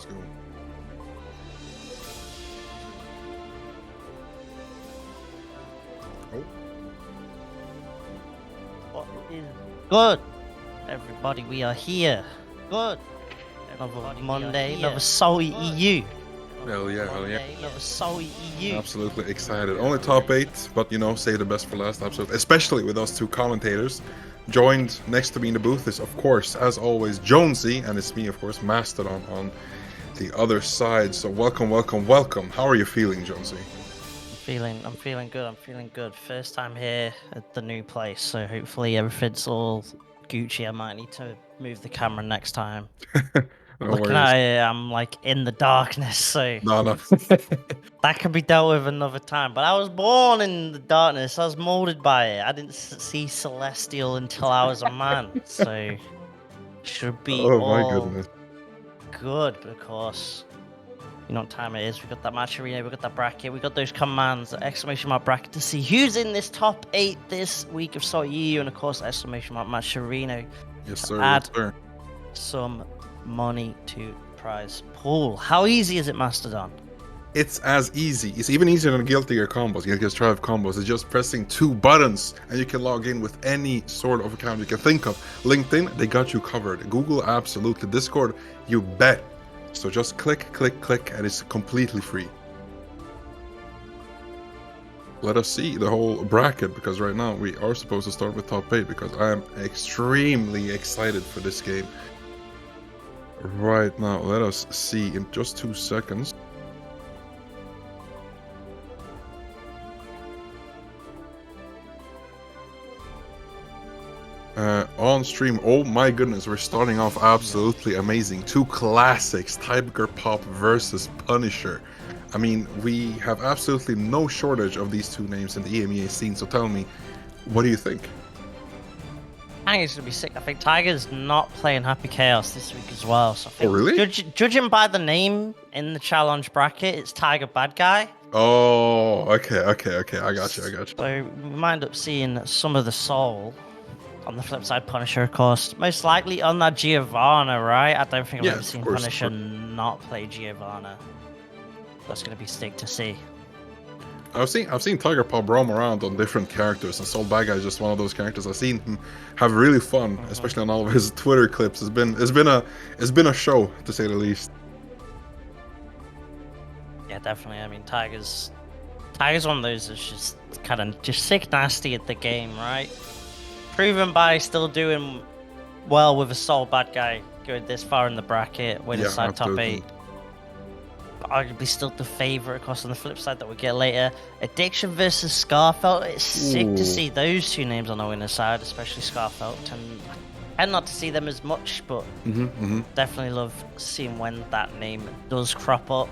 go. Oh. What is good? Everybody, we are here. Good. Another Monday, another SaltyEU. Hell yeah, hell yeah. Another SaltyEU. Absolutely excited. Only top 8, but you know, save the best for last. Absolutely. Especially with us two commentators. Joined next to me in the booth is, of course, as always, Jonesy, and it's me, of course, Mastodon on the other side. So welcome, welcome, welcome. How are you feeling, Jonesy? I'm feeling good. I'm feeling good. First time here at the new place, so hopefully everything's all Gucci. I might need to move the camera next time. No Looking worries. at it, I'm like in the darkness, so No. that can be dealt with another time. But I was born in the darkness. I was molded by it. I didn't see Celestial until I was a man, so should be Oh my all goodness. good. But of course, you know what time it is. We got that match arena. We got that bracket. We got those commands. The exclamation mark bracket to see who's in this top 8 this week of SaltyEU, and of course, exclamation mark match arena. Yes, sir. Add Yes, sir. some money to prize pool. How easy is it, Mastodon? It's as easy. It's even easier than Guilty Gear combos. Guilty Gear Strive combos. It's just pressing 2 buttons and you can log in with any sort of account you can think of. LinkedIn, they got you covered. Google, absolutely. Discord, you bet. So just click, click, click, and it's completely free. Let us see the whole bracket, because right now we are supposed to start with top 8, because I am extremely excited for this game. Right now, let us see in just 2 seconds. On stream, oh my goodness, we're starting off absolutely amazing. 2 classics, Tiger Pop versus Punisher. I mean, we have absolutely no shortage of these 2 names in the EMEA scene, so tell me, what do you think? I think it's going to be sick. I think Tiger's not playing Happy Chaos this week as well. So I think, Oh, really? Judging by the name in the challenge bracket, it's Tiger Bad Guy. Oh, okay, I got you. So we might end up seeing some of the soul. On the flip side, Punisher, of course, most likely on that Giovanna, right? I don't think I've ever seen Punisher not play Giovanna. That's going to be sick to see. I've seen Tiger Pop roam around on different characters, and Soul Bad Guy is just one of those characters. I've seen him have really fun, especially on all of his Twitter clips. It's been a show, to say the least. Yeah, definitely. I mean, Tiger's one of those that's just kind of just sick nasty at the game, right? Proven by still doing well with a Soul Bad Guy going this far in the bracket, winning side top 8. But arguably still the favourite, of course, on the flip side that we'll get later. Addiction versus Skarfelt. It's sick to see those 2 names on the winner side, especially Skarfelt. And I tend not to see them as much, but definitely love seeing when that name does crop up.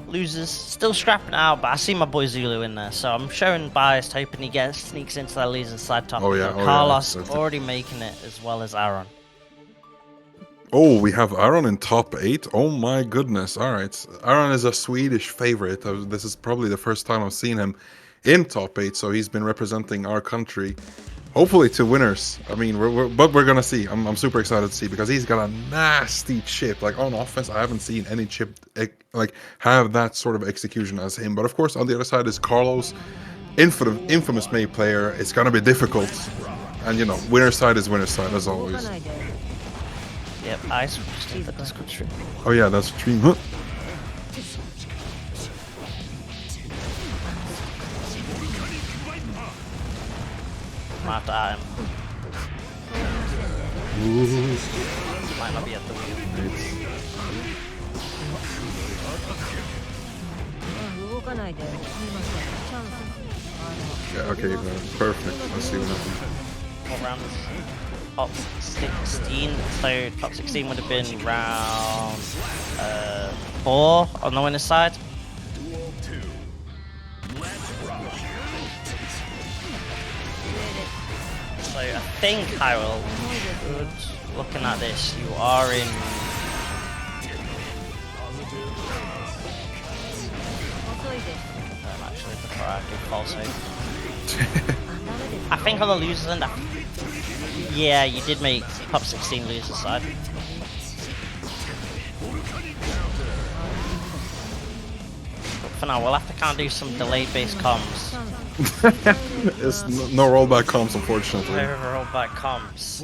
Losers still scrapping out, but I see my boy Zulu in there, so I'm showing biased, hoping he sneaks into that loser side top. Carlos already making it, as well as Aron. Oh, we have Aron in top 8. Oh my goodness! All right, Aron is a Swedish favorite. This is probably the first time I've seen him in top 8, so he's been representing our country. Hopefully to winners. I mean, we're gonna see. I'm super excited to see, because he's got a nasty chip. Like on offense, I haven't seen any chip like have that sort of execution as him. But of course, on the other side is Carlos, infamous May player. It's gonna be difficult, and you know, winner's side is winner's side as always. Yep, I switched to the Discord stream. Oh yeah, that's stream. Huh? I'm after Aron. Might not be at the wheel. Yeah, okay, perfect. Let's see what happens. What round is top 16? So top 16 would have been round 4 on the winner's side. So I think, Hyrule, looking at this, you are in... actually, before I do false hope. I think on the losers end, yeah, you did make top 16 losers side. for now. We'll have to kind of do some delayed-based comms. It's no rollback comms, unfortunately. No rollback comms.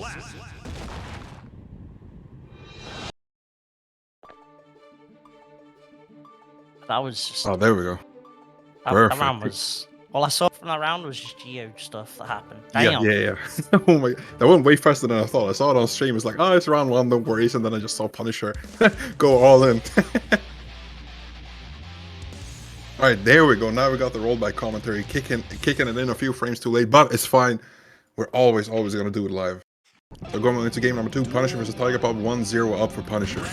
That was just... Oh, there we go. That round was... All I saw from that round was just Geo stuff that happened. Damn. Yeah. Oh my, that went way faster than I thought. I saw it on stream. It's like, oh, it's round 1, don't worry. And then I just saw Punisher go all in. Alright, there we go. Now we got the rollback commentary, kicking it in a few frames too late, but it's fine. We're always gonna do it live. So going into game number 2, Punisher versus Tiger Pop, 1-0 up for Punisher.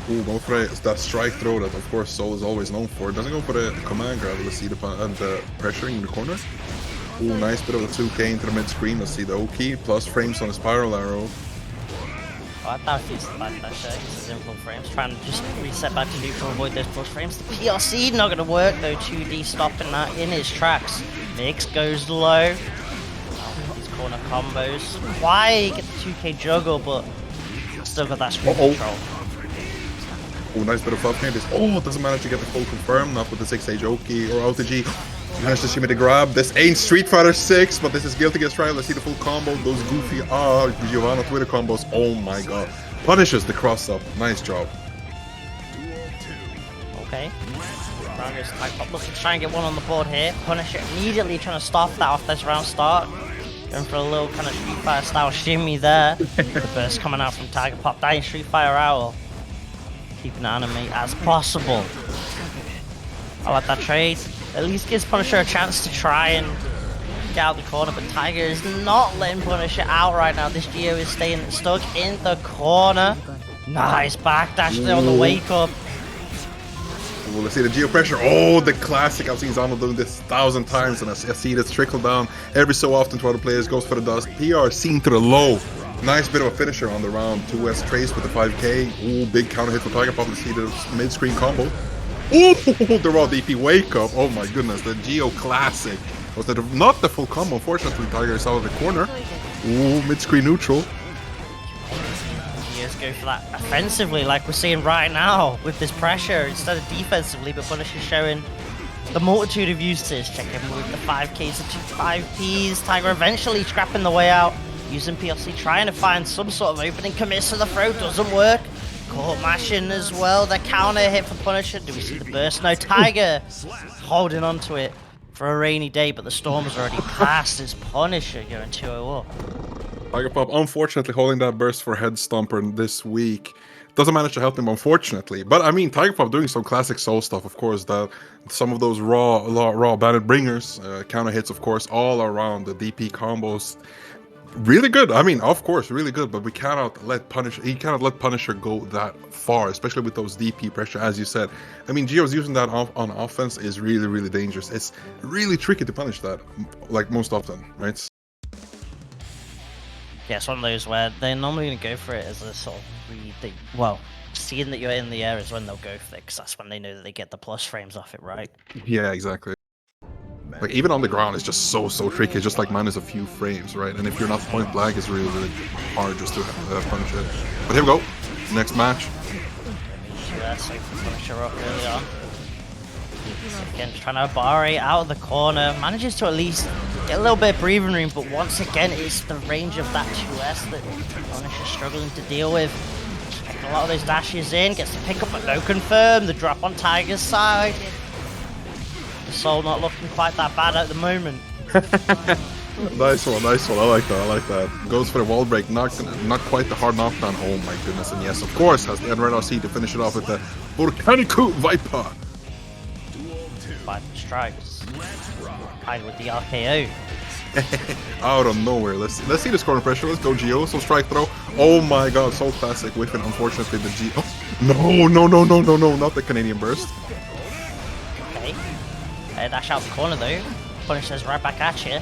Ooh, go for that strike throw that, of course, Soul is always known for. Doesn't go for the command grab. Let's see the pressuring in the corner. Ooh, nice bit of the 2K into the mid screen. Let's see the O key, plus frames on the spiral arrow. Oh, I thought he used the back dash there. He's in full frames, trying to just reset back to neutral, avoid those plus frames. The PRC not going to work though. 2D stopping that in his tracks. Mix goes low. These corner combos. Why get the 2K juggle, but still got that screen control. Oh, nice bit of flop game. Oh, doesn't manage to get the full confirm, not with the 6H Oki or OTG. Managed to shimmy the grab. This ain't Street Fighter 6, but this is Guilty Gear Strive. Let's see the full combo. Those goofy, Giovanna Twitter combos. Oh my god. Punishes the cross up. Nice job. Okay. Round goes Tiger Pop. Looking to try and get one on the board here. Punisher immediately trying to stop that off this round start. Going for a little kind of Street Fighter style shimmy there. The burst coming out from Tiger Pop. Dying Street Fighter Owl. Keeping it animate as possible. I like that trade. At least gives Punisher a chance to try and get out the corner, but Tiger is not letting Punisher out right now. This Geo is staying stuck in the corner. Nice backdash there on the wake up. Ooh, let's see the Geo pressure. Oh, the classic. I've seen Zano doing this 1,000 times, and I see this trickle down every so often to other players. Goes for the dust. PR seen to the low. Nice bit of a finisher on the round. 2S Trace with the 5K. Ooh, big counter hit for Tiger Pop. Let's see the mid-screen combo. Ooh, the raw DP wake up. Oh my goodness, the Geo classic. Was that not the full combo? Unfortunately, Tiger is out of the corner. Ooh, mid-screen neutral. Gears go for that offensively, like we're seeing right now with this pressure instead of defensively. But Punisher showing the multitude of uses. Check him with the 5Ks and 2 5Ps. Tiger eventually scrapping the way out. Using PLC, trying to find some sort of opening. Commits to the throw, doesn't work. Caught mashing as well. The counter hit for Punisher. Do we see the burst? No, Tiger holding on to it for a rainy day, but the storm has already passed as Punisher going 2-0 up. Tiger Pop, unfortunately, holding that burst for Head Stomper this week. Doesn't manage to help him, unfortunately. But I mean, Tiger Pop doing some classic Soul stuff, of course. Some of those raw bandit bringers, counter hits, of course, all around the DP combos. Really good. I mean, of course, really good. But we cannot let Punisher go that far, especially with those DP pressure, as you said. I mean, Geo's using that on offense is really dangerous. It's really tricky to punish that, like most often, right? Yeah, it's one of those where they're normally going to go for it as a sort of well, seeing that you're in the air is when they'll go for it, because that's when they know that they get the plus frames off it, right? Yeah, exactly. Like, even on the ground, it's just so tricky. It's just like minus a few frames, right? And if you're not point blank, it's really hard just to punish it. But here we go. Next match. Yeah, so Punisher up early on. Again, trying to barrate out of the corner. Manages to at least get a little bit of breathing room, but once again, it's the range of that 2S that Punisher's struggling to deal with. Checking a lot of those dashes in. Gets the pick up, but no confirm. The drop on Tiger's side. Soul not looking quite that bad at the moment. Nice one. I like that. Goes for the wall break, not quite the hard knockdown. Oh my goodness, and yes, of course, has the Red RC to finish it off with the Volcanico Viper. 5 strikes. Tied with the RKO. Out of nowhere. Let's see the scoring pressure. Let's go, Geo. So strike throw. Oh my god, so classic. Whiffing, unfortunately, the G. Oh, no, not the Canadian burst. Okay. Dash out the corner though. Punisher's right back at you.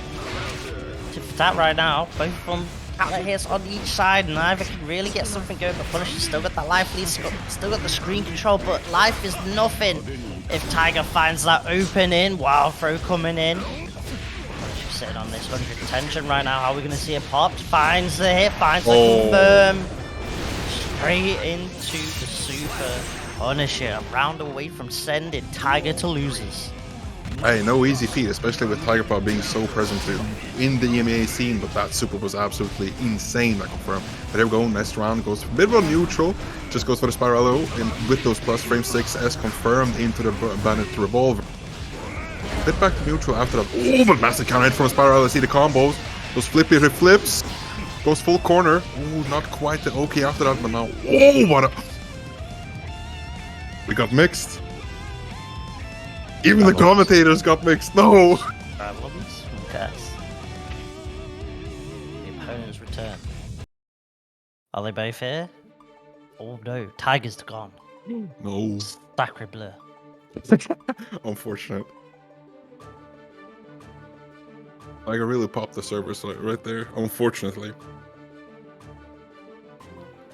Tip for that right now. Both of them counter hits on each side. Neither can really get something going, but Punisher's still got that life lead. Still got the screen control, but life is nothing if Tiger finds that opening. Wild throw coming in. Punisher's sitting on this 100 tension right now. How are we going to see it popped? Finds the hit, finds the confirm. straight into the Super Punisher, a round away from sending Tiger to losers. Hey, no easy feat, especially with Tiger Paw being so present in the EMEA scene, but that super was absolutely insane, I confirm. But there we go, next round goes a bit of a neutral, just goes for the Spirello, and with those plus frame 6S confirmed into the Bandit Revolver. Bit back to neutral after that. Oh, but massive counter hit from Spirello, see the combos, those flippy flips, goes full corner. Oh, not quite the okay after that, but now, oh, what a... We got mixed. Even the commentators got mixed. No. Problems? Okay. The opponent's return. Are they both here? Oh no, Tiger's gone. No. Sacre bleu. Unfortunate. Tiger really popped the servers right there. Unfortunately.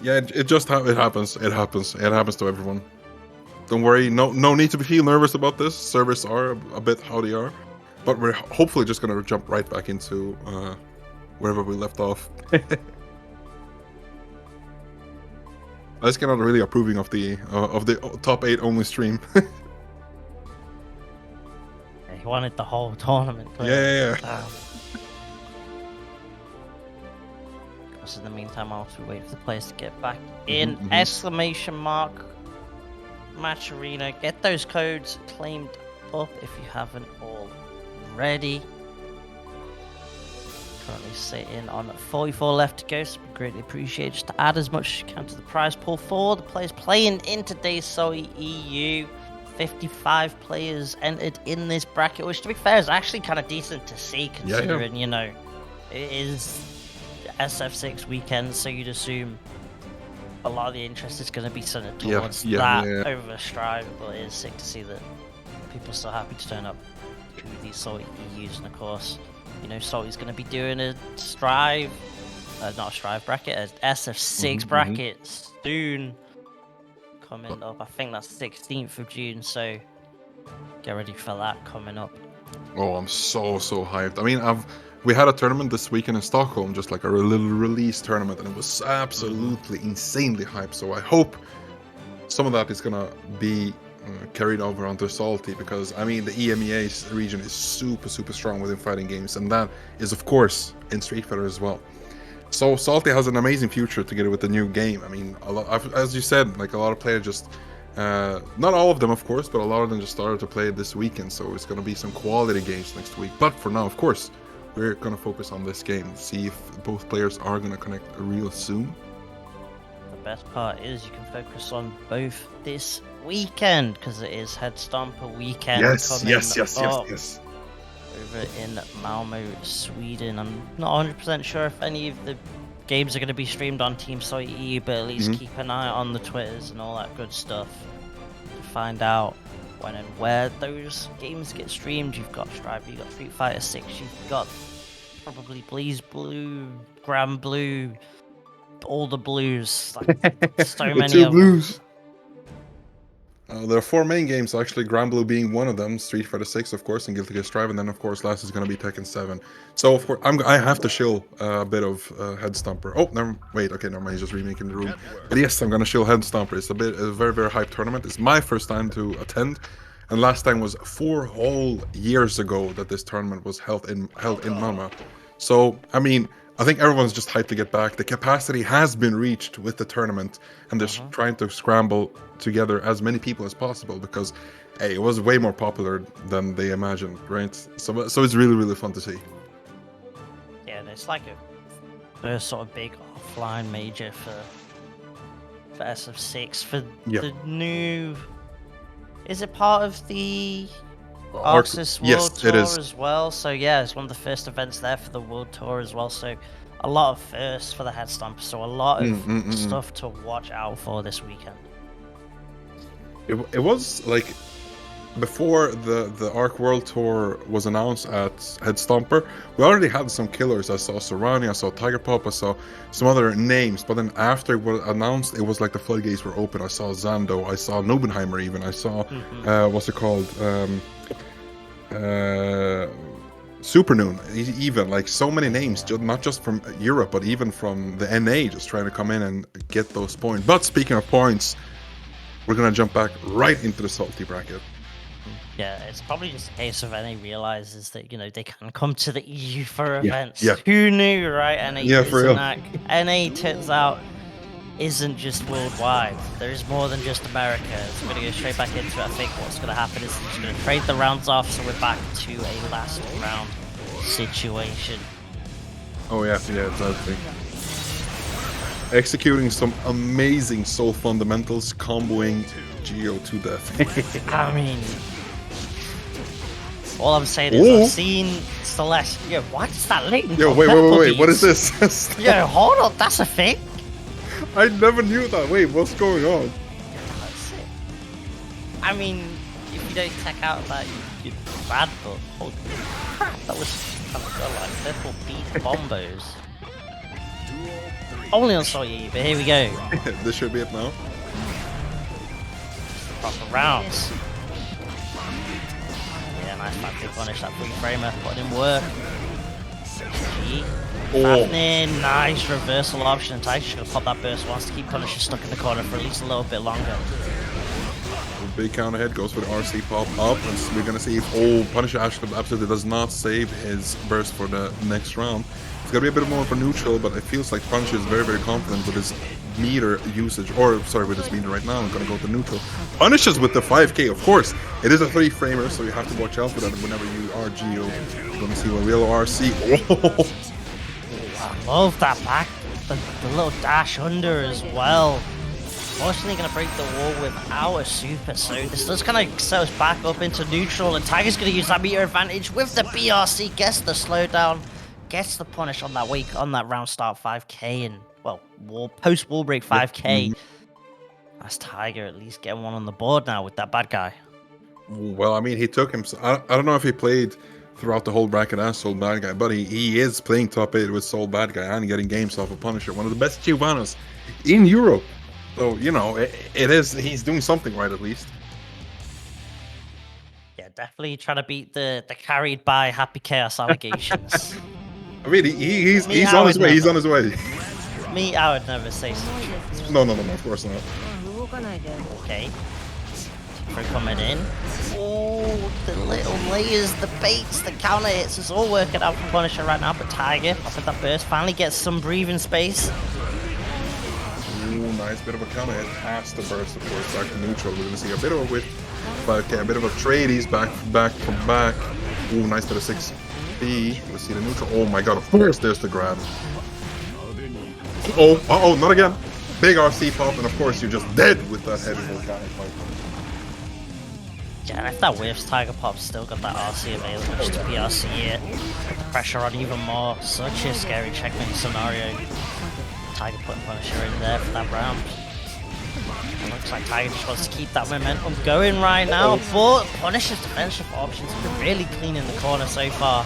Yeah, it just it happens. It happens. It happens to everyone. Don't worry, no need to feel nervous about this. Servers are a bit how they are, but we're hopefully just gonna jump right back into wherever we left off. I just cannot really approving of the top 8 only stream. Yeah, he wanted the whole tournament. Yeah. So in the meantime, I'll have to wait for the players to get back in. Exclamation mark. Match Arena, get those codes claimed up if you haven't already. Currently sitting on 44 left to go, so we greatly appreciate just to add as much as you can to the prize pool for the players playing in today's SaltyEU. 55 players entered in this bracket, which to be fair is actually kind of decent to see considering, you know, it is SF6 weekend, so you'd assume a lot of the interest is going to be centered towards that over Strive, but it is sick to see that people are so happy to turn up to these SaltyEUs, and of course, you know, Salty's going to be doing a Strive, not a Strive bracket, an SF6 bracket soon coming up. I think that's 16th of June, so get ready for that coming up. Oh, I'm so hyped. I mean, we had a tournament this weekend in Stockholm, just like a little release tournament, and it was absolutely insanely hyped. So I hope some of that is gonna be carried over onto Salty, because I mean the EMEA region is super strong within fighting games, and that is of course in Street Fighter as well. So Salty has an amazing future together with the new game. I mean, as you said, like a lot of players just. Not all of them, of course, but a lot of them just started to play it this weekend, so it's going to be some quality games next week. But for now, of course, we're going to focus on this game, see if both players are going to connect real soon. The best part is you can focus on both this weekend, because it is Head Stomper weekend. Yes. Over in Malmo, Sweden. I'm not 100% sure if any of the games are going to be streamed on Team SaltyEU, but at least keep an eye on the Twitters and all that good stuff to find out when and where those games get streamed. You've got Strive, you've got Street Fighter 6, you've got probably Blazblue, Blue, all the blues, like so many of blues. There are 4 main games, actually, Blue being one of them, Street Fighter 6, of course, and Guilty Gear Strive, and then, of course, last is going to be Tekken 7. So, of course, I have to shill a bit of Head Stomper. Oh, never mind, he's just remaking the room. But yes, I'm going to shill Head Stomper. It's a very hyped tournament. It's my first time to attend, and last time was 4 whole years ago that this tournament was held in Malmö. So, I mean, I think everyone's just hyped to get back. The capacity has been reached with the tournament, and they're trying to scramble together as many people as possible, because hey, it was way more popular than they imagined, right? So it's really fun to see. Yeah, and it's like a sort of big offline major for SF6 for the new. Is it part of the Arxis World Tour as well? So yeah, it's one of the first events there for the World Tour as well. So a lot of firsts for the Head Stomper. So a lot of stuff to watch out for this weekend. It was like before the Arc World Tour was announced at Head Stomper, we already had some killers. I saw Sorani, I saw Tiger Pop, I saw some other names, but then after it was announced, it was like the floodgates were open. I saw Zando, I saw Nobenheimer even, I saw what's it called, Super Noon, even like so many names, not just from Europe, but even from the NA, just trying to come in and get those points. But speaking of points, we're gonna jump back right into the salty bracket. Yeah, it's probably just a case of NA realizes that, you know, they can come to the EU for Yeah, events. yeah. Who knew, right? NA Yeah, for real. NA turns out isn't just worldwide. There is more than just America. So we're going to go straight back into it. I think what's going to happen is they're just going to trade the rounds off, so we're back to a last round situation. Oh yeah, exactly. Executing some amazing soul fundamentals, comboing Geo to death. I mean, all I'm saying is I've seen Celeste. Yo, what is that link? Yo, wait, what is this? Yo, hold up, that's a thing? I never knew that. Wait, what's going on? That's it. I mean, if you don't check out that, you're bad, but holy crap, that was kind of good, like little beat bombos. Only on SaltyEU, but here we go. This should be it now. Proper rounds. Yeah, nice back to punish that free framer, but it didn't work. Happening, nice reversal option. Tyke's just gonna pop that burst once to keep Punisher stuck in the corner for at least a little bit longer. Big counter hit goes for the RC pop up, and we're gonna see if Punisher actually absolutely does not save his burst for the next round. It's gonna be a bit more of a neutral, but it feels like Punisher is very, very confident with his meter usage, or sorry, with his meter right now. I'm gonna go to neutral. Punishes with the 5k, of course. It is a 3-framer, so you have to watch out for that whenever you are Geo. You're gonna see a real RC. Oh. I love that back, the little dash under as well. Fortunately gonna break the wall without a super, so this does kind of set us back up into neutral, and Tiger's gonna use that meter advantage with the BRC, gets the slowdown, gets the punish on that round start 5k, and well, post wall break 5k. That's Tiger at least getting one on the board now with that bad guy. Well, I mean, he took him. I don't know if he played throughout the whole bracket as Soul Bad Guy, but he is playing top 8 with Soul Bad Guy and getting games off of Punisher, one of the best Giovannas in Europe. So, you know, he's doing something right at least. Yeah, definitely trying to beat the carried by Happy Chaos allegations. I mean, he's on his way. He's on his way. Me, I would never say such. No, of course not. Okay. For coming in. Oh, the little layers, the baits, the counter hits is all working out for Punisher right now, but Tiger, off of that burst, finally gets some breathing space. Ooh, nice bit of a counter hit past the burst, of course, back to neutral. We're gonna see a bit of a whip, but okay, a bit of a trade. He's back from back. Ooh, nice bit of 6B. Let's see the neutral. Oh my god, of course there's the grab. Oh, not again. Big RC pop, and of course you're just dead with that heavy volcanic fight. Yeah, and if that whiffs, Tiger Pop's still got that RC available just to PRC it. Put the pressure on even more. Such a scary checkmate scenario. Tiger putting Punisher in there for that round. It looks like Tiger just wants to keep that momentum going right now, but Punisher's defensive options have been really clean in the corner so far.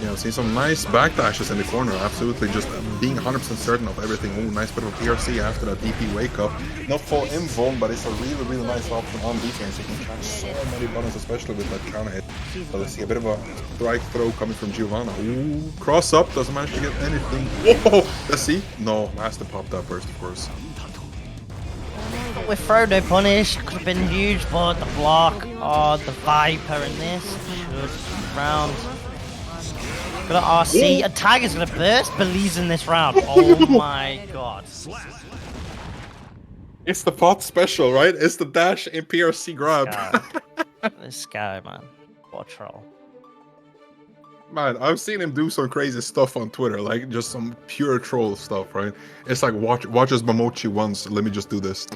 Yeah, see some nice backdashes in the corner, absolutely just being 100% certain of everything. Ooh, nice bit of a PRC after that DP wake up. Not full invuln, but it's a really nice option on defense. You can catch so many buttons, especially with that counter hit. But let's see a bit of a strike throw coming from Giovanna. Ooh, cross up, doesn't manage to get anything. Whoa, let's see. No, has to pop that burst, of course. With throw no punish, could have been huge, but the block, the Viper in this should round. Got an RC, and Tiger's gonna burst, believes in this round. Oh my god. It's the pot special, right? It's the dash and PRC grab. This guy, man. What troll. Man, I've seen him do some crazy stuff on Twitter, like just some pure troll stuff, right? It's like watch as Momochi once, let me just do this.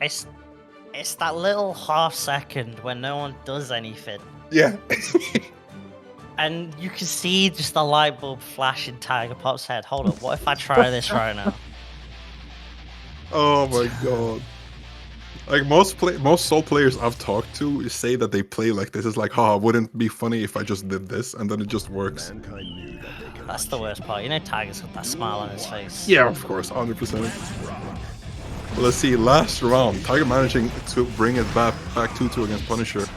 It's that little half second when no one does anything. Yeah. And you can see just the light bulb flash in Tiger Pop's head. Hold up, what if I try this right now? Oh my god. Like most Soul players I've talked to say that they play like this. It's like, wouldn't it be funny if I just did this? And then it just works. That's the worst part. You know Tiger's got that smile on his face. Yeah, of course, 100%. Well, let's see, last round, Tiger managing to bring it back 2-2 against Punisher.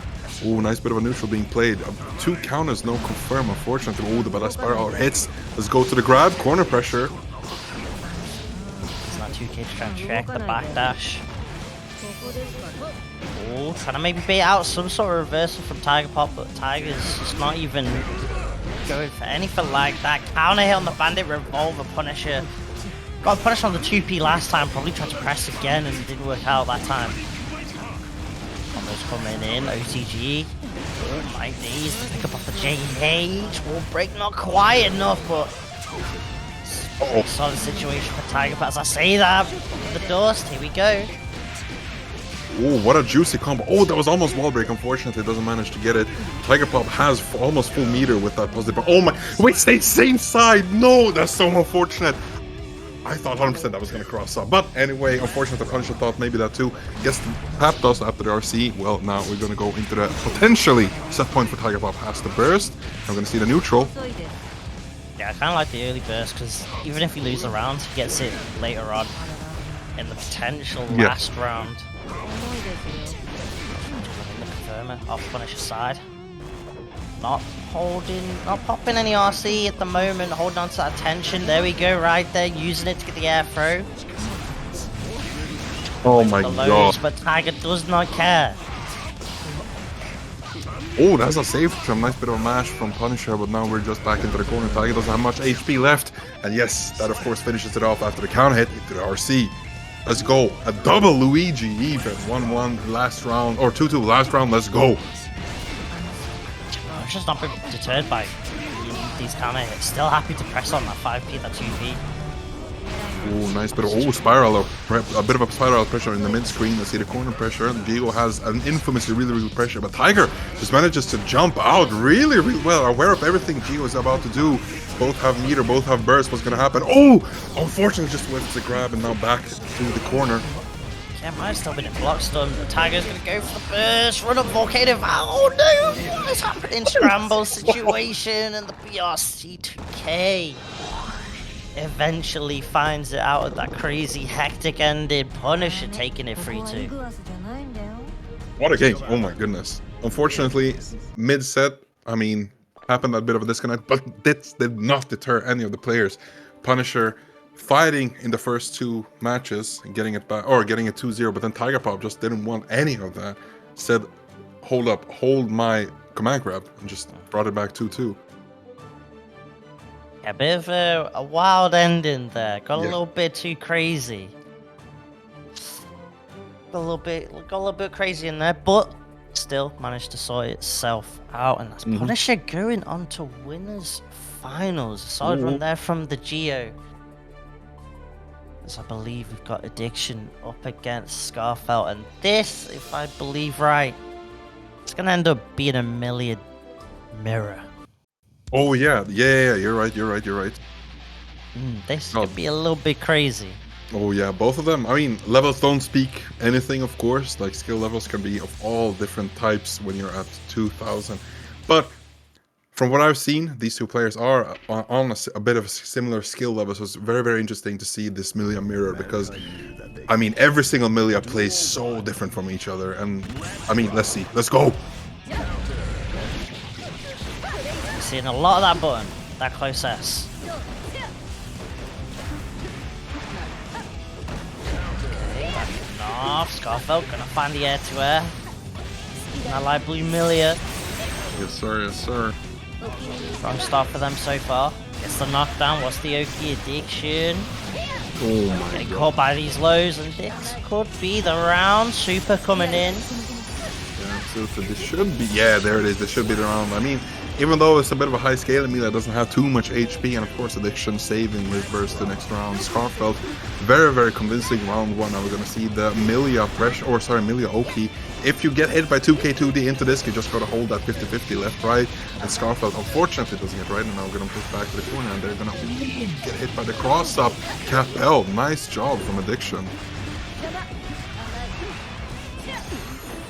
Oh, nice bit of a neutral being played. 2 counters, no confirm, unfortunately. Oh, the ballast spiral hits. Let's go to the grab. Corner pressure. It's not 2K to try and check the backdash. Oh, trying to maybe bait out some sort of reversal from Tiger Pop, but Tiger's just not even going for anything like that. Counter hit on the Bandit Revolver Punisher. Got punished on the 2P last time, probably tried to press again and it didn't work out that time. Combos coming in, OTG. Oh my days, the pick up off the JH. Wall break not quite enough, but solid situation for Tiger. But as I say that, the dust, here we go. Oh, what a juicy combo. Oh, that was almost wall break. Unfortunately, doesn't manage to get it. Tiger Pop has almost full meter with that positive. Oh my, wait, stay same side. No, that's so unfortunate. I thought 100% that was going to cross up. But anyway, unfortunately, the Punisher thought maybe that too. Guess tapped us after the RC. Well, now we're going to go into the potentially set point for Tiger Pop has the burst. I'm going to see the neutral. Yeah, I kind of like the early burst because even if he loses a round, he gets it later on in the potential last round. Off Punisher side. Not popping any RC at the moment, holding on to that tension. There we go, right there, using it to get the air throw. Oh my god. But Tiger does not care. Oh, that's a safe jump. Nice bit of a mash from Punisher, but now we're just back into the corner. Tiger doesn't have much HP left. And yes, that of course finishes it off after the counter hit into the RC. Let's go. A double Luigi even. 1-1 last round, or 2-2 last round. Let's go. I'm just not been deterred by these counter hits. Still happy to press on that 5P, that 2P. Oh, nice bit of spiral, a bit of a spiral pressure in the mid screen. Let's see the corner pressure. Diego has an infamously really pressure, but Tiger just manages to jump out really well, aware of everything Gio is about to do. Both have meter, both have burst. What's gonna happen? Oh, unfortunately, just whips the grab and now back to the corner. Yeah, might have still been in block stun. The Tiger's gonna go for the burst, run up Volcano. Oh no! What is happening? Scramble situation and the BRC2K eventually finds it out of that crazy hectic ending. Punisher taking it 3-2. What a game! Oh my goodness. Unfortunately, mid set, I mean, happened a bit of a disconnect, but this did not deter any of the players. Punisher fighting in the first 2 matches and getting it back, or getting it 2-0, but then Tiger Pop just didn't want any of that. Said, hold up, hold my command grab, and just brought it back 2-2. A bit of a wild ending there. Got a little bit too crazy. Got a little bit crazy in there, but still managed to sort itself out. And that's Punisher going on to winners finals. Solid run there from the Geo. As I believe we've got Addiction up against Skarfelt, and this, if I believe right, it's gonna end up being a Millia mirror. Oh yeah, you're right. This could be a little bit crazy. Oh yeah, both of them. I mean, levels don't speak anything, of course. Like, skill levels can be of all different types when you're at 2000. But from what I've seen, these 2 players are on a bit of a similar skill level. So it's very interesting to see this Millia mirror, because I mean, every single Millia plays so different from each other. And I mean, let's see. Let's go. Seeing a lot of that button, that close S. Okay, backing off. Skarfelt gonna find the air to air. And I like blue Millia. Yes sir. Strong start for them so far. Gets the knockdown. What's the Oki addiction? Oh my Getting god. caught by these lows, and this could be the round. Super coming in. Yeah, absolutely. This should be. Yeah, there it is. This should be the round. I mean, even though it's a bit of a high scale, Millia doesn't have too much HP, and of course Addiction saving with burst the next round. Skarfelt, very convincing round 1. Now we're gonna see the Millia pressure, or sorry, Millia Oki. If you get hit by 2K2D into this, you just gotta hold that 50-50 left, right, and Skarfelt unfortunately doesn't get right, and now we're gonna push back to the corner, and they're gonna get hit by the cross up. Capel, nice job from Addiction.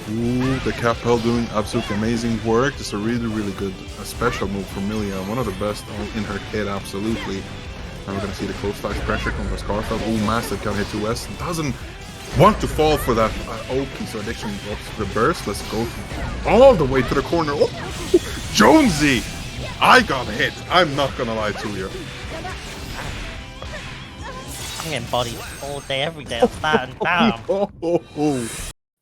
Ooh, the Capel doing absolutely amazing work. It's a really good special move from Millia. One of the best in her kit, absolutely. Now we're going to see the close flash pressure come from Skarfelt. Ooh, massive can hit 2S. Doesn't want to fall for that Oki, so Addiction drops the burst. Let's go all the way to the corner. Oh, Jonesy! I got hit. I'm not gonna lie to you. I'm getting bodied all day, every day. Off that and down.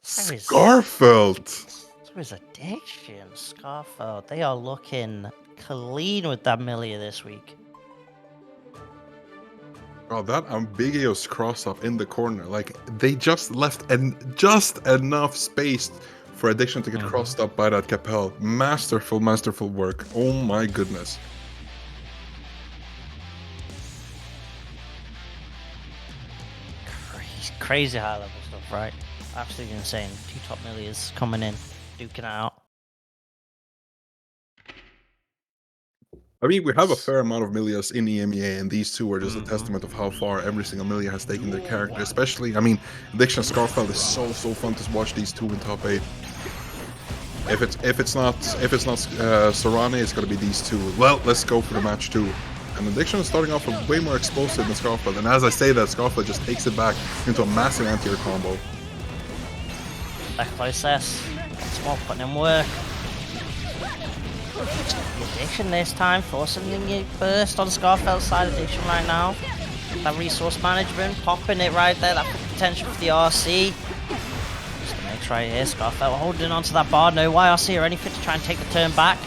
Skarfelt! So is Addiction, Skarfelt. They are looking clean with that Millia this week. Oh, that ambiguous cross-up in the corner. Like, they just left just enough space for Addiction to get crossed up by that Capel. Masterful, masterful work. Oh my goodness. Crazy high level stuff, right? Absolutely insane. 2 top Millias coming in, duking it out. I mean, we have a fair amount of Millias in EMEA, and these two are just a testament of how far every single Millia has taken their character. Especially, I mean, Addiction and Skarfelt is so fun to watch these two in top 8. If it's not Sorane, it's gonna be these two. Well, let's go for the match 2. And Addiction is starting off with way more explosive than Skarfelt, and as I say that, Skarfelt just takes it back into a massive anti-air combo. Back process. Small putting in work. Addiction this time, forcing the burst on Skarfelt's side. Addiction right now. That resource management, popping it right there. That potential for the RC. Just the mix right here. Skarfelt holding onto that bar. No YRC or anything to try and take the turn back.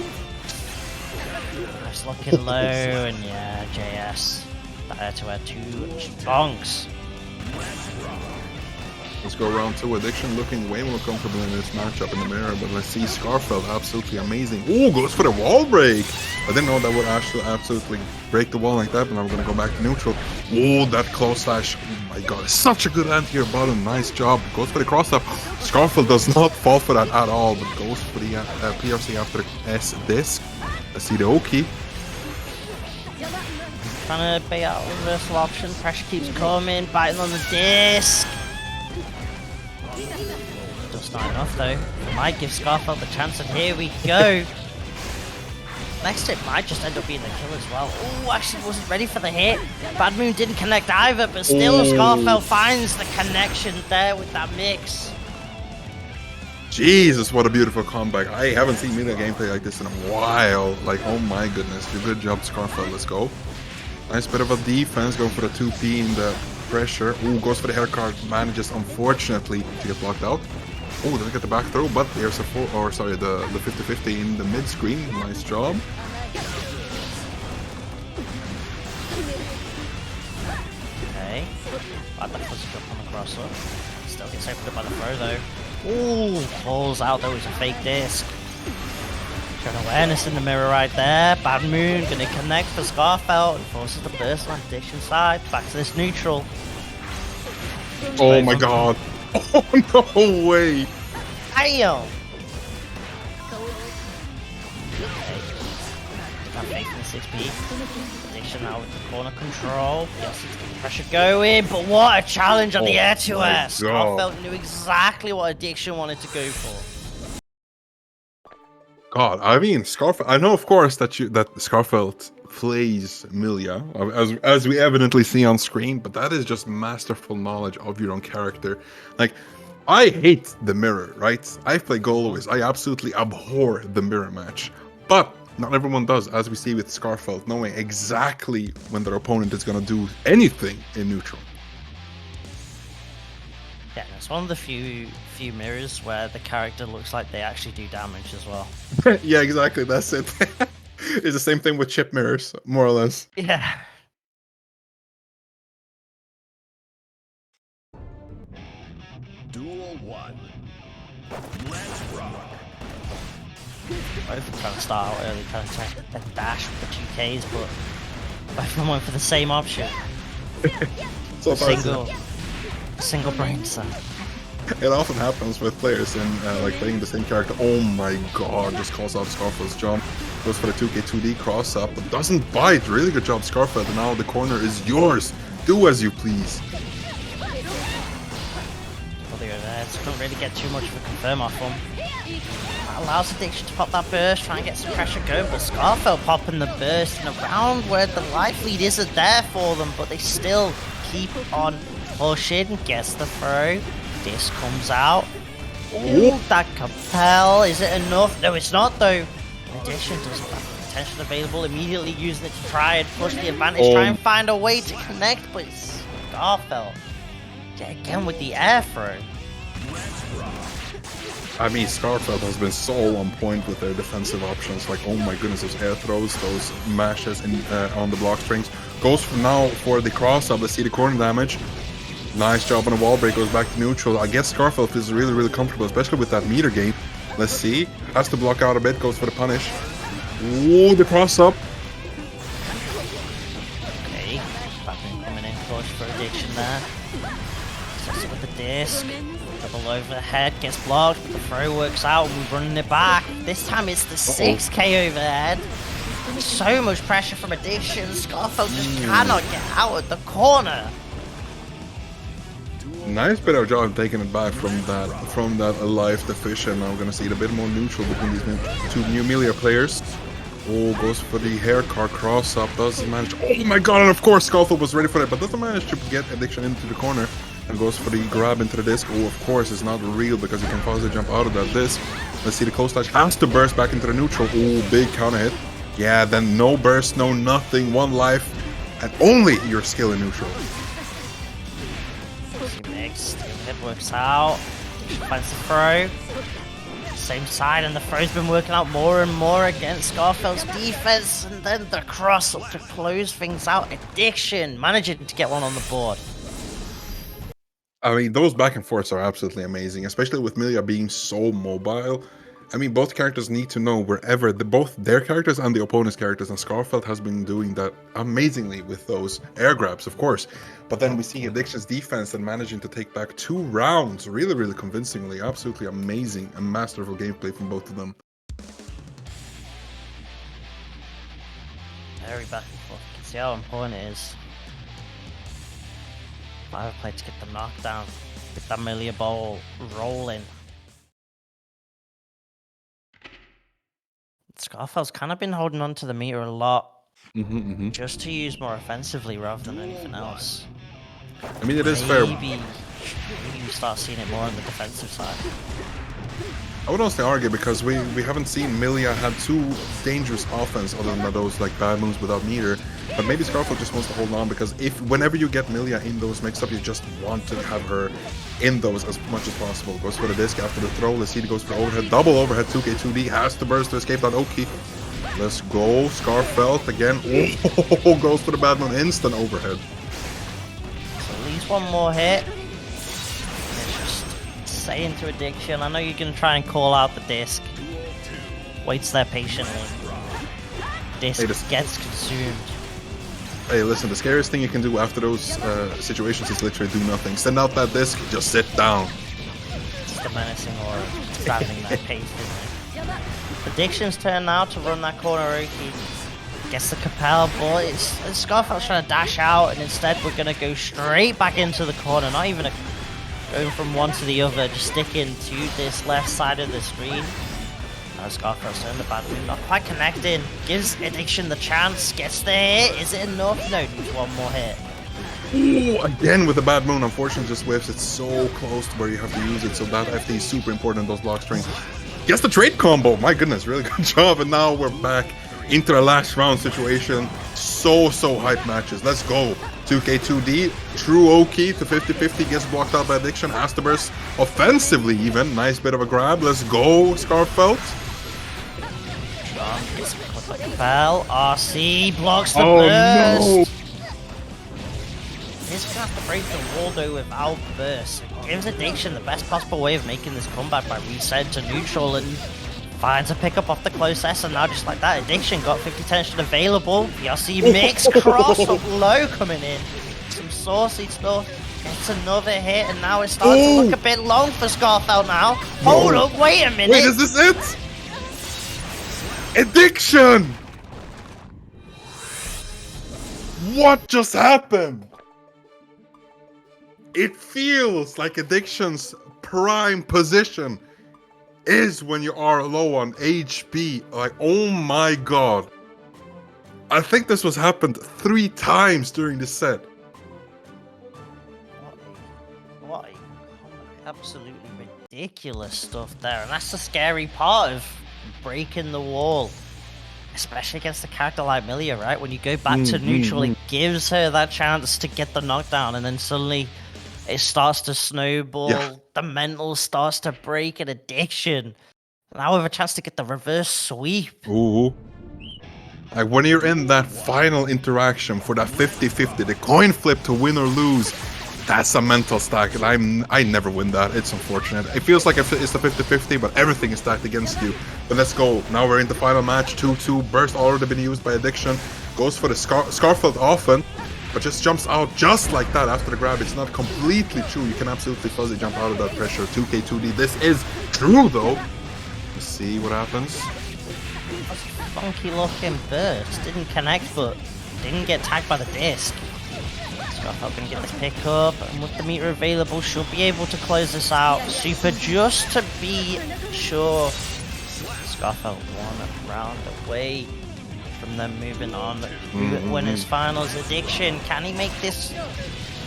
Just looking low, and yeah, JS. There to air 2 bonks. Let's go round 2. Addiction looking way more comfortable in this matchup in the mirror, but let's see Skarfelt absolutely amazing. Ooh, goes for the wall break. I didn't know that would actually absolutely break the wall like that, but now we're gonna go back to neutral. Oh, that close slash. Oh my god, such a good anti-air bottom. Nice job. Goes for the cross up. Skarfelt does not fall for that at all, but goes for the PRC after the S disc. Let's see the Oki. Trying to bait out a reversal option. Pressure keeps coming, biting on the disc. Just not enough though. Might give Skarfelt the chance, and here we go. Next hit might just end up being the kill as well. Oh, actually wasn't ready for the hit. Bad Moon didn't connect either, but still Skarfelt finds the connection there with that mix. Jesus, what a beautiful comeback. I haven't seen Millia gameplay like this in a while. Like, oh my goodness. Good job, Skarfelt. Let's go. Nice bit of a defense, going for the 2P in the pressure. Ooh, goes for the hair card. Manages, unfortunately, to get blocked out. Oh, doesn't get the back throw, but there's a the 50-50 in the mid screen. Nice job. Okay. Bad luck was up on the crosser. Still gets opened up by the throw though. Ooh, pulls out though with a fake disc. Showing awareness in the mirror right there. Bad Moon gonna connect for Skarfelt and forces the burst on Addiction side. Back to this neutral. Oh my god. Oh no way. Damn. Not making the 6P. Addiction now with the corner control. Yes, it's the pressure going, but what a challenge on the air to air. Skarfelt knew exactly what Addiction wanted to go for. God, I mean, Skarfelt. I know, of course, that Skarfelt plays Millia, as we evidently see on screen, but that is just masterful knowledge of your own character. Like, I hate the mirror, right? I play Goloist. I absolutely abhor the mirror match, but not everyone does, as we see with Skarfelt, knowing exactly when their opponent is going to do anything in neutral. Yeah, it's one of the few mirrors where the character looks like they actually do damage as well. Yeah, exactly. That's it. It's the same thing with Chipp mirrors, more or less. Yeah. Duel 1. Let's rock. Both are trying to start out early, trying to dash with the 2Ks, but both of them went for the same option. So Single brain cell. It often happens with players in like playing the same character. Oh my god, just calls out Skarfelt's jump. Goes for the 2K 2D cross up, but doesn't bite. Really good job, Skarfelt. And now the corner is yours. Do as you please. Well, they go there. Just couldn't really get too much of a confirm off them. That allows Addiction to pop that burst, try and get some pressure going, but Skarfelt popping the burst in a round where the life lead isn't there for them, but they still keep on pushing, gets the throw. This comes out. Ooh, that compel. Is it enough? No, it's not though. Addiction doesn't have the attention available. Immediately using it to try and push the advantage, try and find a way to connect, but it's Skarfelt. Yeah, again with the air throw. I mean, Skarfelt has been so on point with their defensive options. Like, oh my goodness, those air throws, those mashes on the block strings. Goes for now for the cross up. Let's see the corner damage. Nice job on the wall break. Goes back to neutral. I guess Skarfelt is really, really comfortable, especially with that meter gain. Let's see. Has to block out a bit. Goes for the punish. Ooh, the cross up. Okay, Batman coming in push for addiction there. Starts with the disc. Double overhead, gets blocked, the throw works out, and we're running it back. This time it's the 6k overhead. So much pressure from addiction, Skarfelt just cannot get out of the corner. Nice bit of job taking it back from that alive deficient. Now we're gonna see it a bit more neutral between these two new Millia players. Oh, goes for the hair car cross up, doesn't manage. Oh my god, and of course Skarfelt was ready for that, but doesn't manage to get addiction into the corner. And goes for the grab into the disc. Oh, of course, it's not real because you can possibly jump out of that disc. Let's see the close touch. Has to burst back into the neutral. Oh, big counter hit. Yeah, then no burst, no nothing. One life. And only your skill in neutral. Next, hit works out. Finds the throw. Same side, and the throw's been working out more and more against Skarfelt's defense. And then the cross up to close things out. Addiction managing to get one on the board. I mean, those back and forths are absolutely amazing, especially with Millia being so mobile. I mean, both characters need to know wherever, both their characters and the opponent's characters, and Skarfelt has been doing that amazingly with those air grabs, of course. But then we see Addiction's defense and managing to take back 2 rounds really, really convincingly. Absolutely amazing and masterful gameplay from both of them. Very back and forth. You can see how important it is. Fire play to get the knockdown, get that Millia ball rolling. Skarfelt's kind of been holding on to the meter a lot, just to use more offensively rather than anything else. I mean, it is fair. Maybe you start seeing it more on the defensive side. I would also argue because we haven't seen Millia have too dangerous offense other than those like bad moves without meter. But maybe Skarfelt just wants to hold on because whenever you get Millia in those mix-up, you just want to have her in those as much as possible. Goes for the disc after the throw. Let's see it goes for overhead. Double overhead 2k 2D. Has to burst to escape that Oki. Let's go. Skarfelt again. Oh, goes for the bad one. Instant overhead. So at least one more hit. Say into addiction. I know you're going to try and call out the disc. Waits there patiently. Disc gets consumed. Hey, listen, the scariest thing you can do after those situations is literally do nothing. Send out that disc, just sit down. It's the menacing aura standing there patiently. Addiction's turn now to run that corner Oki. Gets the compel, but Skarfelt's trying to dash out, and instead we're going to go straight back into the corner. Not even going from one to the other, just sticking to this left side of the screen. Skarfelt's turned the bad move, not quite connecting. Gives Addiction the chance, gets the hit. Is it enough? No, needs one more hit. Ooh, again with the bad moon, unfortunately just whiffs. It's so close to where you have to use it, so that FD is super important in those block strings. Gets the trade combo, my goodness, really good job. And now we're back into the last round situation. So hype matches, let's go. 2k2D, true Oki to 50-50, gets blocked out by Addiction, has to burst offensively even. Nice bit of a grab, let's go Skarfelt. Gets caught by compel, RC blocks the burst. No. He's gonna have to break the wall though without burst. Gives Addiction the best possible way of making this comeback by reset to neutral and finds a pickup off the close S, and now just like that, Addiction got 50 tension available. PRC mix cross up low coming in. Some saucy stuff. Gets another hit, and now it's starting to look a bit long for Skarfelt now. Hold up, wait a minute. Wait, is this it? Addiction! What just happened? It feels like Addiction's prime position is when you are low on HP. Like, oh my god. I think this was happened 3 times during the set. What what absolutely ridiculous stuff there, and that's the scary part of breaking the wall, especially against a character like Millia, right? When you go back to neutral, it gives her that chance to get the knockdown, and then suddenly it starts to snowball. Yeah. The mental starts to break an addiction. Now we have a chance to get the reverse sweep. Ooh. Like when you're in that final interaction for that 50-50, the coin flip to win or lose, that's a mental stack, and I never win that. It's unfortunate. It feels like it's the 50-50, but everything is stacked against you. But let's go. Now we're in the final match. 2-2. Burst already been used by Addiction. Goes for the Skarfelt often, but just jumps out just like that after the grab. It's not completely true. You can absolutely fuzzy jump out of that pressure. 2K2D. This is true though. Let's see what happens. Funky looking burst. Didn't connect, but didn't get tagged by the disc. Skarfelt gonna get the pick up, and with the meter available, she'll be able to close this out. Super just to be sure. Skarfelt one round away from them moving on. Winners finals. Addiction. Can he make this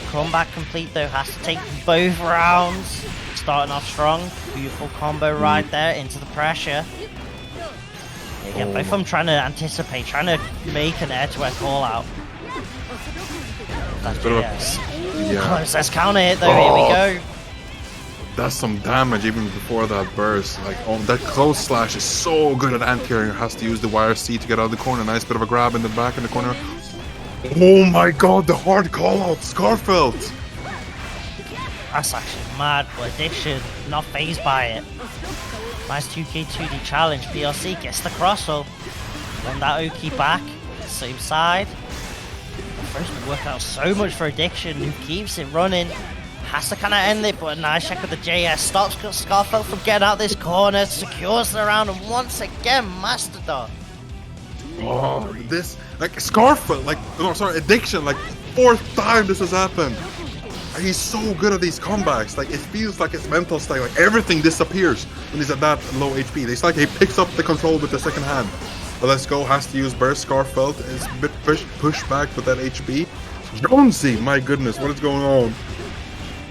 comeback complete though? Has to take both rounds. Starting off strong. Beautiful combo right there into the pressure. Again, both of them trying to anticipate, trying to make an air-to-air call-out. That's Yeah. Close, let's counter it though, here we go. That's some damage even before that burst. Like, oh, that close slash is so good at anti-carrying. Has to use the wire C to get out of the corner. Nice bit of a grab in the back in the corner. Oh my god, the hard call-out, Skarfelt! That's actually mad, but Addiction, not phased by it. Nice 2K2D challenge. PLC gets the cross up. Run that Oki back. Same side. First would work out so much for Addiction, who keeps it running. Has to kind of end it, but a nice check with the JS. Stops Skarfelt from getting out this corner. Secures the round, and once again, Mastodon. Oh, this, like, Skarfelt, like, no, sorry, Addiction, like, 4th time this has happened. He's so good at these comebacks. Like, it feels like it's mental stack. Like, everything disappears when he's at that low HP. It's like he picks up the control with the second hand. But let's go. Has to use burst. Skarfelt is a bit pushed back with that HP. Jonesy, my goodness, what is going on?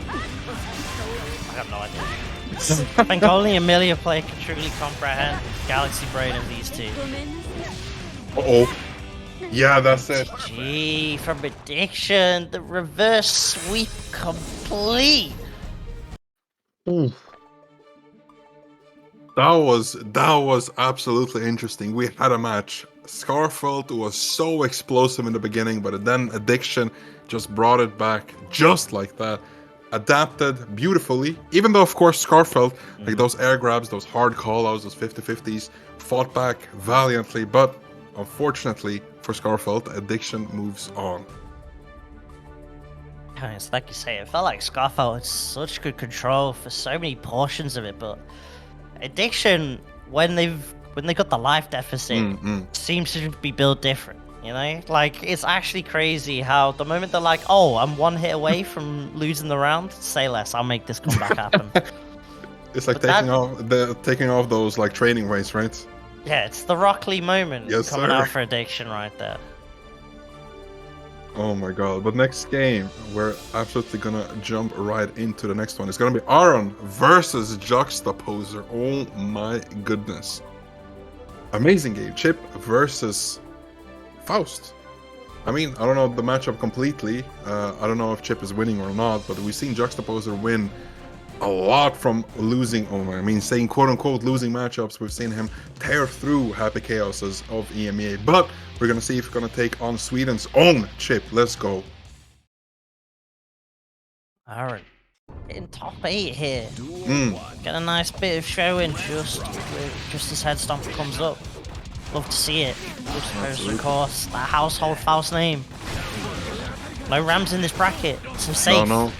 I have no idea. I think only a Millia player can truly comprehend Galaxy Brain of these two. Uh-oh. Yeah, that's it. Gee, from Addiction, the reverse sweep complete. Ooh. That was absolutely interesting. We had a match. Skarfelt was so explosive in the beginning, but then Addiction just brought it back just like that. Adapted beautifully, even though of course Skarfelt, like those air grabs, those hard call-outs, those 50-50s, fought back valiantly, but unfortunately for Skarfelt, Addiction moves on. It's like you say, it felt like Skarfelt had such good control for so many portions of it, but Addiction, when they got the life deficit, seems to be built different. You know, like, it's actually crazy how the moment they're like, oh, I'm one hit away from losing the round, say less, I'll make this comeback happen. It's like taking off those like training weights, right? Yeah, it's the Rock Lee moment coming out for Addiction right there. Oh my god. But next game, we're absolutely gonna jump right into the next one. It's gonna be Aron versus JuxtAPoser. Oh my goodness. Amazing game. Chipp versus Faust. I mean, I don't know the matchup completely. I don't know if Chipp is winning or not, but we've seen JuxtAPoser win a lot from losing, saying quote-unquote losing matchups. We've seen him tear through Happy Chaoses of EMEA, but we're gonna see if he's gonna take on Sweden's own Chipp. Let's go. Aron in top 8 here. Get a nice bit of showing just his head stomp comes up. Love to see it. JuxtAPoser, of course, that household Faust name. No Rams in this bracket, so safe. No.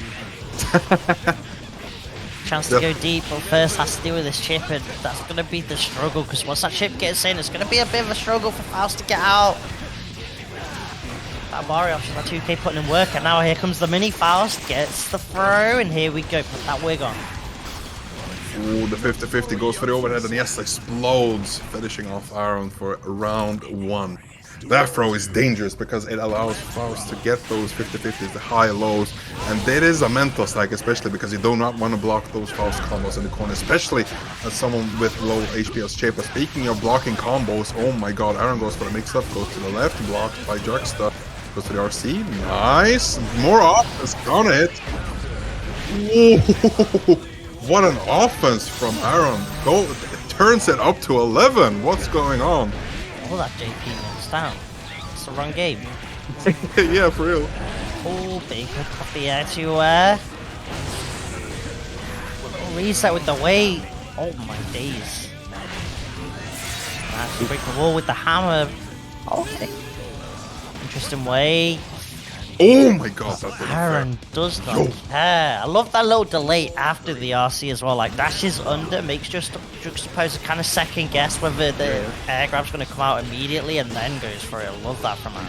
Chance to go deep, but first has to deal with this Chipp, and that's going to be the struggle, because once that Chipp gets in, it's going to be a bit of a struggle for Faust to get out. That Mario option, that 2K putting in work, and now here comes the mini Faust, gets the throw, and here we go, put that wig on. Ooh, the 50-50 goes for the overhead, and yes, explodes, finishing off Aron for round 1. That throw is dangerous because it allows Faust to get those 50-50s, the high lows, and it is a mental stack, especially because you do not want to block those Faust combos in the corner, especially as someone with low HP as Chipp. But speaking of blocking combos, oh my god, Aron goes for the mix-up, goes to the left, blocked by Juxta, goes to the RC, nice, more offense, gonna hit. Whoa. What an offense from Aron, turns it up to 11, what's going on? Oh, that JP wins down. It's the wrong game. Yeah, for real. Oh, big hook off the air to air. Reset with the weight. Oh my days. Nice to break the wall with the hammer. Okay. Interesting way. Oh my god, that's Aron does not care. I love that little delay after the RC as well. Like dashes under, makes JuxtAPoser kind of second guess whether the air grab's going to come out immediately and then goes for it. I love that from Aron.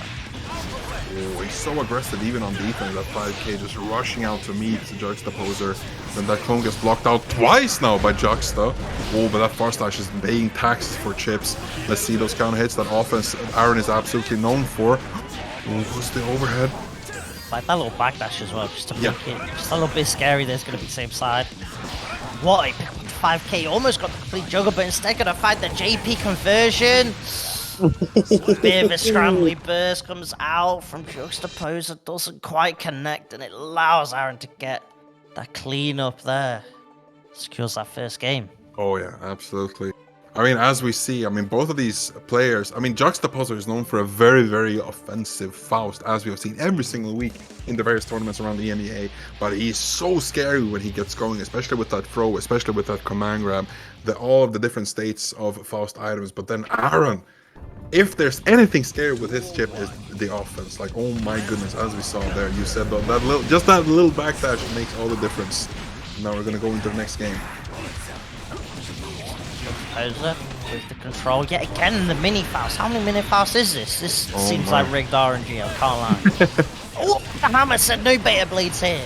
Oh, he's so aggressive even on defense, that 5k, just rushing out to meet JuxtAPoser. Then that clone gets blocked out twice now by Juxta. Oh, but that far slash is being taxed for chips. Let's see those counter hits. That offense Aron is absolutely known for. Oh, who's the overhead? Like that little backdash as well, just to make it just a little bit scary. There's going to be same side. What? 5k almost got the complete juggle, but instead going to find the JP conversion. A bit of a scrambly burst comes out from JuxtAPoser, doesn't quite connect, and it allows Aron to get that clean up there. Secures that first game. Oh yeah, absolutely. I mean, as we see, I mean, both of these players, I mean, JuxtAPoser is known for a very, very offensive Faust, as we have seen every single week in the various tournaments around the EMEA, but he's so scary when he gets going, especially with that throw, especially with that command grab, all of the different states of Faust items. But then Aron, if there's anything scary with his chip, is the offense. Like, oh my goodness, as we saw there, you said that little backdash makes all the difference. Now we're gonna go into the next game. JuxtAPoser with the control yet again. The mini Faust. How many mini Faust is this? This seems like rigged RNG. I can't lie. Oh, the hammer said no beta blades here.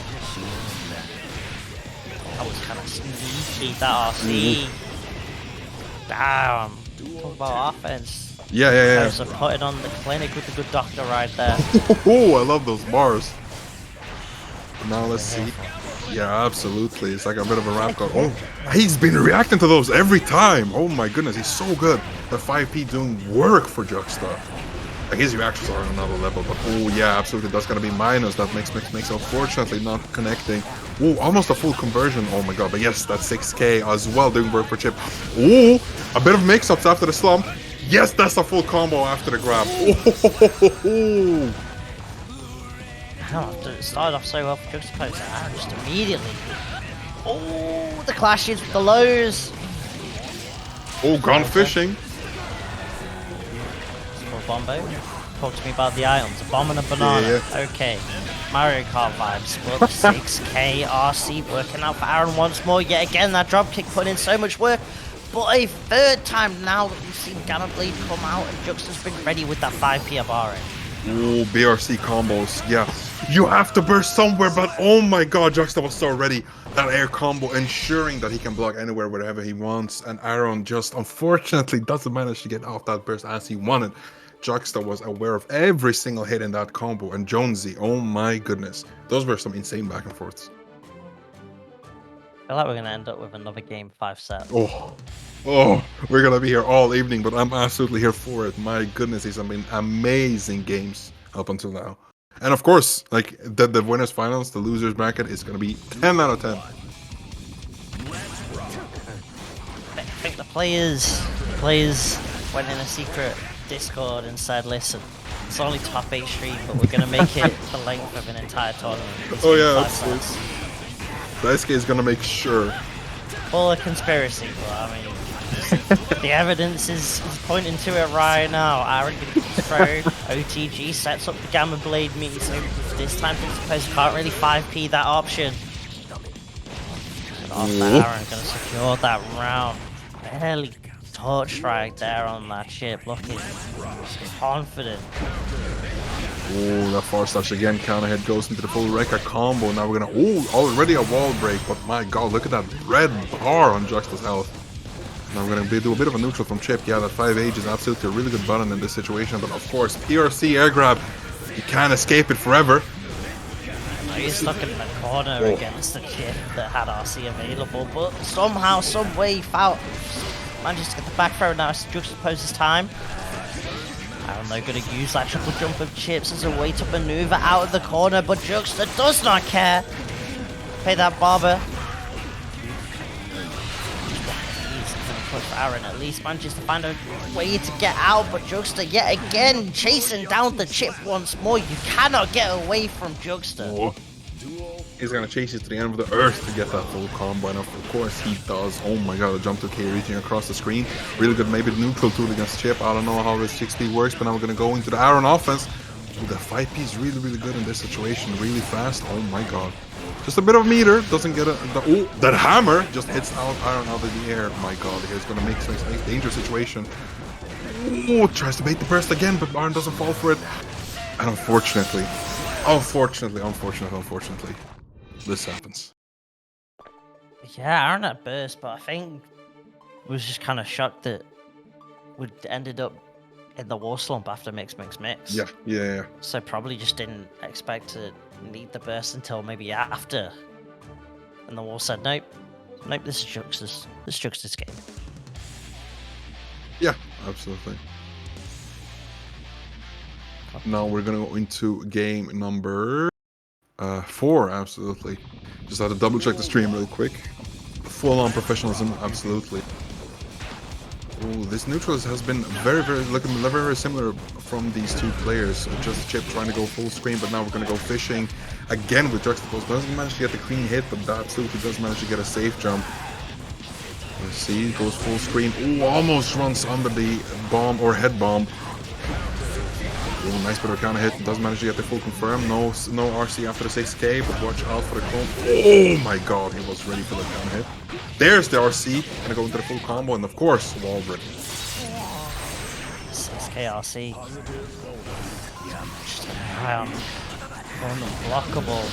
That was kind of sneaky. That RC. Damn. Talk about offense. Yeah. So put it on the clinic with the good doctor right there. Oh, I love those bars. Now let's see. Yeah, absolutely. It's like a bit of a rap god. Oh, he's been reacting to those every time. Oh my goodness, he's so good. The 5P doing work for Juxta. Like, his reactions are on another level. But oh yeah, absolutely. That's gonna be minus. That makes unfortunately not connecting. Oh, almost a full conversion. Oh my god. But yes, that's 6k as well, doing work for Chipp. Oh, a bit of mix-ups after the slump. Yes, that's a full combo after the grab. Oh. It started off so well for JuxtAPoser, just immediately. Oh, the clashes with the lows. Oh, gone fishing. Small Bombo. Talk to me about the items. A bomb and a banana. Yeah. Okay. Mario Kart vibes. But 6k RC working out for Aron once more. Yet again, that dropkick put in so much work. But a third time now that we've seen Gamma Blade come out and Juxta's been ready with that 5p of Aron. Oh, BRC combos. Yeah. You have to burst somewhere, but oh my god, Juxta was so ready. That air combo, ensuring that he can block anywhere, wherever he wants. And Aron just unfortunately doesn't manage to get off that burst as he wanted. Juxta was aware of every single hit in that combo. And Jonesy, oh my goodness. Those were some insane back and forths. I feel like we're going to end up with another game 5 set. Oh, we're going to be here all evening, but I'm absolutely here for it. My goodness, these have been amazing games up until now. And of course, like the winners finals, the losers bracket is going to be 10 out of 10. I think the players went in a secret Discord and said, listen, it's only top 8 stream, but we're going to make it the length of an entire tournament. Oh yeah, absolutely. The SK is going to make sure. Full of conspiracy, but I mean, the evidence is pointing to it right now. Aron throw OTG sets up the Gamma Blade meeting, so this time JuxtAPoser can't really 5p that option. And after Aron gonna secure that round. Barely touched right there on that chip, looking confident. Oh, that far slash again, counter hit goes into the full Rekka combo. Now we're gonna, already a wall break, but my god, look at that red bar on Juxta's health. Now we're going to do a bit of a neutral from Chipp. Yeah, that 5H is absolutely a really good button in this situation. But of course, PRC air grab, you can't escape it forever. He's stuck in the corner against the Chipp that had RC available. But somehow, some way, Faust manages to get the back throw. Now it's JuxtAPoser's time. Aron though going to use that triple jump of Chips as a way to maneuver out of the corner. But Juxta does not care. Pay that barber. For Aron at least manages to find a way to get out, but Juxta yet again chasing down the Chipp once more. You cannot get away from Juxta. Oh. He's gonna chase you to the end of the earth to get that full combo, and of course he does. Oh my god, a jump to K reaching across the screen. Really good, maybe the neutral tool against Chipp. I don't know how this 6P works, but now we're gonna go into the Aron offense. Ooh, the 5P is really good in this situation, really fast. Oh my god. Just a bit of meter, doesn't get that hammer just hits out Aron out of the air. My god, he's gonna make some dangerous situation. Ooh, tries to bait the burst again, but Aron doesn't fall for it. And unfortunately, this happens. Yeah, Aron at burst, but I think was just kind of shocked that we'd ended up in the wall slump after mix. Yeah. So probably just didn't expect to need the burst until maybe after. And the wall said, nope, this is Juxta's game. Yeah, absolutely. Now we're gonna go into game number 4, absolutely. Just had to double check the stream real quick. Full on professionalism, absolutely. Ooh, this neutrals has been looking very similar from these two players. Just Chipp trying to go full screen, but now we're going to go fishing again with JuxtAPoser. Doesn't manage to get the clean hit, but that absolutely does manage to get a safe jump. Let's see, goes full screen. Ooh, almost runs under the bomb or head bomb. Ooh, nice bit of counter hit. Doesn't manage to get the full confirm. No RC after the 6K, but watch out for the chrome. Oh my god, he was ready for the counter hit. There's the RC, gonna go into the full combo, and of course, wall break. 6K RC. Just unblockable.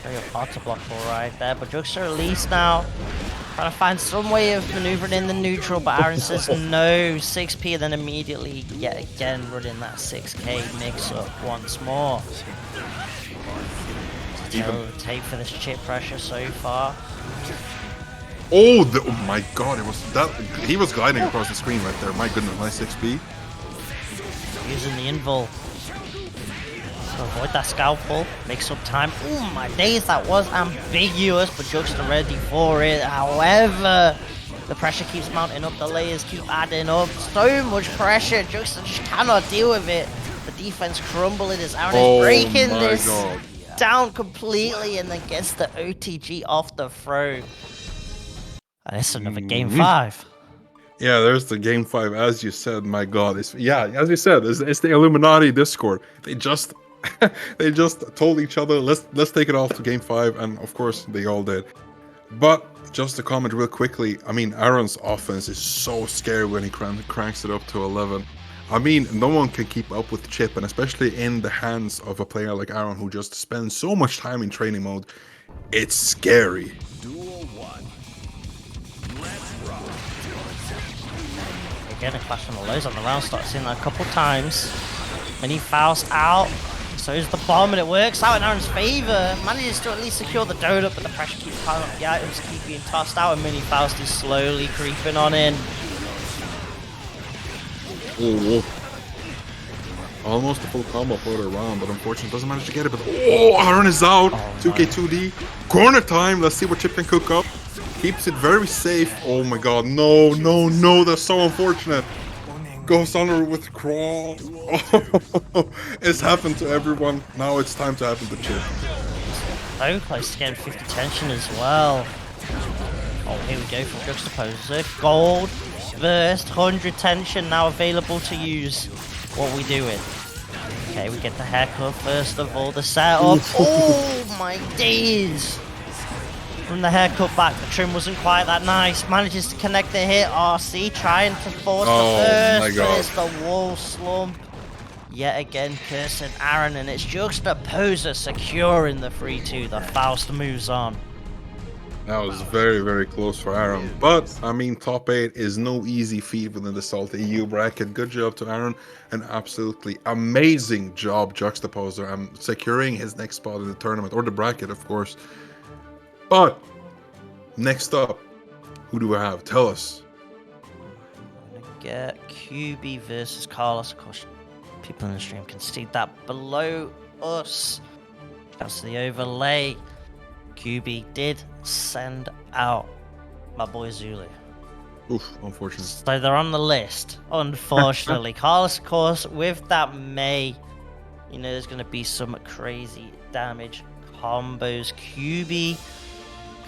Very hard to blockable right there, but Juxta at least now trying to find some way of maneuvering in the neutral, but Aron says no. 6P, and then immediately yet again running that 6K mix up once more. Terrible tape for this Chipp pressure so far. Oh my god, it was that he was gliding across the screen right there. My goodness, nice 6P. Using the invul to avoid that scalpel, makes up time. Oh my days, that was ambiguous, but Juxta ready for it. However, the pressure keeps mounting up, the layers keep adding up. So much pressure, Juxta just cannot deal with it. The defense crumbling as Aron is breaking this down completely, and then gets the OTG off the throw. And it's another game 5. Yeah, there's the game 5, as you said. My god, as you said, it's the Illuminati Discord. They just told each other, let's take it off to game 5, and of course they all did. But just to comment real quickly, I mean, Aron's offense is so scary when he cranks it up to 11. I mean, no one can keep up with Chipp, and especially in the hands of a player like Aron who just spends so much time in training mode. It's scary. Again, a clash on the lows on the round, start seeing that a couple times. Mini Faust out, so is the bomb, and it works out in Aron's favor. Manages to at least secure the donut, but the pressure keeps piling up. The items keep being tossed out, and Mini Faust is slowly creeping on in. Oh, almost a full combo for the round, but unfortunately doesn't manage to get it. But Aron is out. 2K2D. Corner time. Let's see what Chipp can cook up. Keeps it very safe. Oh my god, no, that's so unfortunate. Goes under with crawl. It's happened to everyone. Now it's time to happen to Chipp. So close to getting 50 tension as well. Oh, here we go from JuxtAPoser. Gold, burst, 100 tension now available to use. What we doing? Okay, we get the haircut first of all, the setup. Oh my days! From the haircut back, the trim wasn't quite that nice. Manages to connect the hit. RC trying to force the burst. It's the wall slump. Yet again, cursing Aron, and it's JuxtAPoser securing the 3-2. The Faust moves on. That was very, very close for Aron. But, I mean, top 8 is no easy feat within the SaltyEU bracket. Good job to Aron. An absolutely amazing job, JuxtAPoser. I'm securing his next spot in the tournament, or the bracket, of course. But, next up, who do we have? Tell us. I'm gonna get QB versus Carlos. Of course, people in the stream can see that below us. That's the overlay. QB did send out my boy Zulu. Oof, unfortunate. So they're on the list. Unfortunately, Carlos, of course, with that May, you know, there's going to be some crazy damage combos. QB,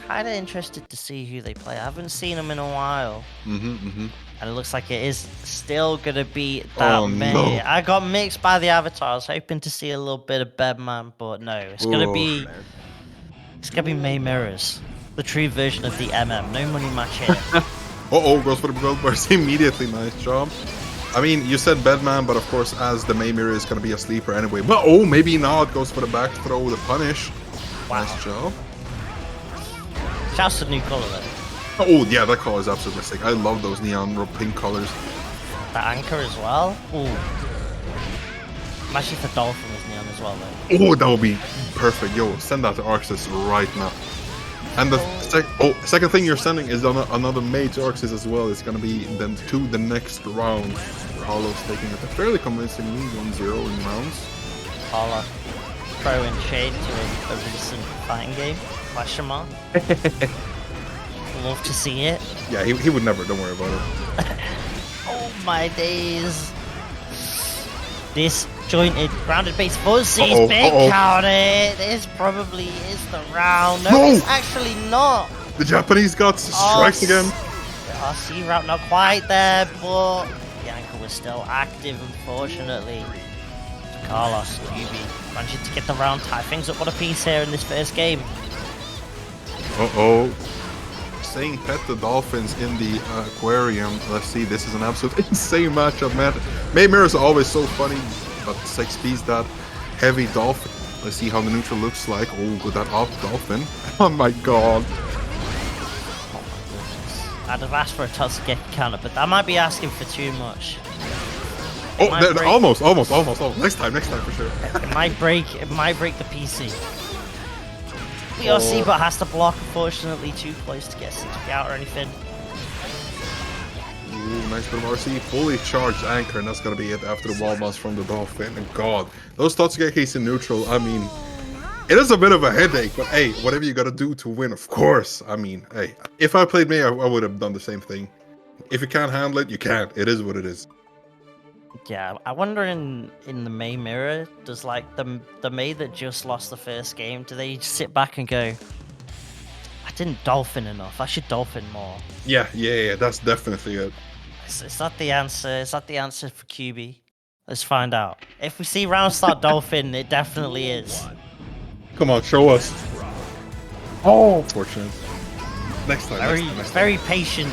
kind of interested to see who they play. I haven't seen them in a while. And it looks like it is still going to be that May. No. I got mixed by the avatar. I was hoping to see a little bit of Bedman, but no. It's going to be... It's going to be May Mirrors. The true version of the MM. No money match here. Uh-oh, goes for the gold burst immediately. Nice job. I mean, you said Bedman, but of course, as the May Mirror is going to be a sleeper anyway. But oh, maybe not. Goes for the back throw with a punish. Wow. Nice job. Shouts to the new color though. Oh, yeah, that color is absolutely sick. I love those neon pink colors. The anchor as well. Ooh. Imagine if the dolphin was neon as well though. Oh, that would be perfect. Yo, send that to Arxis right now. And the second thing you're sending is another mate to Arxis as well. It's going to be then to the next round. Carlos taking it fairly convincingly 1-0 in rounds. Carlos throwing shade to a recent fighting game. Question mark. Love to see it. Yeah, he would never. Don't worry about it. Oh my days. This jointed grounded base fuzzy's big counter. This probably is the round. No, it's actually not. The Japanese got strikes again. The RC route not quite there, but the anchor was still active, unfortunately. Carlos, QB, managing to get the round, tie things up one apiece here in this first game. Saying pet the dolphins in the aquarium. Let's see, this is an absolute insane matchup, man. May Mirrors are always so funny, but 6P's that heavy dolphin. Let's see how the neutral looks like. Oh, good, that up dolphin. Oh my god. I'd have asked for a Totsugeki counter, but that might be asking for too much. Oh, almost. Next time for sure. It might break the PC. VOC, but has to block, unfortunately, too close to get 6P out or anything. Ooh, nice bit of RC. Fully charged anchor, and that's gonna be it after the wall bounce from the dolphin. And god, those Totsugekis in neutral, I mean, it is a bit of a headache, but hey, whatever you gotta do to win, of course. I mean, hey, if I played May, I would have done the same thing. If you can't handle it, you can't. It is what it is. Yeah, I wonder in the May mirror, does like the May that just lost the first game, do they sit back and go, I didn't dolphin enough, I should dolphin more? Yeah, that's definitely it. Is that the answer? Is that the answer for QB? Let's find out. If we see round start dolphin, it definitely is. Come on, show us. Oh, fortunate. Next time. Very patient,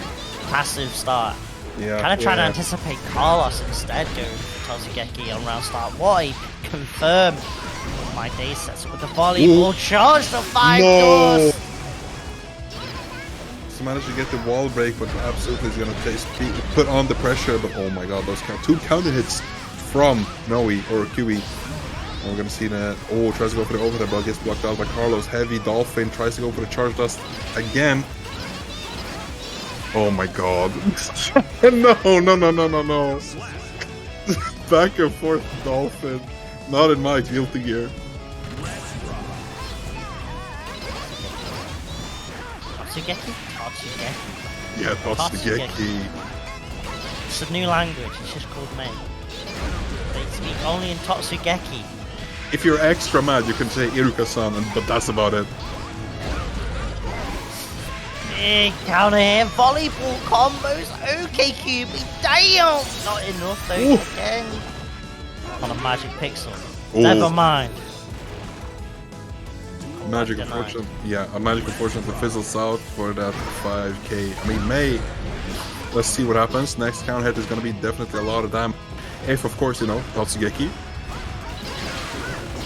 passive start. Yeah. Kind of trying to anticipate Carlos instead, going for Totsugeki on round start. What a confirm. My day sets up with the volleyball charge to 5 doors. So managed to get the wall break, but absolutely is going to put on the pressure. But oh my god, those two counter hits from Nowi or QB. And we're going to see that. Oh, tries to go for the overhead, but gets blocked out by Carlos. Heavy dolphin tries to go for the charge dust again. Oh my god. No. Back and forth dolphin. Not in my guilty gear. Totsugeki? Yeah, Totsugeki. It's a new language, it's just called May. They speak only in Totsugeki. If you're extra mad, you can say Iruka-san, but that's about it. Big counter here, volleyball combos, okay QB, damn! Not enough though, again. On a magic pixel. Ooh. Never mind. Magic of Fortune, yeah, a Magic of Fortune that fizzles out for that 5k. I mean, May. Let's see what happens. Next counter hit is going to be definitely a lot of damage. If, of course, you know, Totsugeki.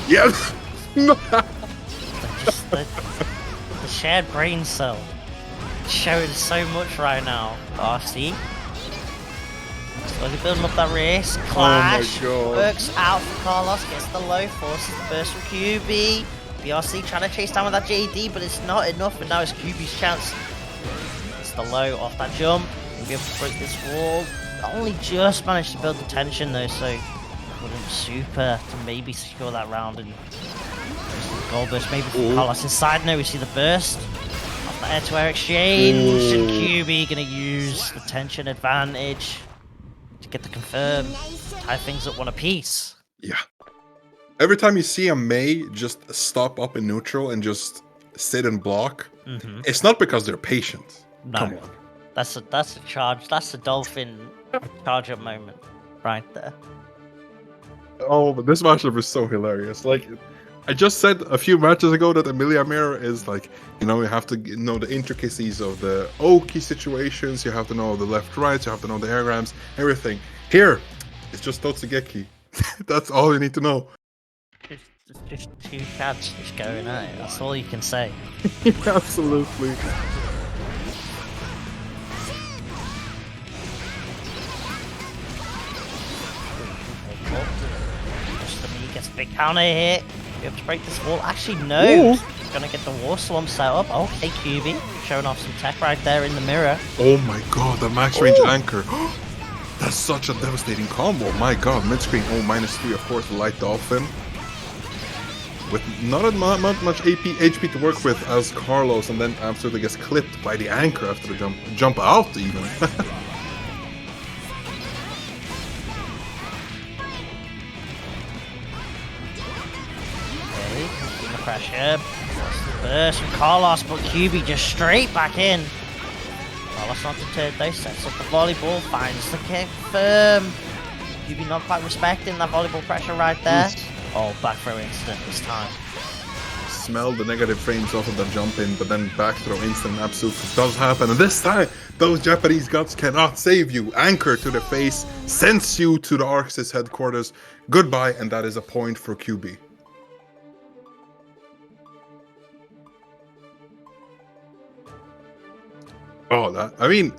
Yes! No! The shared brain cell. Showing so much right now. RC. Slowly building up that race. Clash. God. Works out for Carlos. Gets the low. Forces the burst from QB. BRC trying to chase down with that JD, but it's not enough. And now it's QB's chance. It's the low off that jump. We'll be able to break this wall. Only just managed to build the tension though, so couldn't super to maybe secure that round. And goal burst maybe from Carlos inside. Now we see the burst off the air-to-air exchange, and QB gonna use the tension advantage to get the confirm, tie things up one apiece. Yeah. Every time you see a Mei just stop up in neutral and just sit and block, it's not because they're patient. No. Come on. That's a charge. That's a dolphin charge up moment right there. Oh, but this matchup is so hilarious. Like, I just said a few matches ago that the Millia mirror is like, you know, you have to know the intricacies of the Oki situations, you have to know the left rights, you have to know the air grabs, everything. Here, it's just Totsugeki. That's all you need to know. Just two chads just going at it. That's all you can say. Absolutely. Gets a big counter hit. We have to break this wall. Actually, no. He's gonna get the war slump set up. Okay, QB showing off some tech right there in the mirror. Oh my god, the max range anchor. That's such a devastating combo. My god, mid screen. Oh, -3, of course, the light dolphin. With not much HP to work with as Carlos, and then absolutely gets clipped by the anchor after the jump out even. Pressure. Burst from Carlos, but QB just straight back in. Carlos not deterred though, sets up the volleyball, finds the kick firm. QB not quite respecting that volleyball pressure right there. Oh, back throw instant this time. Smell the negative frames off of the jump in, but then back throw instant absolutely does happen. And this time, those Japanese guts cannot save you. Anchor to the face, sends you to the Arxis headquarters. Goodbye, and that is a point for QB. Oh, that, I mean,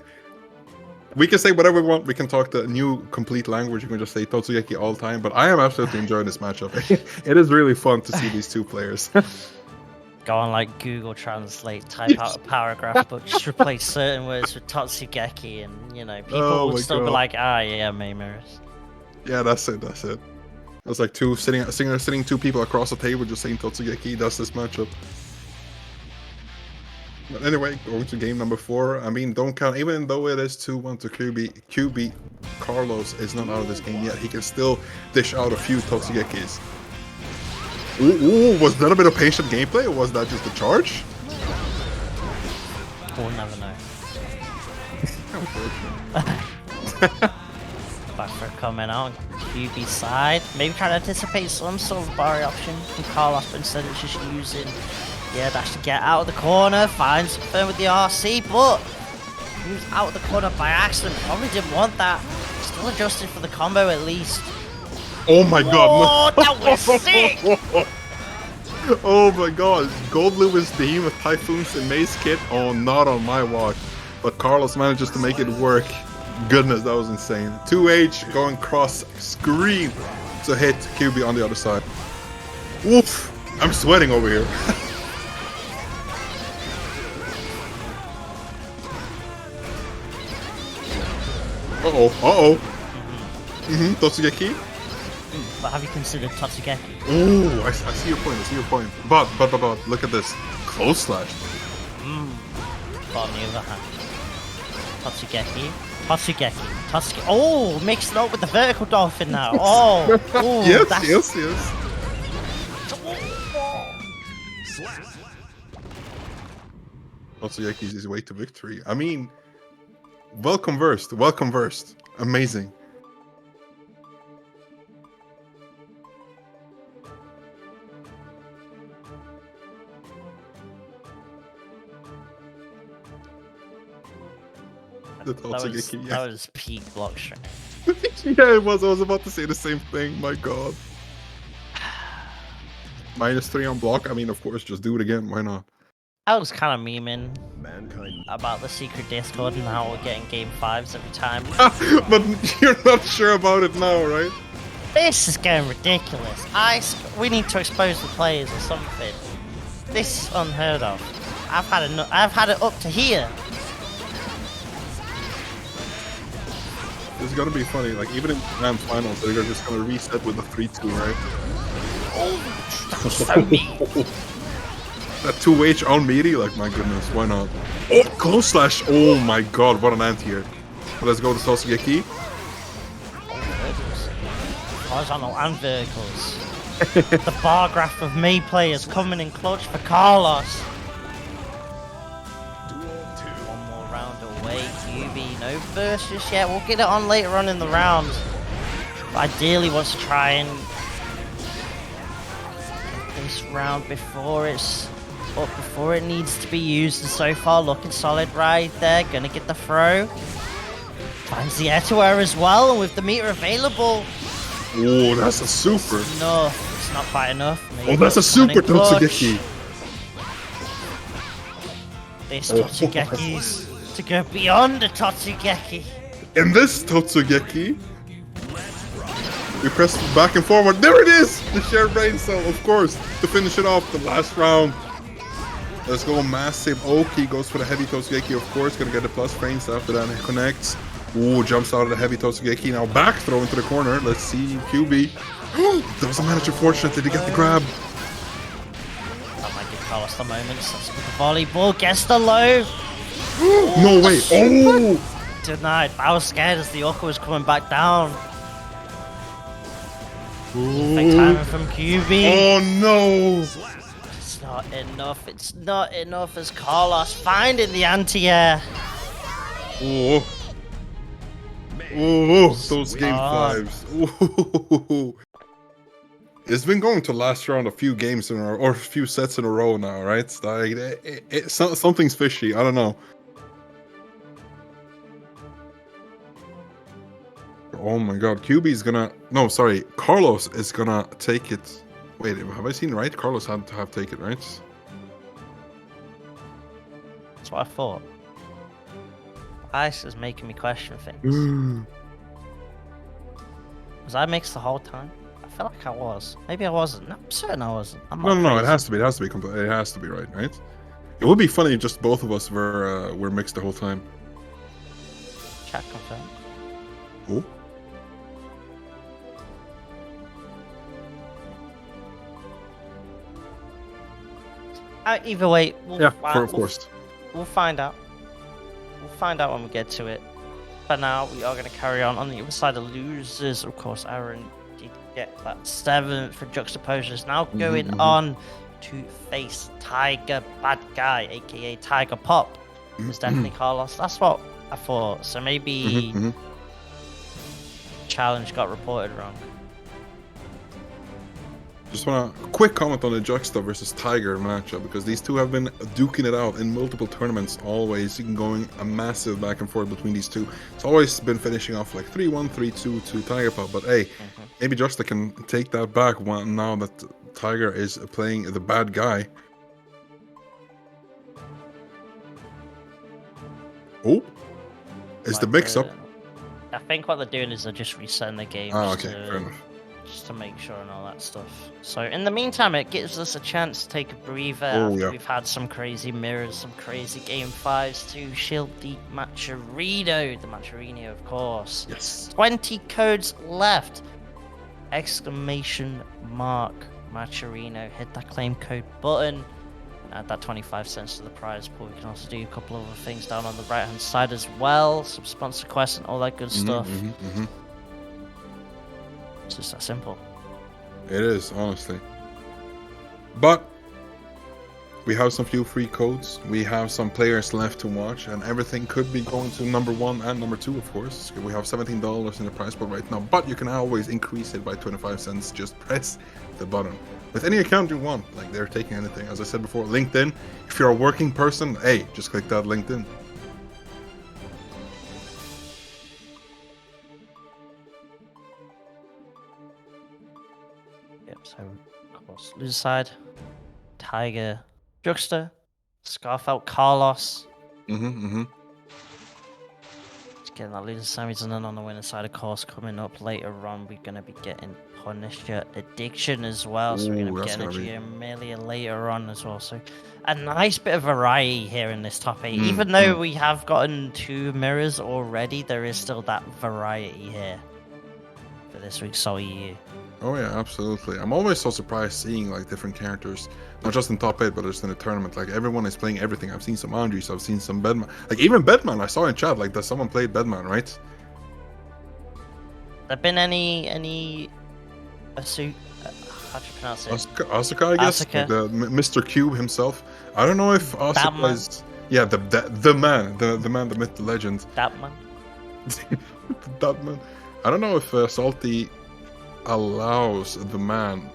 we can say whatever we want. We can talk the new complete language. You can just say Totsugeki all the time. But I am absolutely enjoying this matchup. It is really fun to see these two players. Go on like Google Translate, type out a paragraph, but just replace certain words with Totsugeki, and you know people will still be like, ah, yeah, Mei mirrors. Yeah, that's it. That's it. It's like sitting two people across the table just saying Totsugeki. That's this matchup. But anyway, going to game number 4. I mean, don't count, even though it is 2-1 to QB, Carlos is not out of this game yet. He can still dish out a few Totsugekis. Ooh, was that a bit of patient gameplay, or was that just a charge? We'll never know. Buffer coming out on QB's side. Maybe trying to anticipate some sort of barrier option from Carlos, but instead it's just using dash to get out of the corner, finds firm with the RC, but moves out of the corner by accident. Probably didn't want that. Still adjusted for the combo at least. Oh my god. Oh, that was sick! Oh my god. Gold Lewis Behemoth Typhoons and Mace Kit. Oh, not on my watch. But Carlos manages to make it work. Goodness, that was insane. 2H going cross screen to hit QB on the other side. Oof. I'm sweating over here. Totsugeki? But have you considered Totsugeki? Oh, I see your point, But, look at this. Close slash. But on the other hand, Totsugeki. Oh, mixed it up with the vertical dolphin now. Oh, yes. Totsugeki is his way to victory. I mean, well conversed. Amazing. That was peak block strength. Yeah, it was. I was about to say the same thing. My god. -3 on block. I mean, of course, just do it again. Why not? I was kind of memeing Mankind. about the secret Discord and how we're getting game 5s every time. But you're not sure about it now, right? This is getting ridiculous. We need to expose the players or something. This is unheard of. I've had it up to here. It's gonna be funny. Like even in grand finals, they're just gonna reset with a 3-2, right? So mean. That 2H on meaty, like my goodness, why not? Oh, close slash! Oh my god, what an anti-air. Let's go to Sosugeki. Horizontal and verticals. The bar graph of May players coming in clutch for Carlos. One more round away. QB, no burst just yet. We'll get it on later on in the round. But ideally wants to try and get this round before it's up, before it needs to be used. And so far looking solid right there. Gonna get the throw. Finds the air to air as well, and with the meter available. Oh, that's a super. No, it's not quite enough. Maybe Oh, that's a super Totsugeki. This Totsugeki's to go beyond the Totsugeki. In this Totsugeki, we press back and forward. There it is! The shared brain cell, of course, to finish it off the last round. Let's go massive. Oki goes for the heavy Totsugeki, of course, gonna get the plus frames after that and connects. Ooh, jumps out of the heavy Totsugeki. Now back throw into the corner. Let's see QB. That was a manager fortunate. Did he get the grab? That might give Carlos the moments. That's with the volleyball. Gets the low. No way. Oh! Denied. I was scared as the Orca was coming back down. Big timing from QB. Oh no! It's not enough. It's not enough as Carlos finding the anti-air. Oh. Oh, those game 5s. Ooh. It's been going to last round a few games in a row, or a few sets in a row now, right? It's like something's fishy. I don't know. Oh my god, QB's gonna. No, sorry, Carlos is gonna take it. Wait, have I seen right? Carlos had to have take it, right? That's what I thought. Ice is making me question things. Was I mixed the whole time? I feel like I was. Maybe I wasn't. No, I'm certain I wasn't. No, it has to be. It has to be complete. It has to be right, right? It would be funny if just both of us were mixed the whole time. Chat confirmed. Oh. Either way, Of course. We'll find out. We'll find out when we get to it. But now we are going to carry on the other side of losers. Of course, Aron did get that 7th for JuxtAPoser. Is now going on to face Tiger Bad Guy, aka Tiger Pop. It's definitely Carlos. That's what I thought. So maybe challenge got reported wrong. Just want a quick comment on the Juxta versus Tiger matchup, because these two have been duking it out in multiple tournaments, always going a massive back and forth between these two. It's always been finishing off like 3-1, 3-2 to Tiger Pop, but hey, maybe Juxta can take that back now that Tiger is playing the bad guy. Oh, is the mix-up? I think what they're doing is they're just resetting the game. Ah, okay, fair enough. Just to make sure and all that stuff. So in the meantime, it gives us a chance to take a breather Oh, after yeah. we've had some crazy mirrors, some crazy game 5s to shield the Macherino. The Macherino, of course. Yes. 20 codes left. Exclamation mark Macherino. Hit that claim code button. Add that 25 cents to the prize pool. We can also do a couple of other things down on the right hand side as well. Some sponsor quests and all that good stuff. It's just that simple. It is, honestly. But we have some few free codes. We have some players left to watch, and everything could be going to number 1 and number 2, of course. We have $17 in the prize pool right now, but you can always increase it by 25 cents. Just press the button. With any account you want, like they're taking anything. As I said before, LinkedIn. If you're a working person, hey, just click that LinkedIn. Yep, so of course, loser side, Tiger, Juxta, Skarfelt, Carlos. Mm-hmm. Just getting that loser semis, and then on the winner side, of course, coming up later on, we're gonna be getting Punisher Addiction as well. So we're gonna Ooh, be that's getting a gonna be- Gear Millia later on as well. So a nice bit of variety here in this top 8. Mm, Even though we have gotten 2 mirrors already, there is still that variety here for this week's SaltyEU. Oh yeah, absolutely. I'm always so surprised seeing like different characters, not just in top 8, but just in the tournament. Like everyone is playing everything. I've seen some Andres, I've seen some Bedman. Like even Bedman, I saw in chat. Like, does someone play Bedman, right? There been any Asu? How do you pronounce it? Asuka, I guess. Asuka. Like the Mr. Cube himself. I don't know if Asuka man. is. Yeah, the man, the man, the myth, the legend. That man. That man. I don't know if Salty allows the man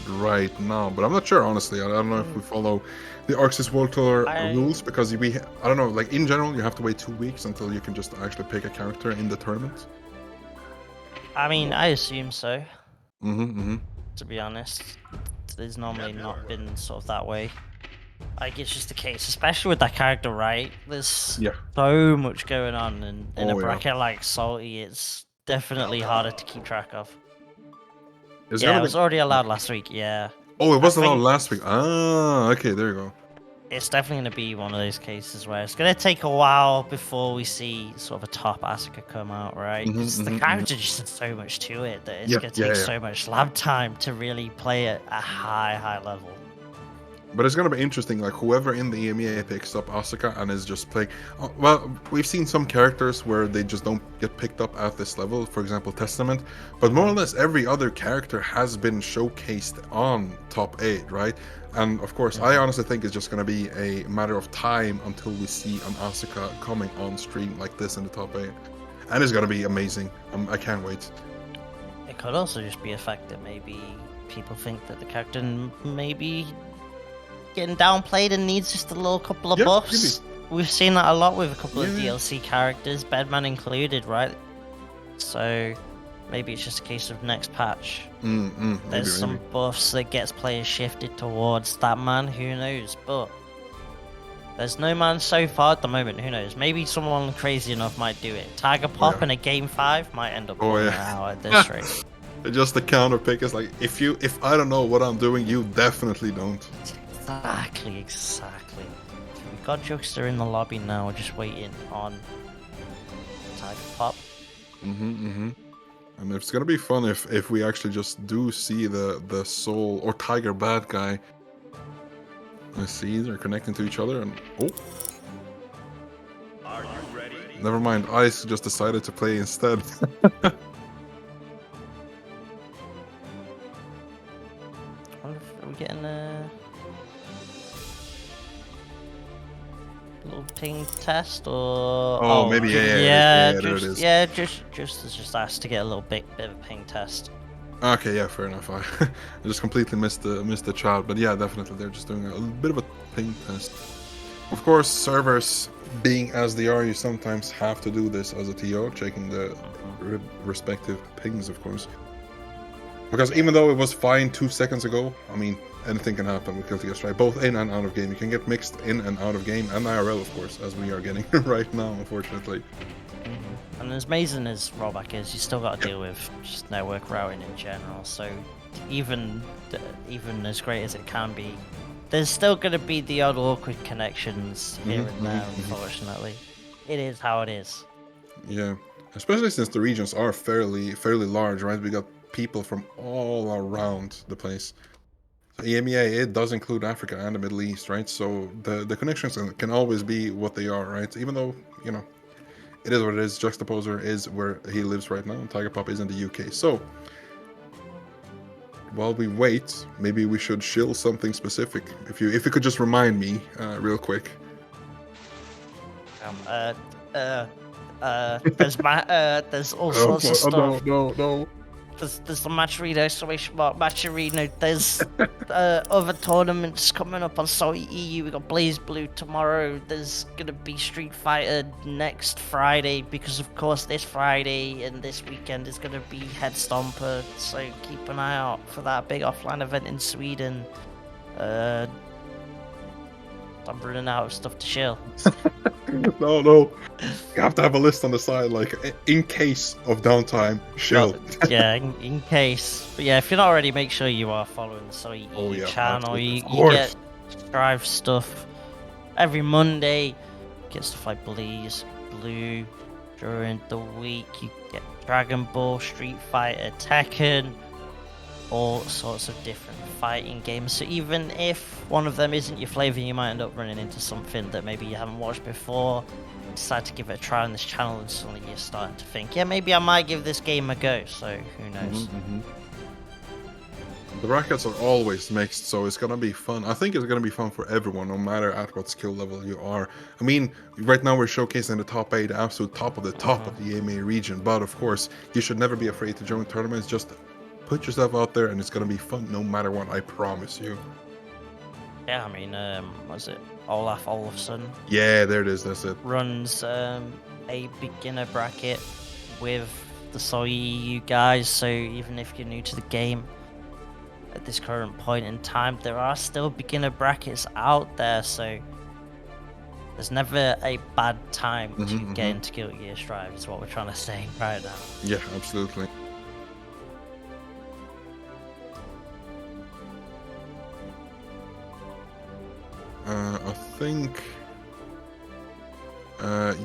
right now, but I'm not sure, honestly. I don't know if we follow the Arxis World Tour rules, because I don't know, like in general you have to wait 2 weeks until you can just actually pick a character in the tournament. I mean, I assume so. Mm-hmm. To be honest, there's normally not been sort of that way. Like, it's just the case, especially with that character, right? There's so much going on in a bracket like Salty. It's definitely harder to keep track of. It was already allowed last week, yeah. Oh, it was allowed last week. Ah, okay, there you go. It's definitely going to be one of those cases where it's going to take a while before we see sort of a top Asuka come out, right? Because the character just has so much to it that it's going to take so much lab time to really play at a high level. But it's going to be interesting, like whoever in the EMEA picks up Asuka and is just playing... well, we've seen some characters where they just don't get picked up at this level, for example, Testament. But more or less every other character has been showcased on top 8, right? And of course, I honestly think it's just going to be a matter of time until we see an Asuka coming on stream like this in the top 8. And it's going to be amazing. I can't wait. It could also just be a fact that maybe people think that the character maybe getting downplayed and needs just a little couple of buffs. Maybe. We've seen that a lot with a couple of DLC characters, Bedman included, right? So maybe it's just a case of next patch. There's some buffs that gets players shifted towards that man, who knows? But there's no man so far at the moment, who knows? Maybe someone crazy enough might do it. Tiger Pop in a game 5 might end up pulling it out at this rate. Just the counter pick is like, if I don't know what I'm doing, you definitely don't. Exactly. We've got Juxta in the lobby now, just waiting on Tiger Pop. And it's gonna be fun if we actually just do see the Soul or Tiger bad guy. Let's see, they're connecting to each other, and Are you ready? never mind. Ice just decided to play instead. Are we getting a little ping test, or maybe there it is. just asked to get a little bit of a ping test. Okay, yeah, fair enough. I just completely missed the child, but yeah, definitely they're just doing a bit of a ping test. Of course, servers being as they are, you sometimes have to do this as a TO, checking the respective pings, of course. Because even though it was fine 2 seconds ago, I mean, anything can happen with Guilty Gear Strive, both in and out of game. You can get mixed in and out of game, and IRL, of course, as we are getting right now, unfortunately. And as amazing as rollback is, you still got to deal with just network routing in general. So even as great as it can be, there's still going to be the odd awkward connections here and there. Unfortunately, it is how it is. Yeah, especially since the regions are fairly large, right? We got people from all around the place. EMEA, it does include Africa and the Middle East, right? So the connections can always be what they are, right? Even though, you know, it is what it is. JuxtAPoser is where he lives right now, and Tiger Pop is in the UK. So while we wait, maybe we should shill something specific. If you could just remind me real quick. There's all sorts of stuff. No. There's the match reader, exclamation mark, match arena. There's other tournaments coming up on SaltyEU. We got Blazblue tomorrow. There's gonna be Street Fighter next Friday, because of course this Friday and this weekend is gonna be Head Stomper. So keep an eye out for that big offline event in Sweden. I'm running out of stuff to chill. No, no. You have to have a list on the side, like in case of downtime, chill. Yeah, in case. But yeah, if you're not already, make sure you are following the SaltyEU Oh, yeah, channel. absolutely. You Of course. get Strive stuff every Monday. Get stuff like Blazblue during the week. You get Dragon Ball, Street Fighter, Tekken, all sorts of different fighting games. So even if one of them isn't your flavor, you might end up running into something that maybe you haven't watched before. Decide to give it a try on this channel, and suddenly you're starting to think, yeah, maybe I might give this game a go. So who knows? The brackets are always mixed, so it's gonna be fun. I think it's gonna be fun for everyone, no matter at what skill level you are. I mean, right now we're showcasing the top 8, the absolute top of the EMEA region, but of course, you should never be afraid to join tournaments. Just put yourself out there, and it's gonna be fun no matter what, I promise you. Yeah, I mean, was it Olaf Olafsson? Yeah, there it is, that's it. Runs a beginner bracket with the SaltyEU guys, so even if you're new to the game at this current point in time, there are still beginner brackets out there, so there's never a bad time to get into Guilty Gear Strive, is what we're trying to say right now. Yeah, absolutely. I think,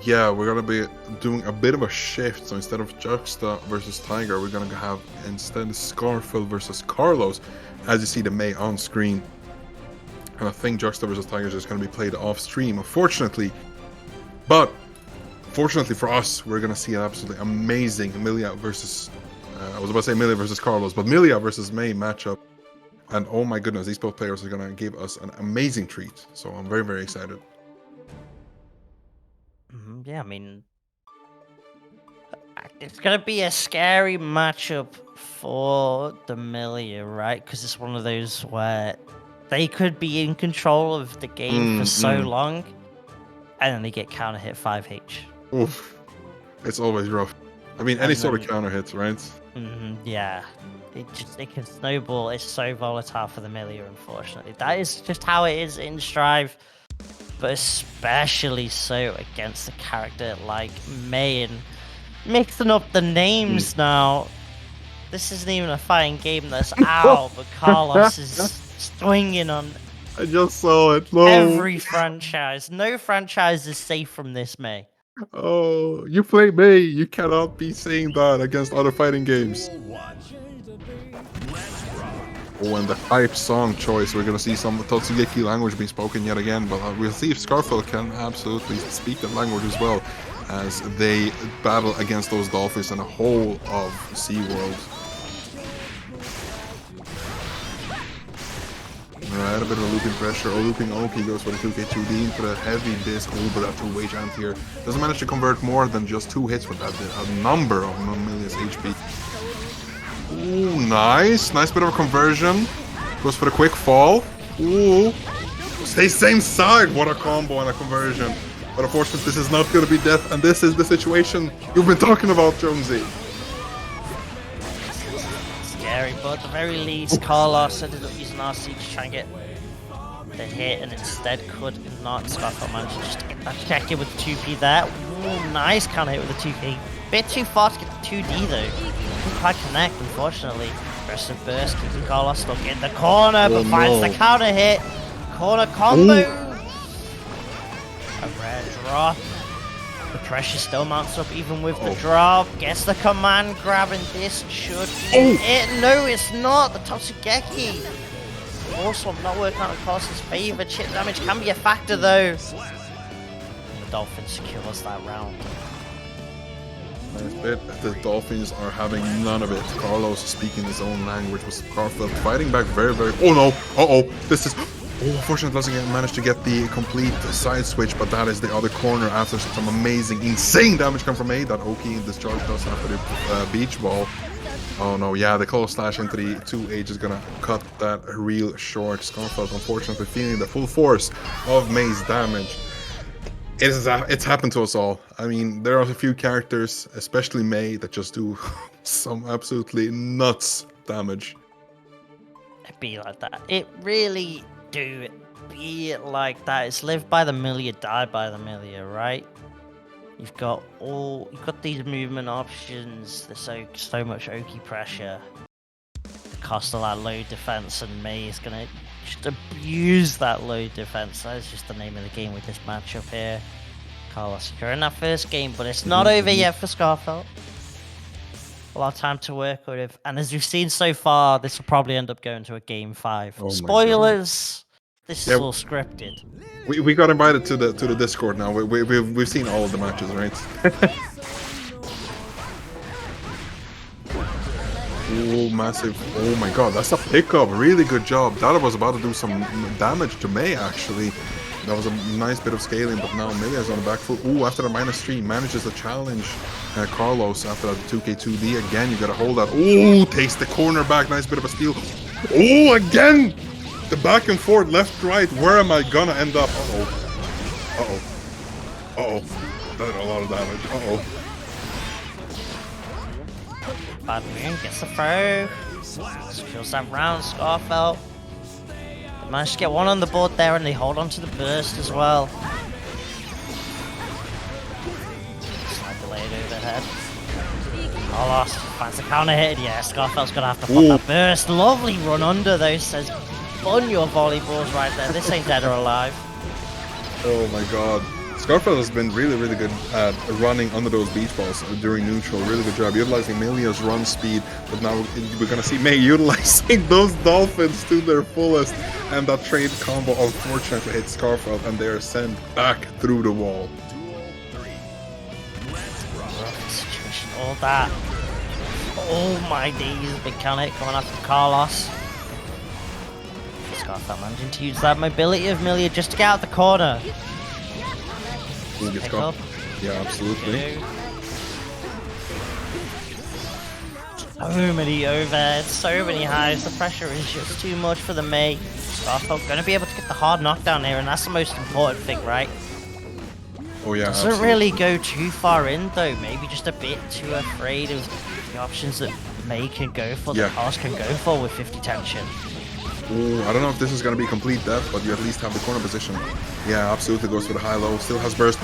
yeah, we're gonna be doing a bit of a shift. So instead of Juxta versus Tiger, we're gonna have instead Skarfelt versus Carlos, as you see the May on screen. And I think Juxta versus Tiger is just gonna be played off stream, unfortunately. But fortunately for us, we're gonna see an absolutely amazing Millia versus, I was about to say Millia versus Carlos, but Millia versus May matchup. And oh my goodness, these both players are going to give us an amazing treat. So I'm very, very excited. Yeah, I mean, it's going to be a scary matchup for the Millia, right? Because it's one of those where they could be in control of the game for so long, and then they get counter hit 5H. Oof. It's always rough. I mean, any sort of counter hits, right? Yeah. It can snowball. It's so volatile for the Millia, unfortunately. That is just how it is in Strive, but especially so against a character like May. And mixing up the names now. This isn't even a fighting game that's out, but Carlos is swinging on I just saw it. No. every franchise. No franchise is safe from this, May. Oh, you play May. You cannot be saying that against other fighting games. Oh, and the hype song choice. We're going to see some Totsugeki language being spoken yet again, but we'll see if Skarfelt can absolutely speak that language as well, as they battle against those dolphins in the whole of SeaWorld. Alright, a bit of a looping pressure. Oh, looping Oki goes for the 2K2D into the heavy disc. Oh, but that 2-way jump here doesn't manage to convert more than just 2 hits with that. A number of Millia's HP. Ooh, nice. Nice bit of a conversion. Goes for the quick fall. Ooh. Stay same side. What a combo and a conversion. But unfortunately, this is not going to be death. And this is the situation you've been talking about, Jonesy. Scary, but at the very least, Carlos ended up using RC to try and get the hit, and instead could not. Skarfelt managed to just get that check in with the 2P there. Ooh, nice counter hit with the 2P. Bit too fast to get the 2D though. Didn't quite connect, unfortunately. Aggressive burst, keeping Carlos stuck in the corner, but finds the counter hit. Corner combo. A rare drop. The pressure still mounts up even with the drop. Gets the command grab, and this should be it. No, it's not. The Totsugeki. Also not working out in Carlos's favor. Chip damage can be a factor though. The Dolphin secures that round. Nice bit. The Dolphins are having none of it. Carlos speaking his own language with Skarfelt fighting back very, very... Oh no! Uh-oh! This is... Oh, unfortunately doesn't manage to get the complete side switch, but that is the other corner after some amazing, insane damage come from A. That Oki discharge does after the beach ball. Oh no, yeah, the close slash into the 2H is gonna cut that real short. Skarfelt unfortunately feeling the full force of May's damage. It's happened to us all. I mean, there are a few characters, especially May, that just do some absolutely nuts damage. It be like that. It really do be like that. It's live by the Millia, die by the Millia, right? You've got these movement options. There's so much Oki pressure. Cost a lot of low defense, and May is gonna just abuse that low defense. That is just the name of the game with this matchup here. Carlos securing that first game, but it's not over yet for Skarfelt. A lot of time to work with, and as we've seen so far, this will probably end up going to a game 5. Oh my Spoilers! This is Yeah. all scripted. We got invited to the Discord now. We've seen all of the matches, right? Oh, massive. Oh my god, that's a pickup. Really good job. That was about to do some damage to May, actually. That was a nice bit of scaling, but now Millia's on the back foot. Ooh, after the -3, manages to challenge Carlos after that 2K2D. Again, you gotta hold that. Ooh, takes the corner back. Nice bit of a steal. Oh, again! The back and forth, left, right. Where am I gonna end up? Uh-oh. Uh-oh. Uh-oh. That did a lot of damage. Uh-oh. Bad moon gets the throw. Secures that round, Skarfelt. Managed to get one on the board there, and they hold on to the burst as well. Slight delayed overhead. Carlos finds the counter hit. Yeah, Skarfelt's gonna have to pop that burst. Lovely run under though, says bun your volleyballs right there. This ain't dead or alive. Oh my god. Skarfelt has been really, really good at running under those beach balls during neutral. Really good job utilizing Millia's run speed, but now we're gonna see May utilizing those dolphins to their fullest, and that trade combo unfortunately hits Skarfelt, and they are sent back through the wall. Situation, all that. Oh my days, big mechanic coming after Carlos. Skarfelt managing to use that mobility of Millia just to get out the corner. Pick up. Yeah, absolutely. So many overheads, so many highs. The pressure is just too much for the May. Skarfelt going to be able to get the hard knockdown here, and that's the most important thing, right? Oh yeah. Doesn't absolutely. really go too far in though. Maybe just a bit too afraid of the options that May can go for, that Carlos can go for with 50 tension. Ooh, I don't know if this is going to be complete death, but you at least have the corner position. Yeah, absolutely goes for the high-low. Still has burst.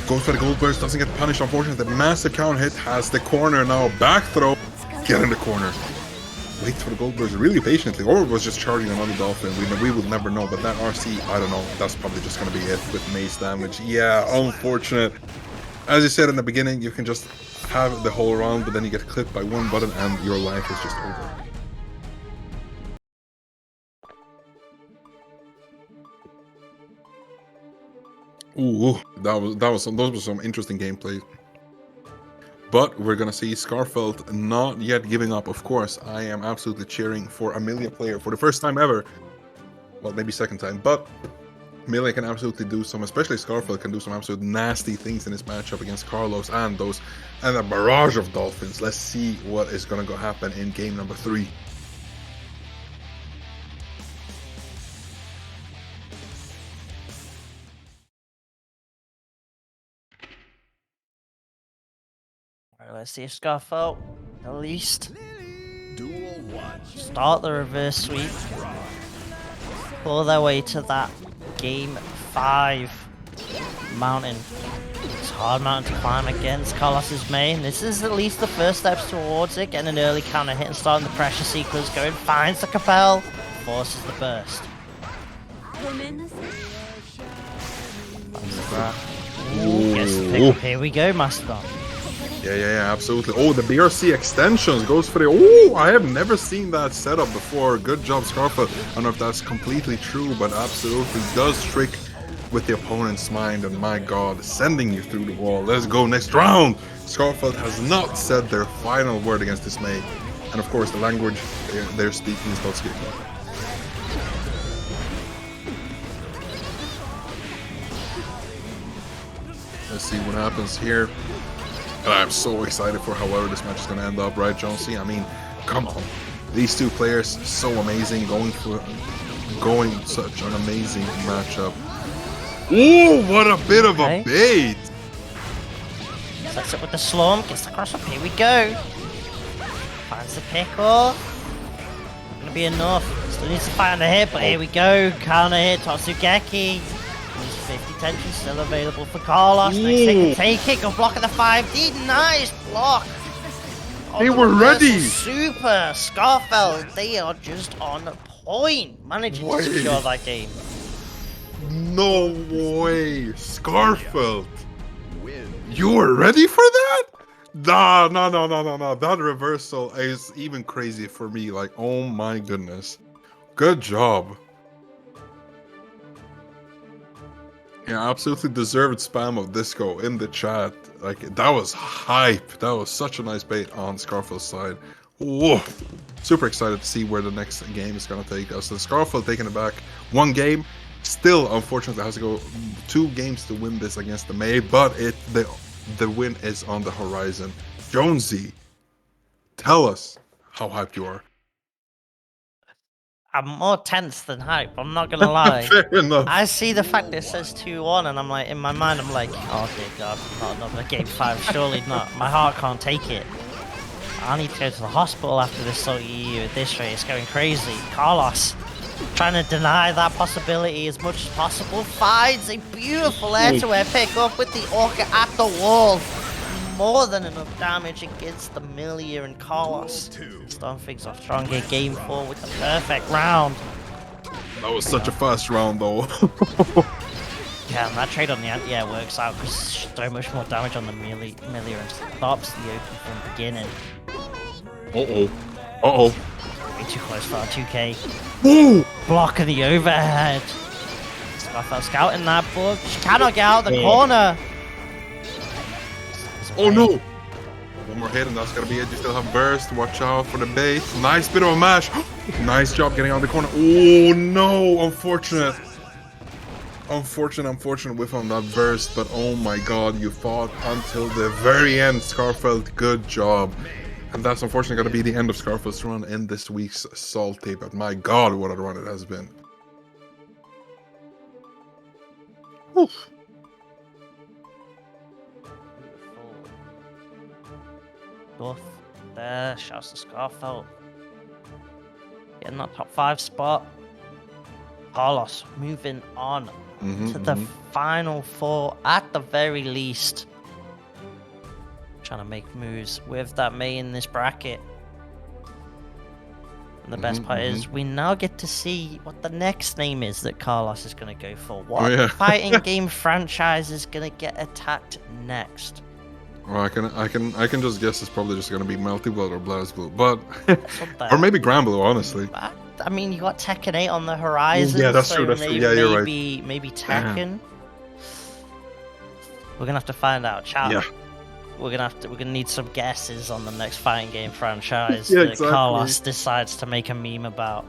Goes for the gold burst. Doesn't get punished, unfortunately. The massive counter hit has the corner now. Back throw. Get in the corner. Wait for the gold burst really patiently. Or it was just charging another dolphin. We will never know. But that RC, I don't know. That's probably just going to be it with mace damage. Yeah, unfortunate. As you said in the beginning, you can just have the whole round, but then you get clipped by one button and your life is just over. Ooh, those were some interesting gameplay. But we're gonna see Skarfelt not yet giving up. Of course, I am absolutely cheering for a Millia player for the first time ever. Well, maybe second time, but Millia can absolutely do some, especially Skarfelt can do some absolute nasty things in this matchup against Carlos and a barrage of dolphins. Let's see what is gonna go happen in game number 3. Alright, let's see if Skarfelt at least Duel 1. start the reverse sweep, pull their way to that game 5 mountain. It's a hard mountain to climb against Carlos's main. This is at least the first steps towards it, getting an early counter hit and starting the pressure sequence going, finds the Capel, forces the burst. Ooh, gets the pick up. Here we go, Mastodon. Yeah, absolutely. Oh, the BRC extensions goes for the... Oh, I have never seen that setup before. Good job, Skarfelt. I don't know if that's completely true, but absolutely does trick with the opponent's mind. And my god, sending you through the wall. Let's go next round. Skarfelt has not said their final word against this May. And of course, the language they're speaking is Dotski. Let's see what happens here. And I'm so excited for however this match is going to end up, right, Jonesy? I mean, come on. These two players, so amazing, going such an amazing matchup. Ooh, what a bit of a bait! Sets it with the slump, gets the cross up, here we go. Finds the pickle. gonna be enough. Still needs to find a hit, but here we go. Counter hit, Totsugeki. 50 tension still available for Carlos. Next hit can take it. Go block at the 5D. Nice block. They were ready. Super Skarfelt. They are just on point. Managing to secure that game. No way, Skarfelt. You were ready for that? No. That reversal is even crazy for me. Like, oh my goodness. Good job. Yeah, absolutely deserved spam of Disco in the chat. Like, that was hype. That was such a nice bait on Skarfelt's side. Whoa. Super excited to see where the next game is going to take us. So Skarfelt taking it back. One game. Still, unfortunately, has to go 2 games to win this against the May, but the win is on the horizon. Jonesy, tell us how hyped you are. I'm more tense than hype, I'm not gonna lie. Fair enough. I see the fact that it says 2-1 and I'm like, in my mind I'm like, oh dear god, not another game 5, surely not. My heart can't take it. I need to go to the hospital after this SaltyEU at this rate, it's going crazy. Carlos, trying to deny that possibility as much as possible, finds a beautiful air-to-air pick-up with the Orca at the wall. More than enough damage against the Millia and Carlos. Starting things off stronger, game 4 with the perfect round. That was such a fast round, though. Yeah, and that trade on the anti-air works out because so much more damage on the Millia and stops the open from the beginning. Way too close for our 2K. Ooh. Block of the overhead. Skarfelt scouting that book. She cannot get out of the corner. Oh no! One more hit and that's gonna be it. You still have burst. Watch out for the bait. Nice bit of a mash. Nice job getting out of the corner. Oh no! Unfortunate. Unfortunate whiff on that burst. But oh my god, you fought until the very end, Skarfelt. Good job. And that's unfortunately gonna be the end of Skarfelt's run in this week's Salty. But my god, what a run it has been. Oof. Buff there, shouts to Skarfelt. Getting that top 5 spot. Carlos moving on to the final 4 at the very least. Trying to make moves with that May in this bracket. And the best part is we now get to see what the next name is that Carlos is going to go for. What fighting game franchise is going to get attacked next? Well, I can just guess it's probably just gonna be Melty Blood or Blazblue, but or maybe Granblue, honestly. I mean, you got Tekken 8 on the horizon. Yeah, that's true. That's true. Yeah, you're right. Maybe Tekken. We're gonna have to find out, chat. Yeah. We're gonna need some guesses on the next fighting game franchise that Carlos decides to make a meme about.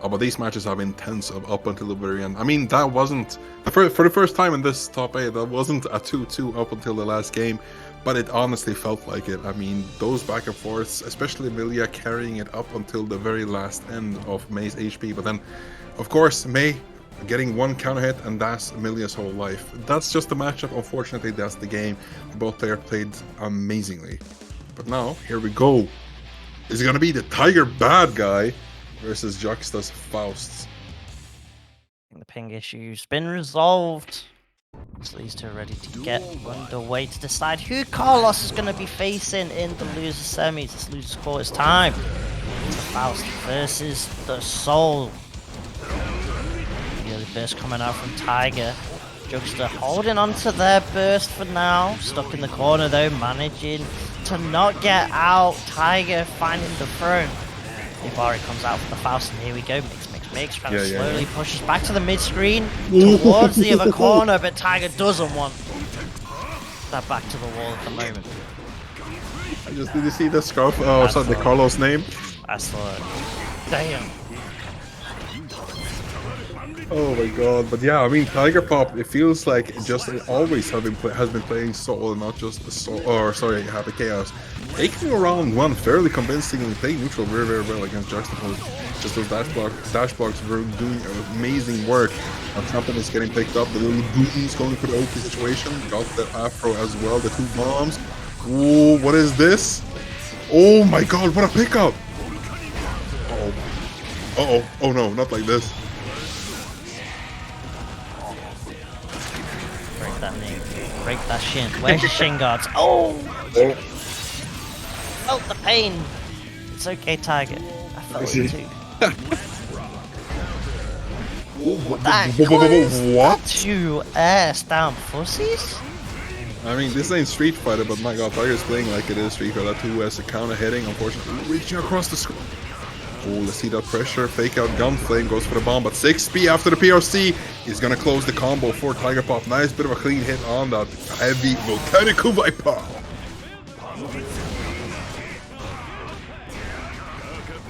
Oh, but these matches have been tense up until the very end. I mean, that wasn't for the first time in this top 8. That wasn't a 2-2 up until the last game, but it honestly felt like it. I mean, those back and forths, especially Millia carrying it up until the very last end of May's HP. But then, of course, May getting one counter hit, and that's Millia's whole life. That's just the matchup. Unfortunately, that's the game. Both players played amazingly. But now, here we go. Is it gonna be the Tiger bad guy versus JuxtA's Faust? The ping issue's been resolved. So these two are ready to get underway to decide who Carlos is going to be facing in the loser semis. It's loser quarters time. It's Faust versus the Soul. The early burst coming out from Tiger. JuxtA holding on to their burst for now. Stuck in the corner though, managing to not get out. Tiger finding the throne. Ibari comes out for the Faust, and here we go. Mix, trying to slowly pushes back to the mid-screen, towards the other corner, but Tiger doesn't want that back to the wall at the moment. Did you see the scarf? Oh, sorry, the Carlos name? I saw it. Damn. Oh my god, but yeah, I mean, Tiger Pop, it feels like it always has been playing Soul, not just Soul, or sorry, Happy Chaos. Taking around one fairly convincingly, playing neutral very well against JuxtAPoser. Just those dash blocks were doing amazing work. Something is getting picked up, the little goons going for the OK situation. Got the Afro as well, the 2 bombs. Ooh, what is this? Oh my god, what a pickup! Uh-oh. Oh no, not like this. Break that knee. Break that shin. Where's your shin guards? Oh! Felt the pain. It's okay, Tiger. I felt it too. What? Two ass down pussies? I mean, this ain't Street Fighter, but my god, Tiger's playing like it is Street Fighter. That 2S counter hitting, unfortunately, reaching across the screen. Oh, let's see that pressure. Fake out Gunflame, goes for the bomb, but 6P after the PRC is gonna close the combo for Tiger Pop. Nice bit of a clean hit on that heavy volcanic Viper.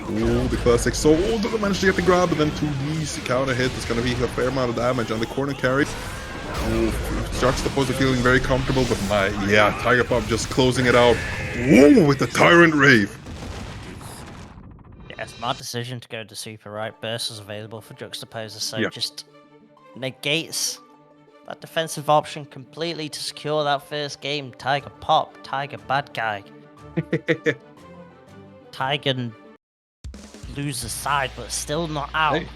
Oh, the classic soul. Oh, doesn't manage to get the grab, and then 2Ds counter hit is gonna be a fair amount of damage on the corner carry. Oh, JuxtAPoser feeling very comfortable, but yeah, Tiger Pop just closing it out. Whoa, with the Tyrant Rave. Yeah, smart decision to go to Super, right? Burst is available for JuxtAPoser, so just negates that defensive option completely to secure that first game. Tiger Pop, Tiger bad guy. Tiger loses side, but still not out. Hey.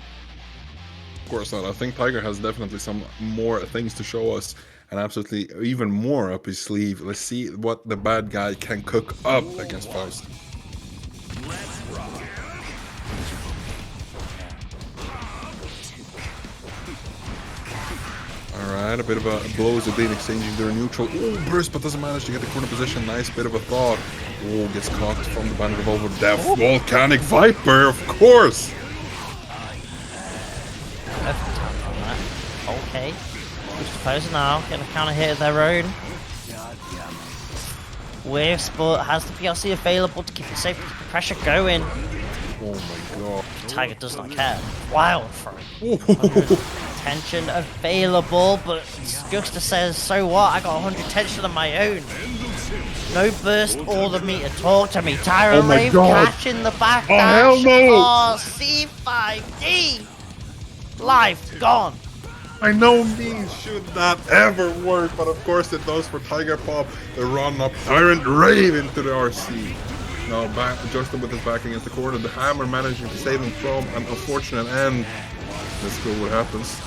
Of course not. I think Tiger has definitely some more things to show us, and absolutely even more up his sleeve. Let's see what the bad guy can cook up against Faust. Alright, a bit of a blows are being exchanging their neutral. Oh, burst, but doesn't manage to get the corner position. Nice bit of a thought. Oh, gets caught from the Band Revolver. Death Volcanic Viper, of course! Okay. JuxtAPoser now, get a counter hit of their own. Whiffs, but has the PLC available to keep the safety pressure going. Oh my god. Tiger does not care. Wild throw. Tension available, but Juxta says, so what? I got 100 tension of my own. No burst or the meter. Talk to me. Tyrant Rave catch in the back. Oh, hell no. Oh, C5D. Life gone. By no means should that ever work, but of course it does for Tiger Pop. The run up Tyrant Rave into the RC. Now back Justin with his back against the corner. The hammer managing to save him from an unfortunate end. Let's go what happens.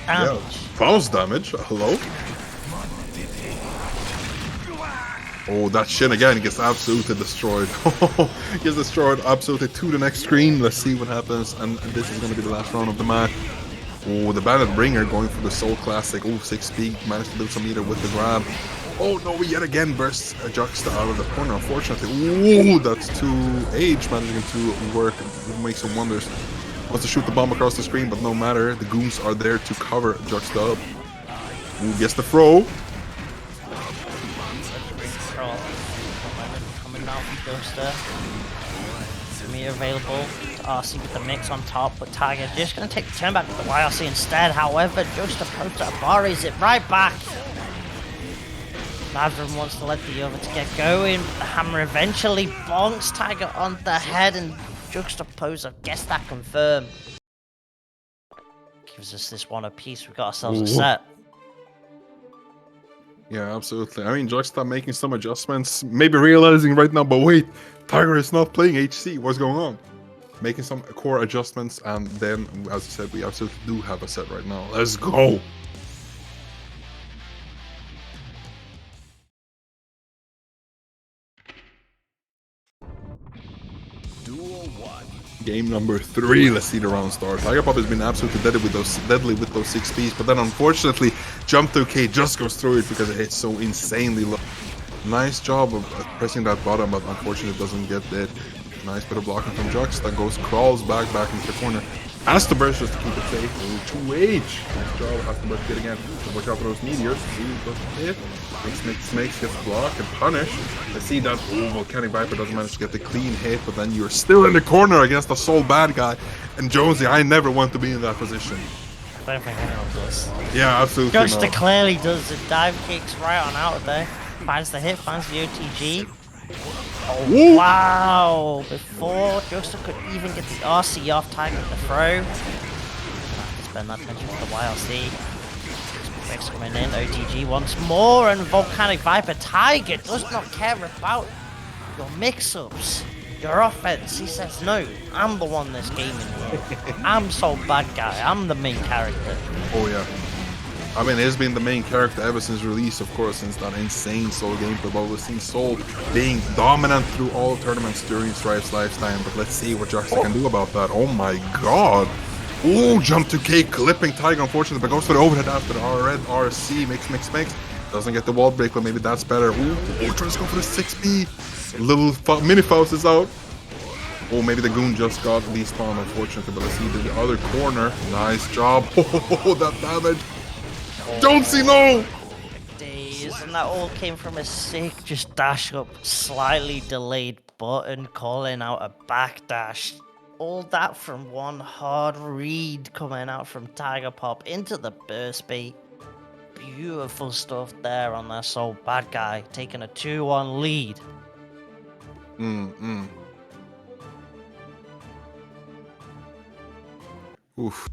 Damage. Yeah, Faust damage. Hello? Oh, that shin again gets absolutely destroyed. Gets destroyed absolutely to the next screen. Let's see what happens. And this is going to be the last round of the match. Oh, the Bandit Bringer going for the Soul Classic. Oh, 6 speed. Managed to do some meter with the grab. Oh, no, yet again bursts Juxta out of the corner, unfortunately. Oh, that's 2H managing to work. Make some wonders. Wants to shoot the bomb across the screen, but no matter. The goons are there to cover Juxta up. Ooh, gets the throw. Coming out from Juxta. Me available to RC with the mix on top, but Tiger just going to take the turn back with the YRC instead. However, JuxtAPoser buries it right back. Blazblue wants to let the other to get going. The hammer eventually bonks Tiger on the head, and JuxtAPoser gets that confirmed. Gives us this one apiece. We've got ourselves a set. Yeah, absolutely. I mean, Juxta making some adjustments, maybe realizing right now, but wait, Tiger is not playing HC. What's going on? Making some core adjustments, and then, as I said, we absolutely do have a set right now. Let's go! Duel 1. Game number 3. Let's see the round start. Tiger Pop has been absolutely deadly with those 6 Ps, but then unfortunately, Jump 2K just goes through it because it hits so insanely low. Nice job of pressing that bottom, but unfortunately it doesn't get it. Nice bit of blocking from Jux. That crawls back into the corner. Has to burst just to keep it safe. Ooh, 2H. Nice job. Has to burst it again. Watch out for those meteors. Ooh, doesn't hit. Makes gets blocked and punished. I see that. Ooh, Volcanic Viper doesn't manage to get the clean hit, but then you're still in the corner against a sole bad guy. And Jonesy, I never want to be in that position. I don't think anyone does. Yeah, absolutely. Juxta clearly does. The dive kicks right on out of there. Finds the hit, finds the OTG. Oh, wow! Before Juxta could even get the RC off, Tiger with the throw. Have to spend that tension with the YLC. X coming in, OTG once more, and Volcanic Viper. Tiger does not care about your mix-ups, your offense. He says, no, I'm the one that's gaming here. I'm Soul Bad Guy. I'm the main character. Oh yeah. I mean, he's been the main character ever since release, of course, since that insane Soul gameplay. But we've seen Soul being dominant through all tournaments during Stripe's lifetime. But let's see what JuxtAPoser can do about that. Oh my god. Oh, jump to K, clipping Tiger, unfortunately, but goes for the overhead after the red RC. Makes. Doesn't get the wall break, but maybe that's better. Ooh, tries to go for the 6B. Little mini Faust is out. Oh, maybe the goon just got despawned, unfortunately, but let's see the other corner. Nice job. Oh, that damage. Jonesy, no! Days, and that all came from a sick, just dash up, slightly delayed button, calling out a backdash. All that from one hard read coming out from Tiger Pop into the burst bait. Beautiful stuff there on that Soul Bad Guy, taking a 2-1 lead. Oof.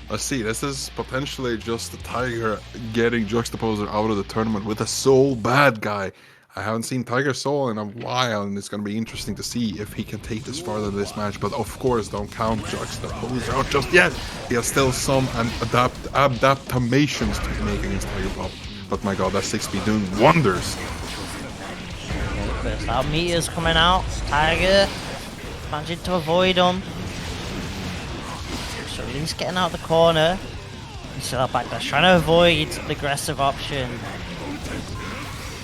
Let's see, this is potentially just the Tiger getting JuxtAPoser out of the tournament with a Soul Bad Guy. I haven't seen Tiger Soul in a while, and it's going to be interesting to see if he can take this farther in this match. But of course, don't count JuxtAPoser out just yet. He has still some adaptations to make against Tiger Pop. But my god, that 6B doing wonders. First out, meters coming out. Tiger managing to avoid him. So at least getting out of the corner. He's still out back there, trying to avoid the aggressive option.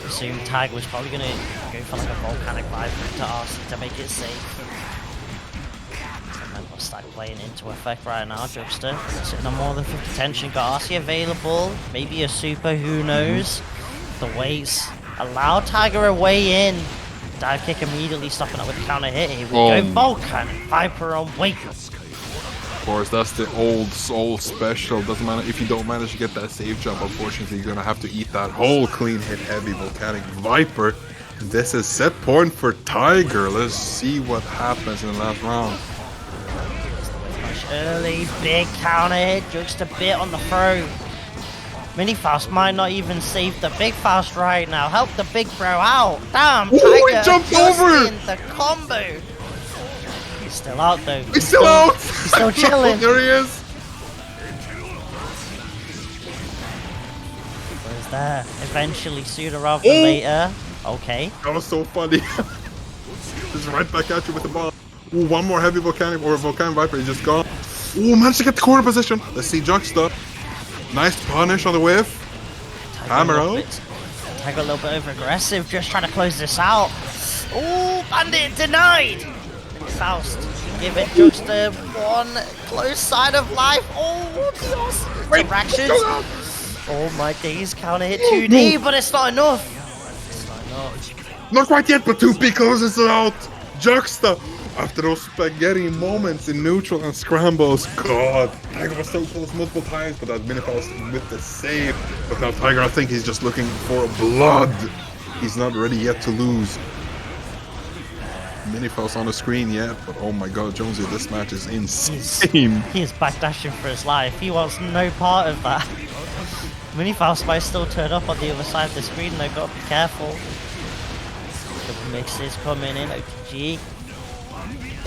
Assume Tiger was probably going to go for like a Volcanic Viper to RC to make it safe. And then we'll start playing into effect right now. Juxta sitting on more than 50 tension. Got RC available. Maybe a super, who knows. The weights allow Tiger a way in. Dive kick immediately, stopping up with the counter hit. Here we go. Volcanic Viper on wake up. Of course, that's the old Soul special. Doesn't matter if you don't manage to get that save jump. Unfortunately, you're gonna have to eat that whole clean hit heavy Volcanic Viper. This is set point for Tiger. Let's see what happens in the last round. Early big counter hit, just a bit on the throw. Mini Faust might not even save the big Faust right now. Help the big bro out. Damn, Tiger he jumped over in the combo. He's still out though. He's still out. He's still chilling. There he is. Where's there? Eventually, sooner rather than later. Okay. That was so funny. Just right back at you with the ball. Ooh, one more heavy Volcanic Viper. He's just gone. Ooh, managed to get the corner position. Let's see Juxta. Nice punish on the whiff. Hammer out. Tiger a little bit over aggressive, just trying to close this out. Ooh, Bandit denied. Faust, give it Juxta one close side of life. Oh, the interactions. Oh my days, counter hit 2D, but it's not enough. It's not enough. Not quite yet, but 2P closes it out. Juxta, after those spaghetti moments in neutral and scrambles, god, Tiger was so close multiple times, but that mini Faust with the save. But now Tiger, I think he's just looking for blood. He's not ready yet to lose. Mini Faust on the screen yet, but oh my god, Jonesy, this match is insane. He is backdashing for his life. He wants no part of that. Mini Faust might still turn up on the other side of the screen though, gotta be careful. Double mixes coming in, OTG.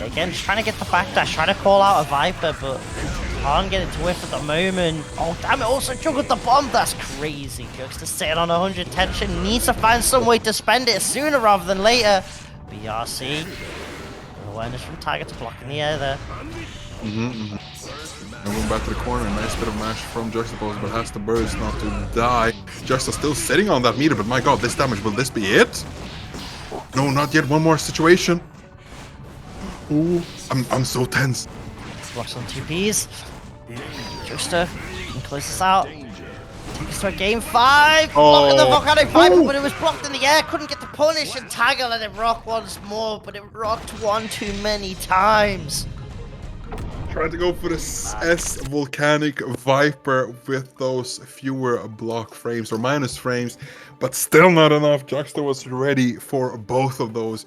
Again, just trying to get the backdash, trying to call out a Viper, but can't get it to whiff at the moment. Oh damn it, also juggled the bomb, that's crazy. Juxta sitting on 100 tension, needs to find some way to spend it sooner rather than later. BRC, awareness from Tiger to block in the air there. And going back to the corner, nice bit of mash from JuxtAPoser, but has to burst not to die. Juxta still sitting on that meter, but my god, this damage, will this be it? No, not yet, one more situation. Ooh, I'm so tense. Blocks on 2Ps. Juxta can close this out. Take us to a game 5. Blocking the Volcanic Viper, but it was blocked in the air. Couldn't get the punish, and Tiger let it rock once more, but it rocked one too many times. Trying to go for the S Volcanic Viper with those fewer block frames or minus frames, but still not enough. Juxta was ready for both of those.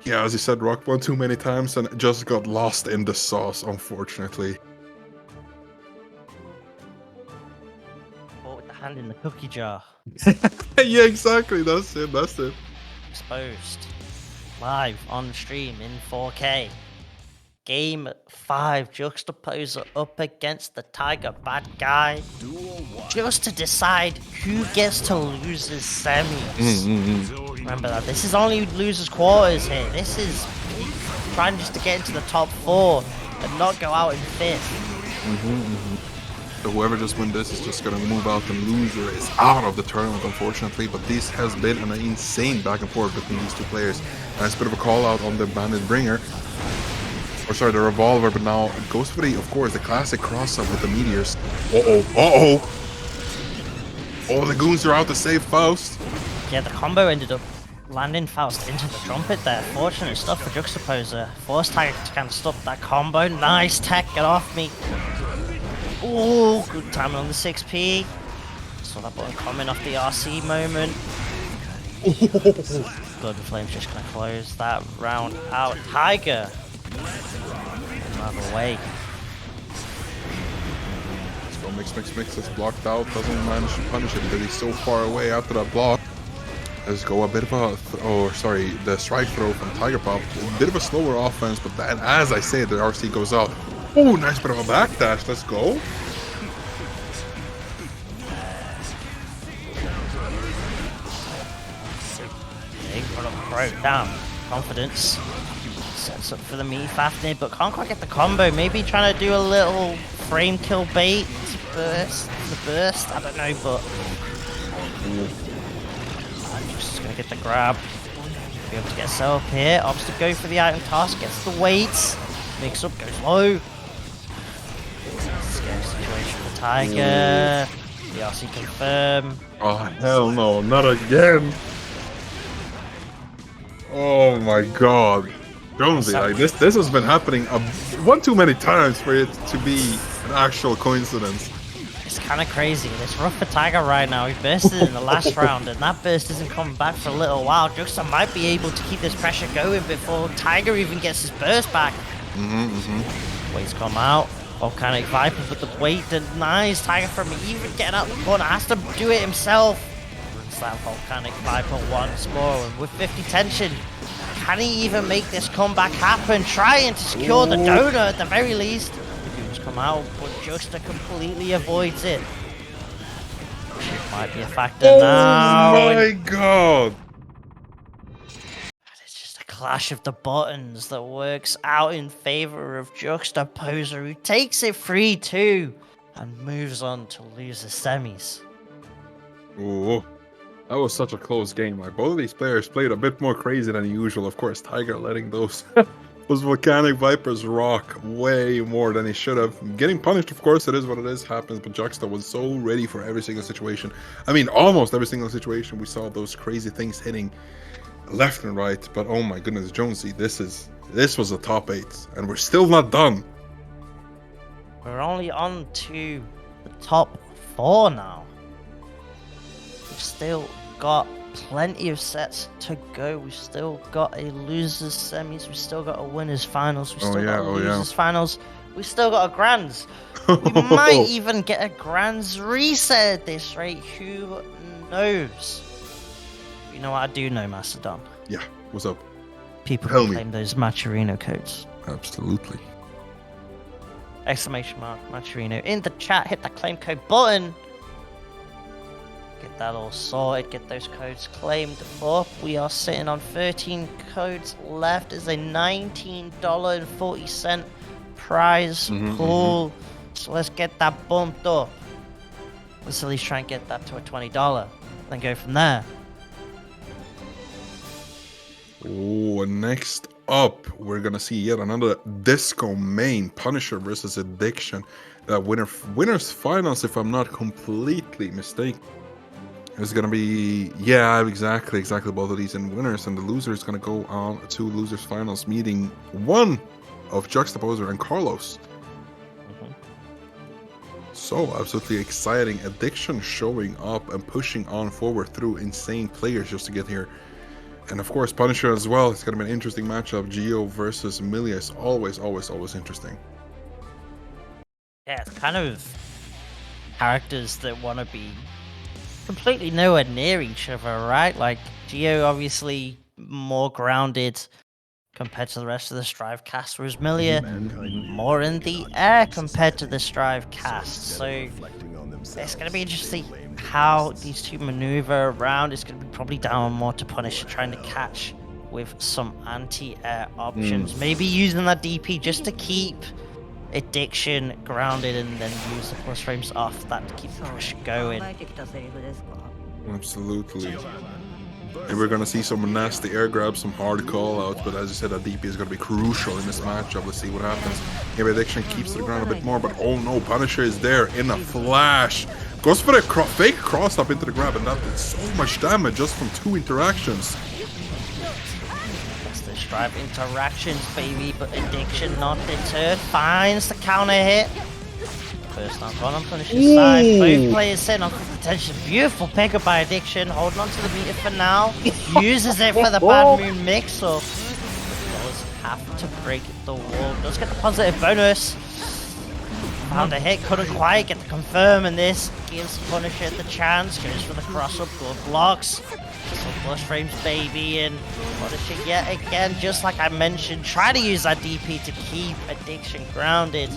Yeah, as you said, rock one too many times and just got lost in the sauce, unfortunately. Caught with the hand in the cookie jar. Yeah, exactly. That's it. That's it. Exposed. Live on stream in 4K. Game 5, JuxtAPoser up against the Tiger bad guy. Duel 1. Just to decide who gets to losers semis. Remember that, this is only losers quarters here. This is trying just to get into the top 4 and not go out in 5th. So whoever just wins this is just gonna move out, and loser is out of the tournament, unfortunately. But this has been an insane back and forth between these two players. And it's a bit of a call out on the Bandit Bringer. Or sorry, the Revolver, but now it goes for the, of course, the classic cross-up with the Meteors. Oh, the goons are out to save Faust. Yeah, the combo ended up landing Faust into the trumpet there. Fortunate stuff for JuxtAPoser. Forced Tiger to kind of stop that combo. Nice tech, get off me. Oh, good timing on the 6P. Saw that button coming off the RC moment. Blood and Flame's just gonna close that round out. Tiger. Another way. Let's go mix. It's blocked out. Doesn't manage to punish it because he's so far away after that block. Let's go a bit of a, the strike throw from Tiger Pop. A bit of a slower offense, but then as I say, the RC goes out. Oh, nice bit of a backdash. Let's go. Big product pro down. Confidence. Sets up for the meat Fafnir, but can't quite get the combo. Maybe trying to do a little frame kill bait to burst. I don't know, but I'm just gonna get the grab. Be able to get set up here. Opts to go for the item toss. Gets the weights. Mix up, goes low. Scary situation for Tiger. The RC confirm. Oh, hell no, not again. Oh my god. Jonesy, like this has been happening one too many times for it to be an actual coincidence. It's kind of crazy. It's rough for Tiger right now. He bursted in the last round, and that burst isn't coming back for a little while. Juxta might be able to keep this pressure going before Tiger even gets his burst back. Weights come out. Volcanic Viper, but the weight denies Tiger from even getting out the corner. Has to do it himself. It's that Volcanic Viper once more, and with 50 tension, can he even make this comeback happen? Trying to secure the donor at the very least. The goons come out, but Juxta completely avoids it. It might be a factor now. Oh my god. It's just a clash of the buttons that works out in favor of JuxtAPoser, who takes it 3-2 and moves on to lose the semis. Ooh. That was such a close game. Like, both of these players played a bit more crazy than usual. Of course, Tiger letting those Volcanic Vipers rock way more than he should have. Getting punished, of course, it is what it is, happens, but Juxta was so ready for every single situation. I mean, almost every single situation we saw those crazy things hitting left and right. But oh my goodness, Jonesy, this was a top 8, and we're still not done. We're only on to the top 4 now. We've still got plenty of sets to go. We've still got a losers semis. We've still got a winners finals. We've still got a losers finals. We've still got a grands. We might even get a grands reset at this rate. Who knows? You know what I do know, Mastodon? Yeah, what's up? People can claim those Maturino codes. Absolutely. Exclamation mark Maturino in the chat. Hit that claim code button. Get that all sorted, get those codes claimed up. We are sitting on 13 codes left. Is a $19.40 prize pool. So let's get that bumped up. Let's at least try and get that to a $20. Then go from there. Oh, next up, we're gonna see yet another Disco main, Punisher versus Addiction. That winners finals, if I'm not completely mistaken. It's gonna be, yeah, exactly both of these in winners, and the loser is gonna go on to losers finals, meeting one of JuxtAPoser and Carlos. So absolutely exciting. Eddiction showing up and pushing on forward through insane players just to get here. And of course Punisher as well. It's going to be an interesting matchup. Geo versus Millia is always interesting. Yeah, it's kind of characters that want to be completely nowhere near each other, right? Like Geo obviously more grounded compared to the rest of the Strive cast, whereas Millia more in the air compared to the Strive cast. So it's going to be interesting how these two maneuver around. It's going to be probably down more to Punisher trying to catch with some anti-air options. Maybe using that DP just to keep Eddiction grounded and then use the plus frames off that to keep the push going. Absolutely. And we're gonna see some nasty air grabs, some hard call outs, but as you said, that DP is gonna be crucial in this matchup. Let's see what happens. Maybe Eddiction keeps the ground a bit more, but oh no, Punisher is there in a flash. Goes for the fake cross up into the grab, and that did so much damage just from 2 interactions. That's the Strive interactions, baby, but Eddiction not deterred. Finds the counter hit. First on Punisher's side. Both players setting off the potential. Beautiful pickup by Eddiction, holding on to the meter for now. Uses it for the Bad Moon mix-up. Does have to break the wall. Does get the positive bonus. Found a hit, couldn't quite get the confirm, and this gives Punisher the chance. Goes for the cross-up, good blocks. Some flush frames, baby, and Punisher yet again, just like I mentioned, try to use that DP to keep Eddiction grounded.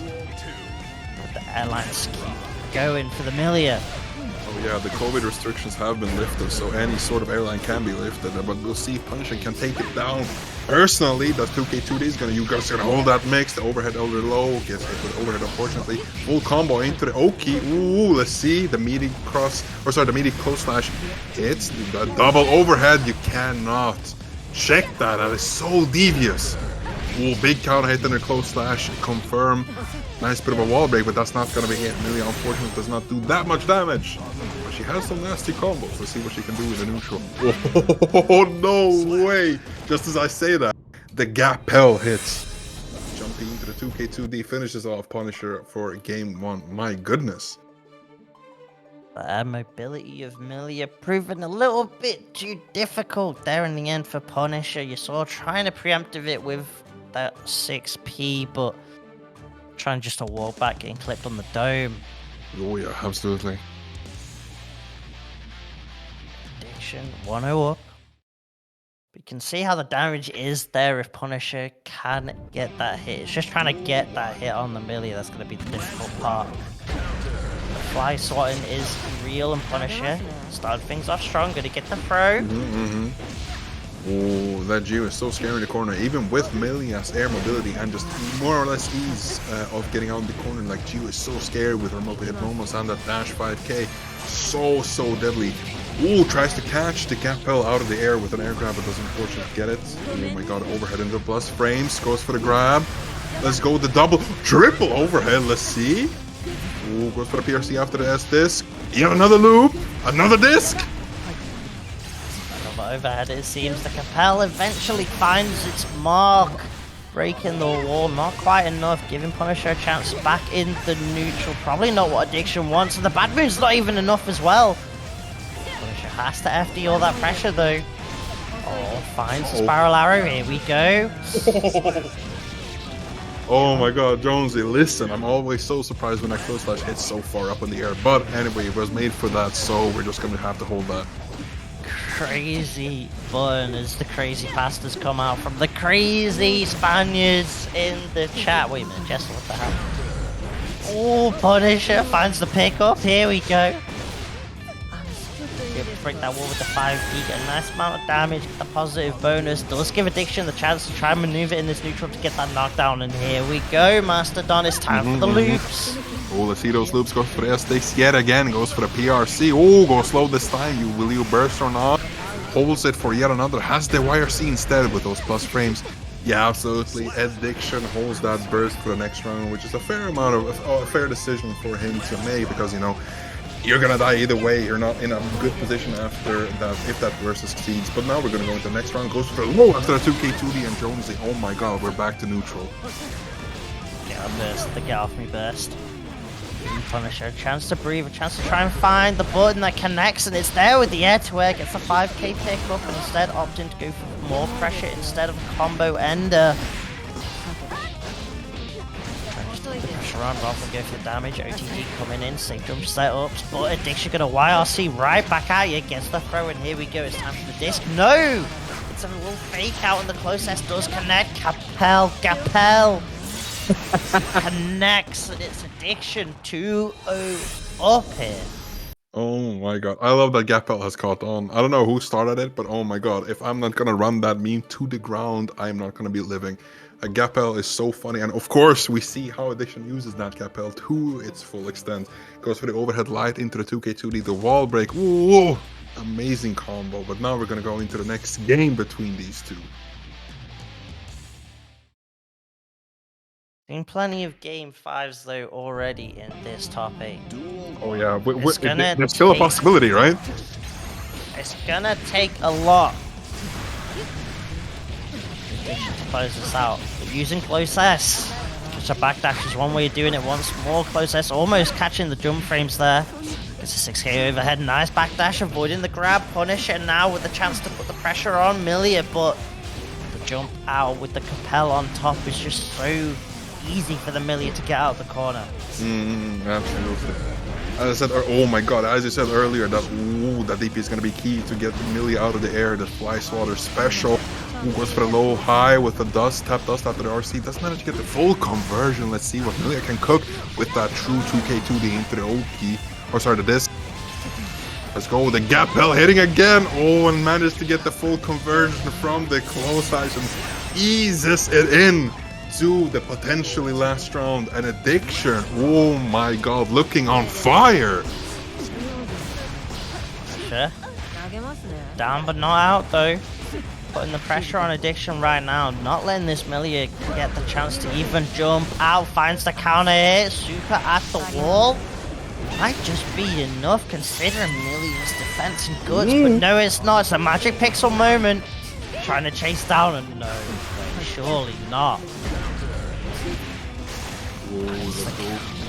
The airlines keep going for the Millia. Oh yeah, the COVID restrictions have been lifted, so any sort of airline can be lifted, but we'll see if Punisher can take it down. Personally, that 2K2D is gonna, you guys are gonna hold that mix, the overhead over low, gets hit with overhead unfortunately. Full combo into the Oki. Ooh, let's see, the meaty cross, or sorry, the meaty close slash hits, the double overhead, you cannot check that, that is so devious. Ooh, big counter hit and a close slash, confirm. Nice bit of a wall break, but that's not going to be hit. Millia, unfortunately, does not do that much damage. But she has some nasty combos. Let's see what she can do with the neutral. Oh, no way. Just as I say that, the Gapel hits. Jumping into the 2K2D, finishes off Punisher for game 1. My goodness. The mobility of Millia proving a little bit too difficult there in the end for Punisher. You saw trying to preemptive it with that 6P, but trying just to walk back, getting clipped on the dome. Oh yeah, absolutely. Eddiction 1-0 up. We can see how the damage is there if Punisher can get that hit. It's just trying to get that hit on the Millia that's going to be the difficult part. The fly swatting is real, and Punisher started things off strong. Going to get the throw. Oh, that Geo is so scary in the corner, even with Millia's air mobility and just more or less ease of getting out in the corner. Like, Geo is so scary with her multi-hit momos and that dash 5K. So deadly. Ooh, tries to catch the Gapel out of the air with an air grab, but doesn't unfortunately get it. Oh my god, overhead into plus frames, goes for the grab. Let's go with the double, triple overhead, let's see. Ooh, goes for the PRC after the S-disc. Yet another loop, another disc. Overhead, it seems the Capel eventually finds its mark, breaking the wall, not quite enough, giving Punisher a chance back in the neutral. Probably not what Eddiction wants, and the Bad Moon's not even enough as well. Punisher has to FD all that pressure though. Oh, finds the spiral arrow, here we go. Oh my god, Jonesy, listen, I'm always so surprised when that close slash hits so far up in the air, but anyway, it was made for that, so we're just gonna have to hold that. Crazy fun as the crazy pastas come out from the crazy Spaniards in the chat. Wait a minute, Jess, what the hell? Oh, Punisher finds the pickup. Here we go. Break that wall with the 5P, get a nice amount of damage, get the positive bonus. Does give Eddiction the chance to try and maneuver in this neutral to get that knockdown, and here we go, Mastodon, it's time for the loops. Oh, let's see those loops, goes for the S-sticks yet again, goes for the PRC. Oh, go slow this time, will you burst or not? Holds it for yet another, has the YRC instead with those plus frames. Yeah, absolutely, Eddiction holds that burst for the next round, which is a fair amount of, a fair decision for him to make, because, you know, you're gonna die either way. You're not in a good position after that if that versus succeeds. But now we're gonna go into the next round. Goes for the low after a 2K2D and Jonesy. Oh my god, we're back to neutral. Get a burst, the get off me burst. Punisher, a chance to breathe, a chance to try and find the button that connects, and it's there with the air to air, gets a 5k pick up, and instead opting to go for more pressure instead of a combo ender. The pressure on rather than go for the damage. OTD coming in, safe jump setups, but Addiction gonna YRC right back at you, gets the throw, and here we go, it's time for the disc. No! It's a little fake out, and the closest does connect. Gapel connects, and it's Addiction 2-0 up here. Oh my god, I love that Gapel has caught on. I don't know who started it, but oh my god, if I'm not gonna run that meme to the ground, I'm not gonna be living. A Gapel is so funny, and of course we see how Addiction uses that Gapel to its full extent. Goes for the overhead light into the 2K2D, the wall break. Whoa, amazing combo. But now we're gonna go into the next game between these two. Seen plenty of game 5s though already in this top 8. Oh yeah, It's there's still a possibility, right? It's gonna take a lot to close this out. But using close S, just a backdash is one way of doing it once more. Close S almost catching the jump frames there. It's a 6k overhead, nice backdash, avoiding the grab, punish it now with the chance to put the pressure on Millia, but the jump out with the Capel on top is just so easy for the Millia to get out of the corner. Absolutely. As I said, oh my god, as you said earlier, that DP is going to be key to get Millia out of the air. The Fly Swatter special. Goes for the low high with the dust, tap dust after the RC. Doesn't manage to get the full conversion. Let's see what Millia can cook with that true 2K2D into the OP. Or sorry, the disc. Let's go with the Gapel hitting again. Oh, and manages to get the full conversion from the close action. Eases it in to the potentially last round. And Addiction, oh my god, looking on fire. Sure. Down but not out though. Putting the pressure on Addiction right now, not letting this Millia get the chance to even jump out. Finds the counter hit, super at the wall. Might just be enough considering Millia's defense and goods, but no, it's not. It's a magic pixel moment. Trying to chase down, and no, surely not.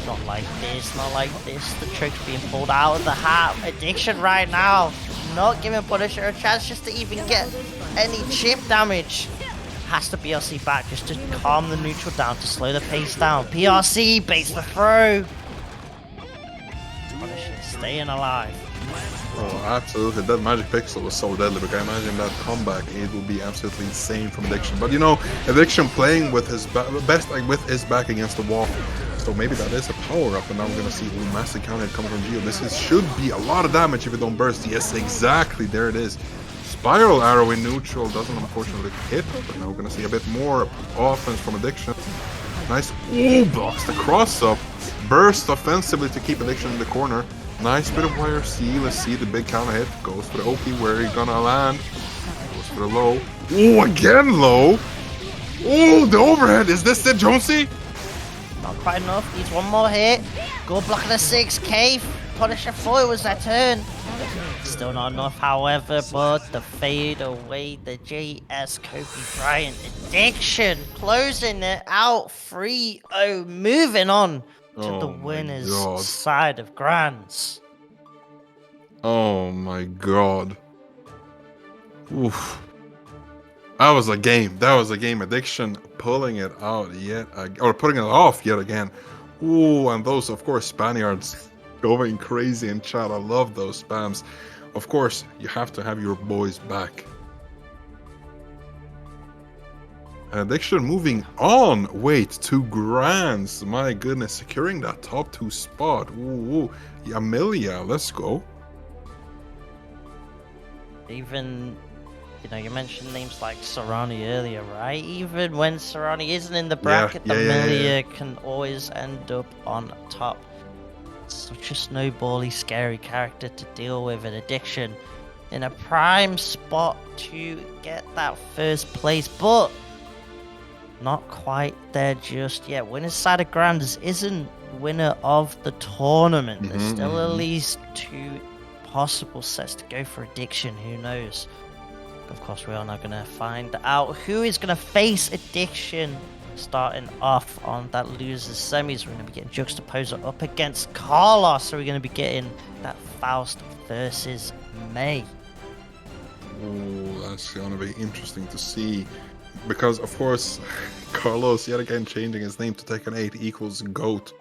Not like this, not like this. The trick's being pulled out of the hat. Addiction right now, not giving Punisher a chance just to even get any chip damage. Has to PRC back just to calm the neutral down, to slow the pace down. PRC baits the throw. Punisher staying alive. Oh, absolutely. That magic pixel was so deadly, but I imagine that comeback, it will be absolutely insane from Addiction. But you know, Addiction playing with his best, like with his back against the wall. So maybe that is a power-up, and now we're gonna see a massive counter coming from Geo. Should be a lot of damage if it don't burst. Yes, exactly, there it is. Spiral arrow in neutral doesn't unfortunately hit, but now we're gonna see a bit more offense from Addiction. Nice, blocks the cross-up. Burst offensively to keep Addiction in the corner. Nice bit of YRC, let's see the big counter hit. Goes for the OP, where he's gonna land. Goes for the low. Oh, again low! Oh, the overhead, is this it, Jonesy? Not quite enough, needs one more hit. Go blocking a 6k. Punisher thought it was their turn. Still not enough, however, but the fade away, the JS Kobe Bryant Addiction closing it out 3-0, moving on to the winner's side of Grands. Oh my god. Oof. That was a game. That was a game. Addiction pulling it out yet again, or putting it off yet again. Ooh, and those, of course, Spaniards going crazy in chat. I love those spams. Of course, you have to have your boys back. Addiction moving on. Wait, 2 grands. My goodness, securing that top 2 spot. Ooh, yeah, Millia, let's go. Even, you know, you mentioned names like Serrani earlier, right? Even when Serrani isn't in the bracket, the Millia can always end up on top. Such a snowbally, scary character to deal with. An Addiction in a prime spot to get that first place, but not quite there just yet. Winner's side of Grands isn't winner of the tournament. There's Mhm, still at mhm. least 2 possible sets to go for Addiction. Who knows? Of course, we are now going to find out who is going to face Addiction. Starting off on that losers semis, we're going to be getting JuxtAPoser up against Carlos. So we're going to be getting that Faust versus May. Oh, that's gonna be interesting to see. Because of course, Carlos yet again changing his name to Tekken 8 equals GOAT.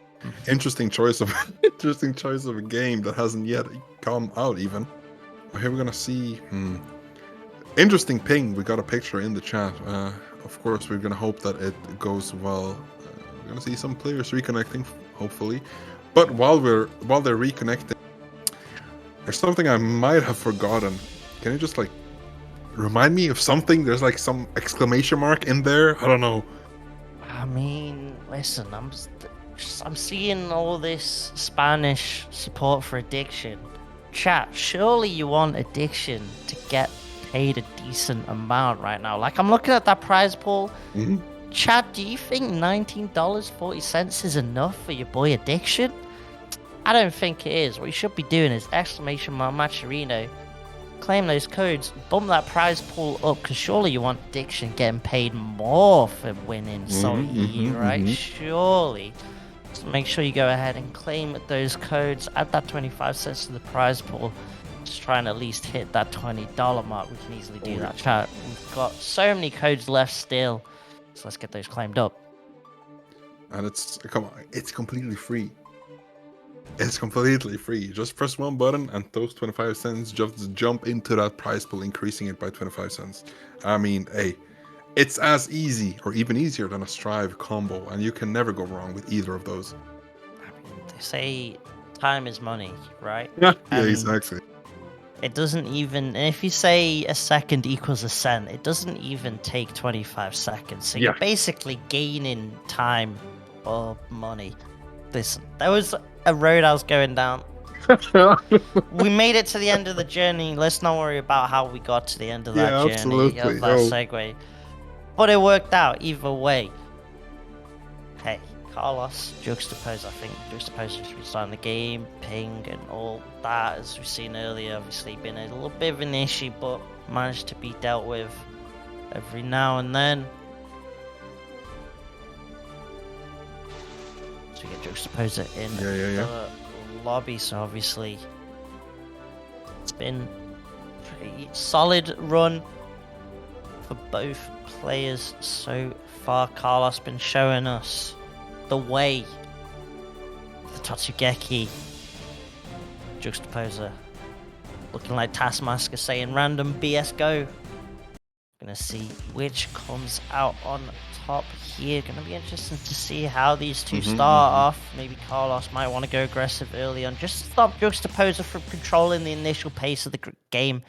Interesting choice of interesting choice of a game that hasn't yet come out even. Here we're gonna see. Interesting ping. We got a picture in the chat. Of course, we're gonna hope that it goes well. We're gonna see some players reconnecting, hopefully. But while they're reconnecting, there's something I might have forgotten. Can you just like remind me of something? There's like some exclamation mark in there. I don't know. I mean, listen, I'm seeing all this Spanish support for Addiction. Chat, surely you want Addiction to get paid a decent amount right now. Like, I'm looking at that prize pool. Mhm. Chat, do you think $19.40 is enough for your boy Addiction? I don't think it is. What you should be doing is exclamation mark Macherino. Claim those codes, bump that prize pool up, because surely you want Addiction getting paid more for winning SaltyEU, right? Surely. So make sure you go ahead and claim those codes, add that 25 cents to the prize pool. Just try and at least hit that $20 mark. We can easily do that, chat. We've got so many codes left still, so let's get those claimed up. And come on, it's completely free. It's completely free. Just press one button and those 25 cents just jump into that prize pool, increasing it by 25 cents. I mean, hey, it's as easy or even easier than a Strive combo, and you can never go wrong with either of those. I mean, they say time is money, right? Yeah, And exactly. it doesn't even, if you say a second equals a cent, it doesn't even take 25 seconds. So you're basically gaining time or money. Listen, there was a road I was going down. We made it to the end of the journey. Let's not worry about how we got to the end of that journey, absolutely. of that segue. But it worked out either way. Hey, Carlos, JuxtAPoser. I think JuxtAPoser should be starting the game, ping and all that, as we've seen earlier. Obviously been a little bit of an issue, but managed to be dealt with every now and then. So we get JuxtAPoser in the lobby, so obviously it's been a pretty solid run for both players so far. Carlos been showing us the way, the Totsugeki. JuxtAPoser looking like Taskmaster saying random BS go. Gonna see which comes out on top here. Gonna be interesting to see how these two start off. Maybe Carlos might want to go aggressive early on, just to stop JuxtAPoser from controlling the initial pace of the game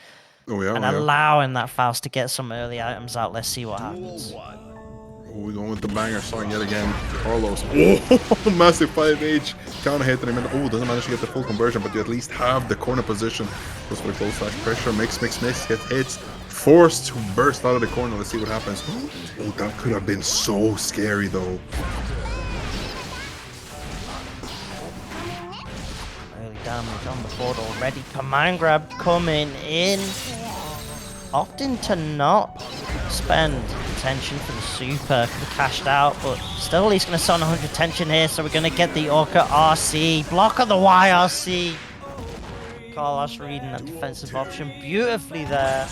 and allowing that Faust to get some early items out. Let's see what happens. We're going with the banger starting yet again. Carlos. Oh, massive 5H. Counter hit him. Oh, doesn't manage to get the full conversion, but you at least have the corner position. Goes for the close flash pressure. Mix. Gets hits. Forced to burst out of the corner. Let's see what happens. Oh, that could have been so scary, though. Early damage on the board already. Command grab coming in. Opting to not spend tension for the super. Could have cashed out, but still he's going to sell 100 tension here, so we're going to get the Orca RC. Block of the YRC. Carlos reading that defensive option beautifully there.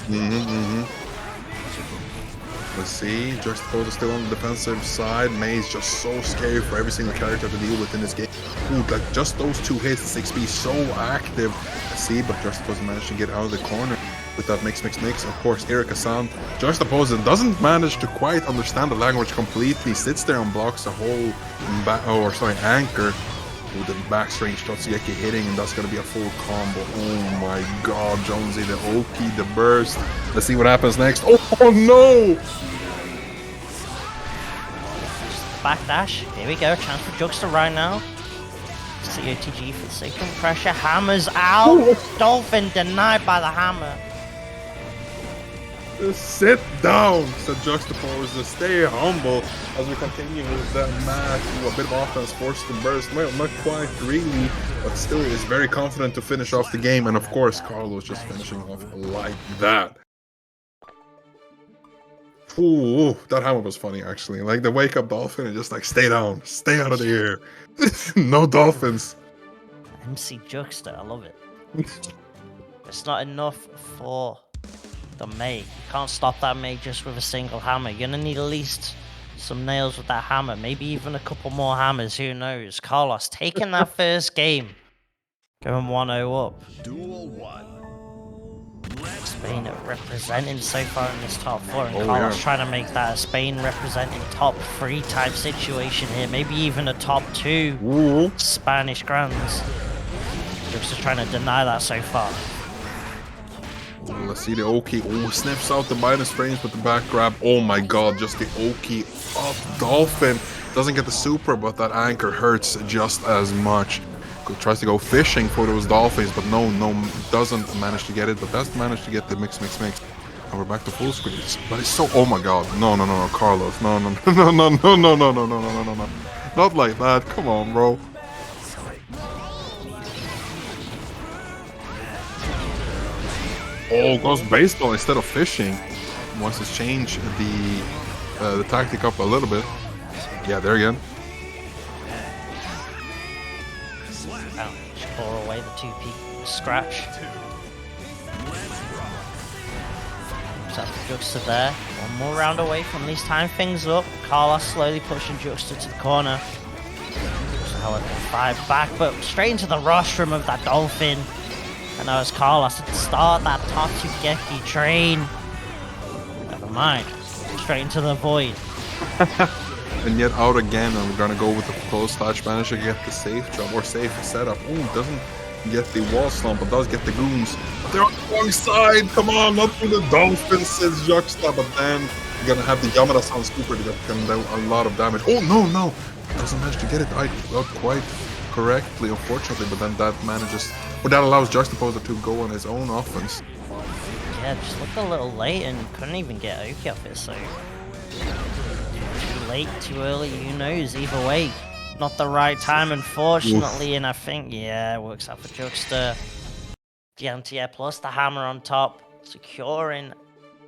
Let's see. JuxtAPoser still on the defensive side. May's just so scary for every single character to deal with in this game. Ooh, like just those two hits, the 6B so active. Let's see, but JuxtAPoser managed to get out of the corner with that mix. Of course, Erika-san. JuxtAPoser doesn't manage to quite understand the language completely. Sits there and blocks a whole anchor with the backstring Totsugeki hitting, and that's going to be a full combo. Oh my god, Jonesy, the Oki, the burst. Let's see what happens next. Oh no! Backdash. Here we go. Chance for Juxta right now. COTG for the second pressure. Hammers out. Dolphin denied by the hammer. Sit down, said JuxtAPoser. Stay humble as we continue with that match. Ooh, a bit of offense forced to burst. Well, not quite really, but still is very confident to finish off the game. And of course, Carlos just finishing off like that. Ooh, that hammer was funny actually. Like the wake up dolphin and just like stay down, stay out of the air. No dolphins. MC Juxta, I love it. It's not enough for the May. You can't stop that May just with a single hammer. You're gonna need at least some nails with that hammer. Maybe even a couple more hammers, who knows? Carlos taking that first game. Going 1-0 up. Duel 1. Spain representing so far in this top 4, and Oh, Carlos yeah. trying to make that a Spain representing top 3 type situation here. Maybe even a top 2 Ooh. Spanish Grands. Just trying to deny that so far. Let's see the Oki. Oh, sniffs out the minus frames with the back grab. Oh my god, just the Oki up Dolphin. Doesn't get the super, but that anchor hurts just as much. Tries to go fishing for those dolphins, but no, doesn't manage to get it, but does manage to get the mix. And we're back to full screen. But it's so, oh my god, no, Carlos, no. Not like that, come on, bro. Oh, goes baseball instead of fishing. Wants to change the tactic up a little bit. Yeah, there again. Pull away the 2P scratch. So that's Juxta there. One more round away from at least tying things up. Carlos slowly pushing Juxta to the corner. So however, 5 back, but straight into the rostrum of that dolphin. And now it's Carlos to start that top 2 Geki train. Never mind. Straight into the void. And yet out again, and we're gonna go with the close slash manage to get the safe jump or safe setup. Ooh, doesn't get the wall slump, but does get the goons. But they're on the wrong side. Come on, not through the dolphins, says Juxta. But then you're gonna have the Yamada-san scooper that can do a lot of damage. Oh no, doesn't manage to get it out quite correctly, unfortunately. But then that manages, or that allows JuxtAPoser to go on his own offense. Yeah, just looked a little late and couldn't even get Oki off it, so too late, too early, who knows, either way. Not the right time, unfortunately, and I think, yeah, it works out for Juxta. The anti-air plus the hammer on top, securing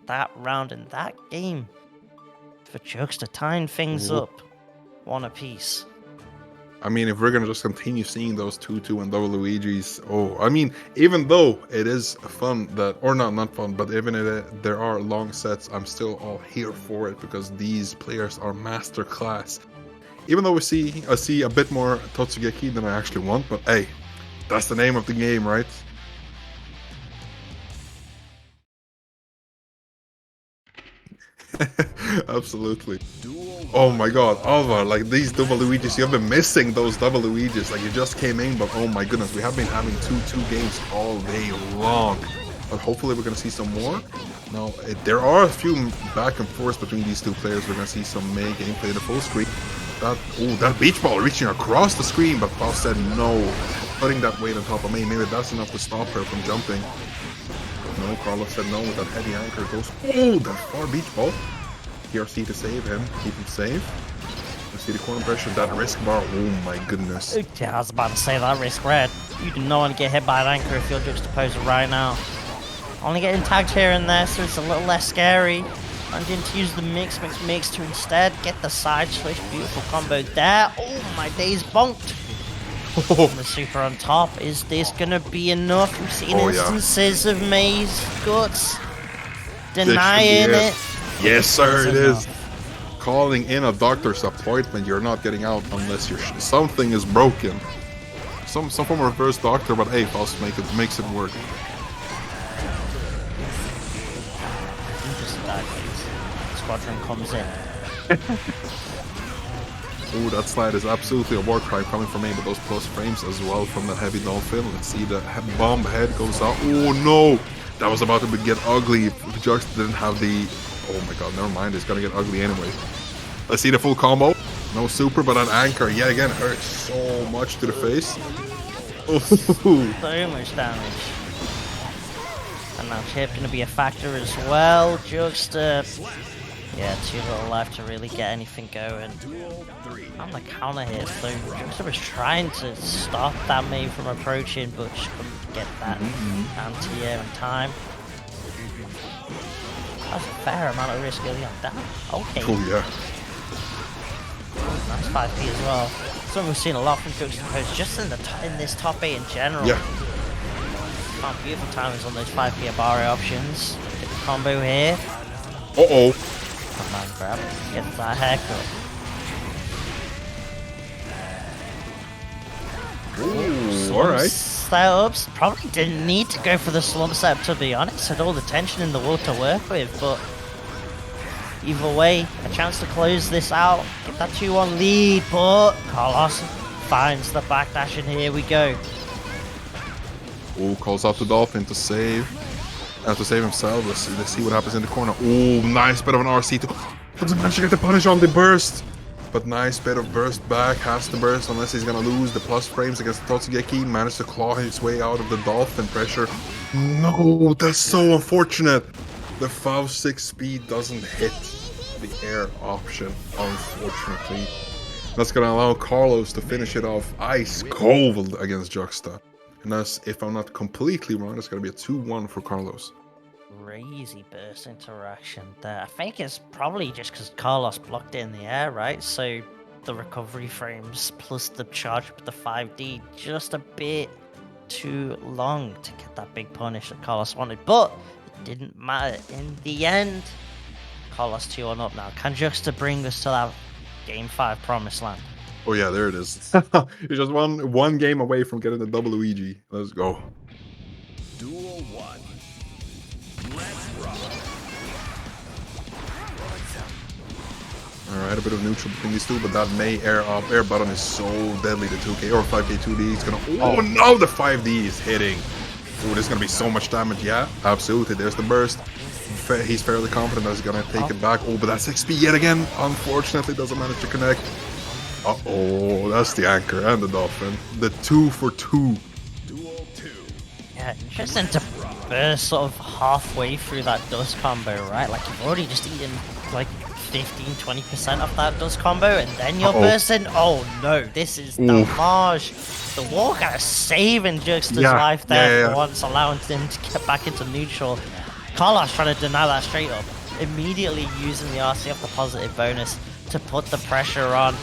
that round in that game for Juxta, tying things up 1 apiece. I mean, if we're gonna just continue seeing those 2-2 and double Luigi's, oh, I mean, even though it is fun that, or not fun, but even if there are long sets, I'm still all here for it because these players are master class. Even though I see a bit more Totsugeki than I actually want, but hey, that's the name of the game, right? Absolutely. Oh my god, Alvar, like these double Luigis, you have been missing those double Luigis, like you just came in, but oh my goodness, we have been having 2-2 games all day long. But hopefully we're gonna see some more. Now, there are a few back and forth between these two players. We're gonna see some May gameplay in the full screen. That beach ball reaching across the screen, but Faust said no. Putting that weight on top of May, maybe that's enough to stop her from jumping. No, Carlos said no with that heavy anchor. Goes, oh, that far beach ball. PRC to save him, keep him safe. You see the corner pressure, that risk bar, oh my goodness. Yeah, I was about to say that risk red. You do not want to get hit by an anchor if you're JuxtAPoser right now. Only getting tagged here and there, so it's a little less scary. Managing to use the mix to instead get the side switch. Beautiful combo there. Oh, my days bonked. The super on top. Is this gonna be enough? We've seen instances of May's guts denying it. Yes, sir, it is. Calling in a doctor's appointment. You're not getting out unless something is broken. Some form of reverse doctor, but hey, Faust makes it work. Squadron comes in. Oh, that slide is absolutely a war crime coming from me, but those plus frames as well from that heavy dolphin. Let's see the bomb head goes out. Oh no! That was about to get ugly if Jux didn't have the... Oh my god, never mind, it's gonna get ugly anyway. Let's see the full combo. No super, but an anchor yet again hurts so much to the face. So much damage. And now Chipp going to be a factor as well. Juxta. Yeah, too little life to really get anything going. On the counter hit, so Juxta was trying to stop that Mei from approaching, but just couldn't get that anti-air in time. That's a fair amount of risk early on. Damn. Okay. Oh yeah. Nice 5P as well. Something we've seen a lot from JuxtAPoser, just in this top 8 in general. Yeah. Found beautiful timings on those 5P Abari options. Get the combo here. Uh-oh. Come on, grab. Get that haircut. Ooh, alright. Setups. Probably didn't need to go for the slump setup, to be honest. Had all the tension in the world to work with, but either way, a chance to close this out. Get that 2-1 lead, but Carlos finds the backdash, and here we go. Oh, calls out to Dolphin to save. To save himself. Let's see what happens in the corner. Oh, nice bit of an RC to... Doesn't manage to get the punish on the burst. But nice bit of burst back. Has the burst unless he's gonna lose the plus frames against Totsugeki. Managed to claw his way out of the Dolphin pressure. No, that's so unfortunate. The Faust 6 speed doesn't hit the air option, unfortunately. That's gonna allow Carlos to finish it off ice cold against Juxta. And that's, if I'm not completely wrong, that's gonna be a 2-1 for Carlos. Crazy burst interaction there. I think it's probably just because Carlos blocked it in the air, right? So the recovery frames plus the charge with the 5D just a bit too long to get that big punish that Carlos wanted. But it didn't matter. In the end, Carlos 2-1 up now. Can Juxta bring us to that Game 5 promised land? Oh yeah, there it is. You're just one game away from getting the double Luigi. Let's go. Duel 1. Let's rock. Alright, a bit of neutral between these two, but that Mei air button is so deadly. The 2K or 5K 2D is gonna... Oh no, the 5D is hitting. Oh, there's gonna be so much damage. Yeah, absolutely. There's the burst. He's fairly confident that he's gonna take it back. Oh, but that 6P yet again, unfortunately, doesn't manage to connect. Uh-oh, that's the anchor and the Dolphin. The 2 for 2. Duel 2. Yeah, interesting to burst sort of halfway through that dust combo, right? Like you've already just eaten like 15-20% of that dust combo, and then you're bursting. Oh no, this is damage. The wall kind of saving Juxta's life there for once, allowing him to get back into neutral. Carlos trying to deny that straight up, immediately using the RC off the positive bonus to put the pressure on.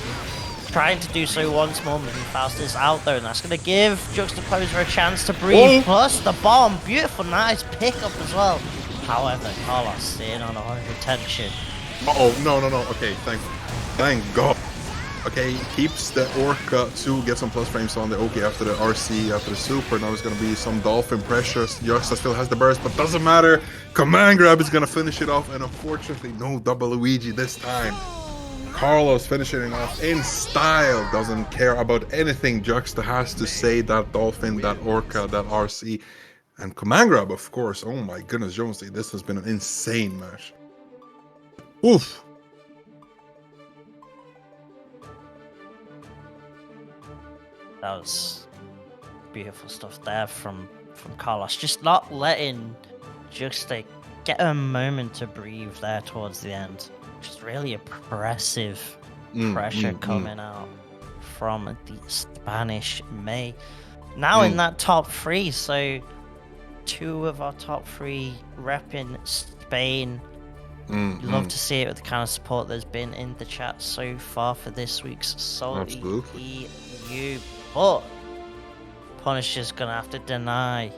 Trying to do so once more, maybe Faust is out there, and that's going to give JuxtAPoser a chance to breathe. Plus the bomb, beautiful, nice pickup as well. However, Carlos staying on 100 tension. Uh-oh, no. Okay, thank God. Okay, he keeps the Orca to get some plus frames on the OK after the RC, after the super. Now there's going to be some Dolphin pressure. Juxta still has the burst, but doesn't matter. Command grab is going to finish it off, and unfortunately, no double Luigi this time. Carlos finishing it off in style, doesn't care about anything Juxta has to say. That Dolphin, that Orca, that RC, and command grab, of course. Oh my goodness, Jonesy, this has been an insane match. Oof. That was beautiful stuff there from Carlos. Just not letting Juxta get a moment to breathe there towards the end. Just really impressive pressure coming out from the Spanish Mei. Now in that top 3, so 2 of our top 3 repping Spain. Love to see it with the kind of support there's been in the chat so far for this week's SaltyEU. But Punisher's gonna have to deny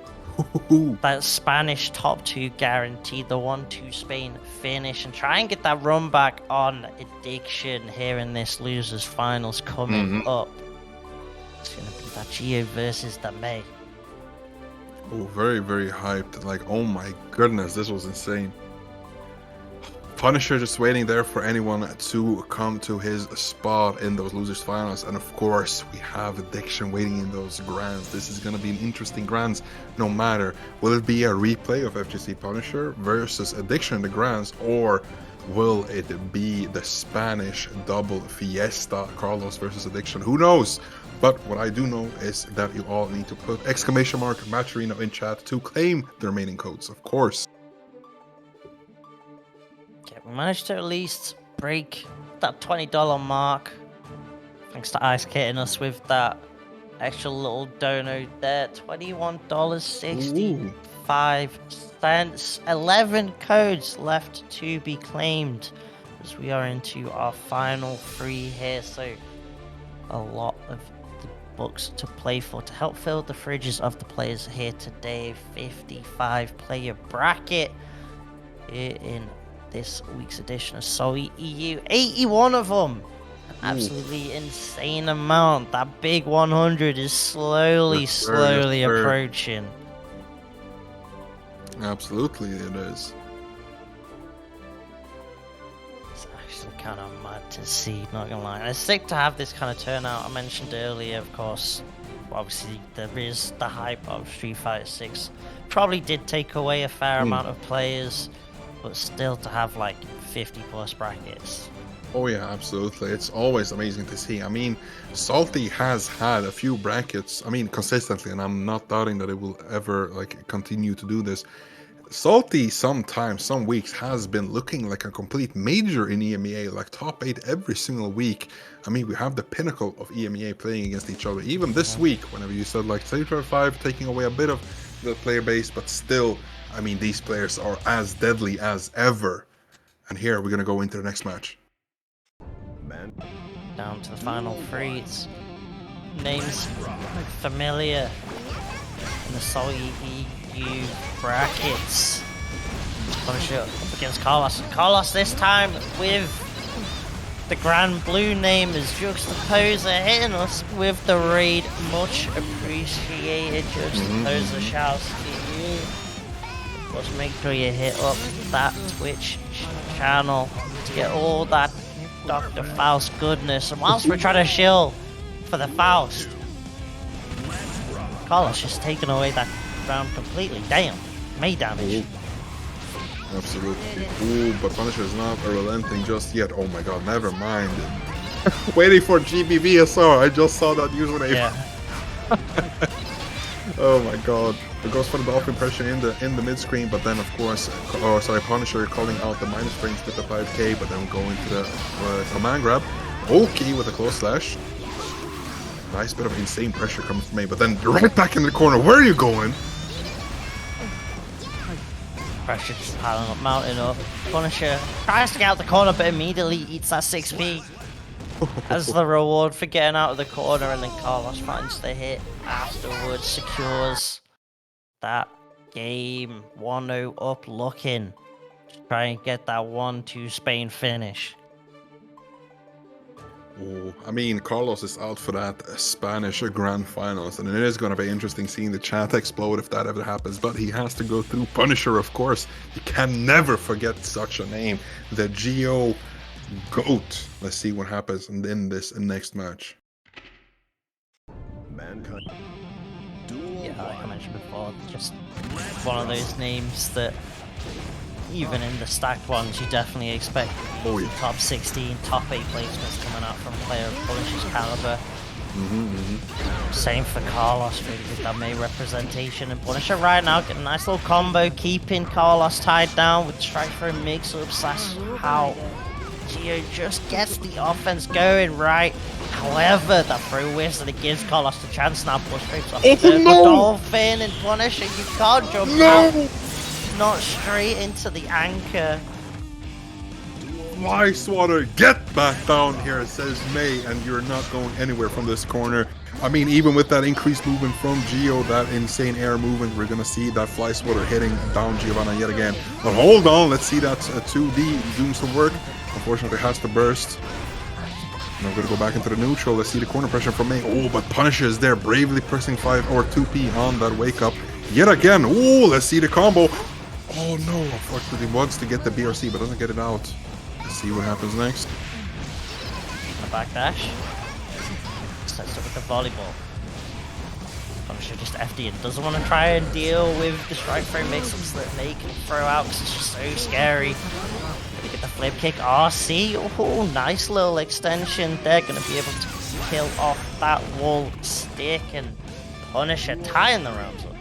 that Spanish top 2 guarantee, the 1-2 Spain finish, and try and get that run back on Addiction here in this losers finals coming up. It's gonna be that Geo versus the Mei. Oh, very, very hyped. Like, oh my goodness, this was insane. Punisher just waiting there for anyone to come to his spot in those losers finals, and of course we have Addiction waiting in those grands. This is going to be an interesting grands no matter. Will it be a replay of FGC Punisher versus Addiction in the grands, or will it be the Spanish double fiesta, Carlos versus Addiction? Who knows? But what I do know is that you all need to put exclamation mark Matcherino in chat to claim the remaining codes, of course. Okay, we managed to at least break that $20 mark. Thanks to Ice hitting us with that extra little dono there. $21.65. 11 codes left to be claimed as we are into our final 3 here. So a lot of the books to play for to help fill the fridges of the players here today. 55 player bracket here in this week's edition of SaltyEU. 81 of them. An absolutely insane amount. That big 100 is slowly approaching. Absolutely, it is. It's actually kind of mad to see, not gonna lie. And it's sick to have this kind of turnout. I mentioned earlier, of course, obviously there is the hype of Street Fighter 6. Probably did take away a fair amount of players, but still to have like 50 plus brackets. Oh yeah, absolutely. It's always amazing to see. I mean, Salty has had a few brackets, I mean, consistently, and I'm not doubting that it will ever like continue to do this. Salty sometimes, some weeks, has been looking like a complete major in EMEA, like top 8 every single week. I mean, we have the pinnacle of EMEA playing against each other. Even this week, whenever you said like Street Fighter 5 taking away a bit of the player base, but still, I mean, these players are as deadly as ever. And here we're gonna go into the next match. Down to the final 3. It's names familiar in the SaltyEU brackets. Punisher up against Carlos. Carlos this time with the Grand Blue name is JuxtAPoser, hitting us with the raid. Much appreciated, JuxtAPoser. Shouts to you. Of course, make sure you hit up that Twitch channel to get all that Dr. Faust goodness. And whilst we're trying to shill for the Faust, Carlos just taking away that round completely. Damn, made damage. Absolutely. Ooh, but Punisher is not relenting just yet. Oh my god, never mind. Waiting for GBVSR. I just saw that username. Yeah. Oh my god. It goes for the dolphin pressure in the mid screen, but then of course, Punisher calling out the minus frames with the 5k, but then going to the command grab. Okay, with a close slash. Nice bit of insane pressure coming from me, but then right back in the corner. Where are you going? Pressure just piling up, mounting up. Punisher tries to get out the corner, but immediately eats that 6p as the reward for getting out of the corner, and then Carlos finds the hit afterwards, secures that game. 1-0 up, looking to try and get that 1-2 Spain finish. Oh, I mean, Carlos is out for that Spanish Grand Finals, and it is going to be interesting seeing the chat explode if that ever happens, but he has to go through Punisher, of course. You can never forget such a name, the Geo GOAT. Let's see what happens in this next match. Mankind. Yeah, like I mentioned before, just one of those names that even in the stacked ones, you definitely expect top 16, top 8 placements coming out from a player of Punisher's caliber. Same for Carlos, really, with that May representation. And Punisher right now getting a nice little combo, keeping Carlos tied down with strike throw mix-up slash how Geo just gets the offense going right. However, that throw whiffs and it gives Carlos the chance now. Push straight off the Dolphin and Punisher, you can't jump out. Not straight into the anchor. Fly Swatter, get back down here, says May, and you're not going anywhere from this corner. I mean, even with that increased movement from Geo, that insane air movement, we're gonna see that Fly Swatter hitting down Giovanna yet again. But hold on, let's see that 2D doing some work. Unfortunately, has to burst. Now we're gonna go back into the neutral. Let's see the corner pressure from May. Oh, but Punisher is there, bravely pressing 5 or 2p on that wake up yet again. Oh, let's see the combo. Oh no, unfortunately wants to get the BRC but doesn't get it out. Let's see what happens next. A backdash. Sets up with the volleyball. Punisher just FD and doesn't want to try and deal with the strike throw mix-ups that May can throw out because it's just so scary. Gonna get the flip kick. RC. Oh, nice little extension. They're gonna be able to kill off that wall stick, and Punisher tying the rounds up.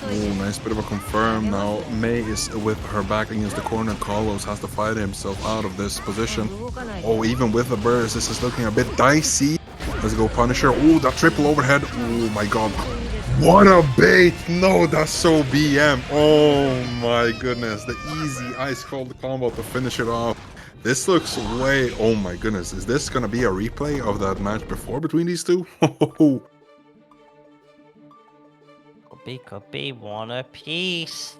Oh, nice bit of a confirm. Now May is with her back against the corner. Carlos has to fight himself out of this position. Oh, even with the burst, this is looking a bit dicey. Let's go Punisher. Oh, that triple overhead. Oh my god. What a bait! No, that's so BM. Oh my goodness. The easy ice cold combo to finish it off. This looks way... Oh my goodness. Is this gonna be a replay of that match before between these two? Could be one apiece.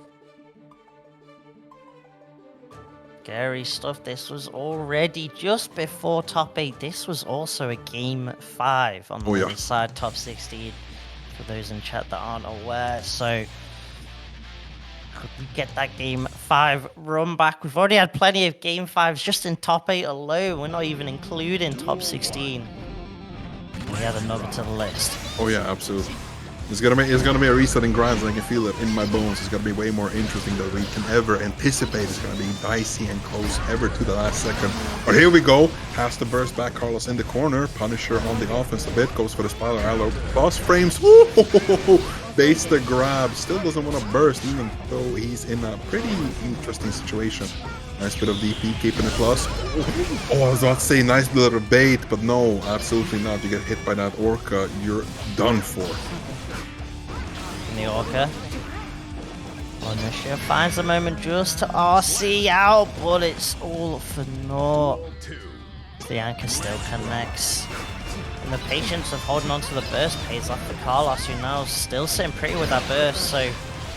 Scary stuff. This was already just before top 8. This was also a game 5 on the women's side, top 16. For those in chat that aren't aware, so could we get that game 5 run back? We've already had plenty of game 5s just in top 8 alone. We're not even including top 16. We add another to the list. Oh yeah, absolutely. It's gonna be a resetting grind, and I can feel it in my bones. It's gonna be way more interesting than we can ever anticipate. It's gonna be dicey and close ever to the last second. But here we go. Has to burst back Carlos in the corner. Punisher on the offense a bit. Goes for the spiral arrow. Cross frames. Woo! Baits the grab. Still doesn't want to burst, even though he's in a pretty interesting situation. Nice bit of DP, keeping it plus. Oh, I was about to say nice little bait, but no, absolutely not. You get hit by that Orca, you're done for. The Orca. Punisher finds a moment just to RC out, but it's all for naught. The anchor still connects. And the patience of holding on to the burst pays off for Carlos, who now is still sitting pretty with that burst. So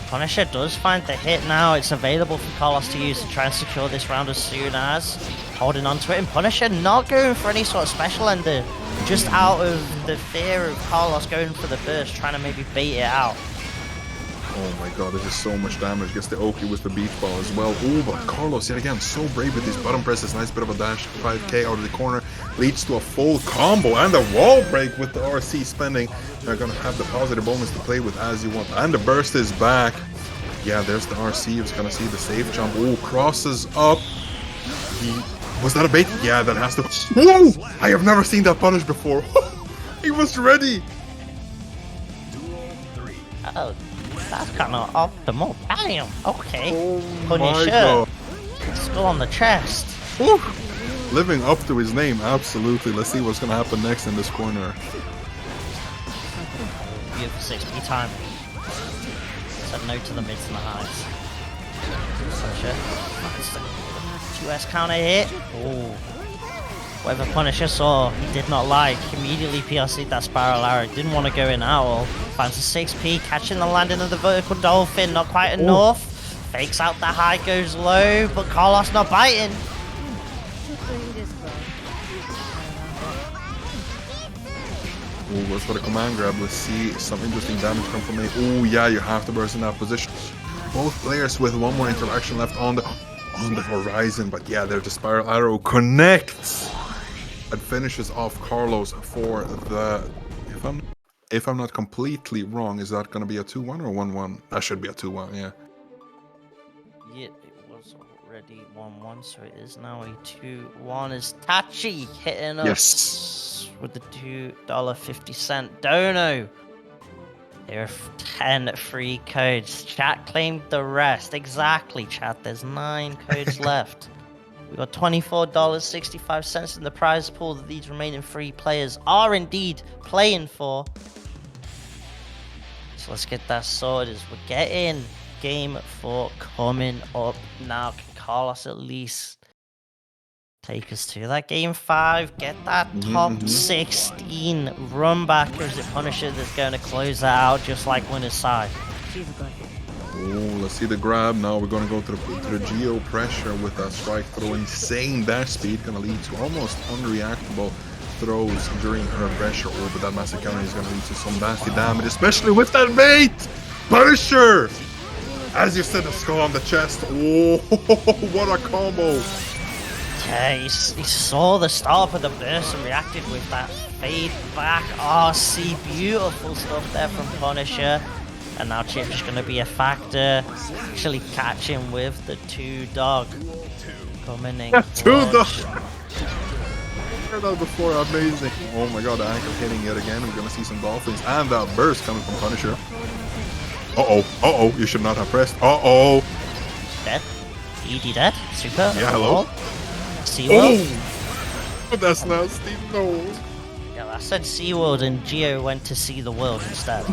Punisher does find the hit now. It's available for Carlos to use to try and secure this round as soon as. Holding on to it, and Punisher not going for any sort of special ender. Just out of the fear of Carlos going for the burst, trying to maybe bait it out. Oh my god, this is so much damage. Gets the Oki with the beach ball as well. Oh, but Carlos yet again so brave with these button presses. Nice bit of a dash, 5k out of the corner. Leads to a full combo and a wall break with the RC spending. They're gonna have the positive bonus to play with as you want. And the burst is back. Yeah, there's the RC. It's gonna see the safe jump. Oh, crosses up. Was that a bait? Yeah, that has to... Whoa! I have never seen that punish before. He was ready. Oh. That's kind of off the mark. Bam! Okay. Oh Punisher. Still on the chest. Woo. Living up to his name, absolutely. Let's see what's going to happen next in this corner. Beautiful 6p time. Said no to the mids and the highs. Punisher. 2S counter hit. Oh. Whatever Punisher saw, he did not like. Immediately PRC'd that spiral arrow. Didn't want to go in owl. Finds a 6p, catching the landing of the vertical dolphin. Not quite enough. Fakes out the high, goes low, but Carlos not biting. Oh, goes for the command grab. Let's see some interesting damage come from me. Oh yeah, you have to burst in that position. Both players with one more interaction left on the horizon, but yeah, there's the spiral arrow connects. It finishes off Carlos for the... If I'm not completely wrong, is that going to be a 2-1 or 1-1? That should be a 2-1, yeah. Yeah, it was already 1-1, so it is now a 2-1. Is Tachi hitting us with the $2.50 dono. There are 10 free codes. Chat claimed the rest. Exactly, chat. There's 9 codes left. We got $24.65 in the prize pool that these remaining 3 players are indeed playing for. So let's get that sorted as we're getting game 4 coming up now. Can Carlos at least take us to that game 5? Get that top 16 run back, or is it Punisher that's going to close that out just like winner's side? Oh, let's see the grab. Now we're going to go to the geo pressure with that strike throw. Insane dash speed, going to lead to almost unreactable throws during her pressure. Oh, but that massive counter is going to lead to some nasty damage, especially with that bait. Punisher, as you said, a skull on the chest. Oh, what a combo. Yeah, he saw the start of the burst and reacted with that fade back RC. Beautiful stuff there from Punisher. And now Chipp's going to be a factor. Actually catching with the 2 dog. Coming in To the... clutch. Heard that before, amazing. Oh my god, the ankle hitting yet again. We're gonna see some dolphins and that burst coming from Punisher. Uh-oh, you should not have pressed. Uh-oh. Dead. ED dead. Super. Yeah, hello. SeaWorld. Oh, that's nasty. No. Yeah, I said SeaWorld and Geo went to see the world instead.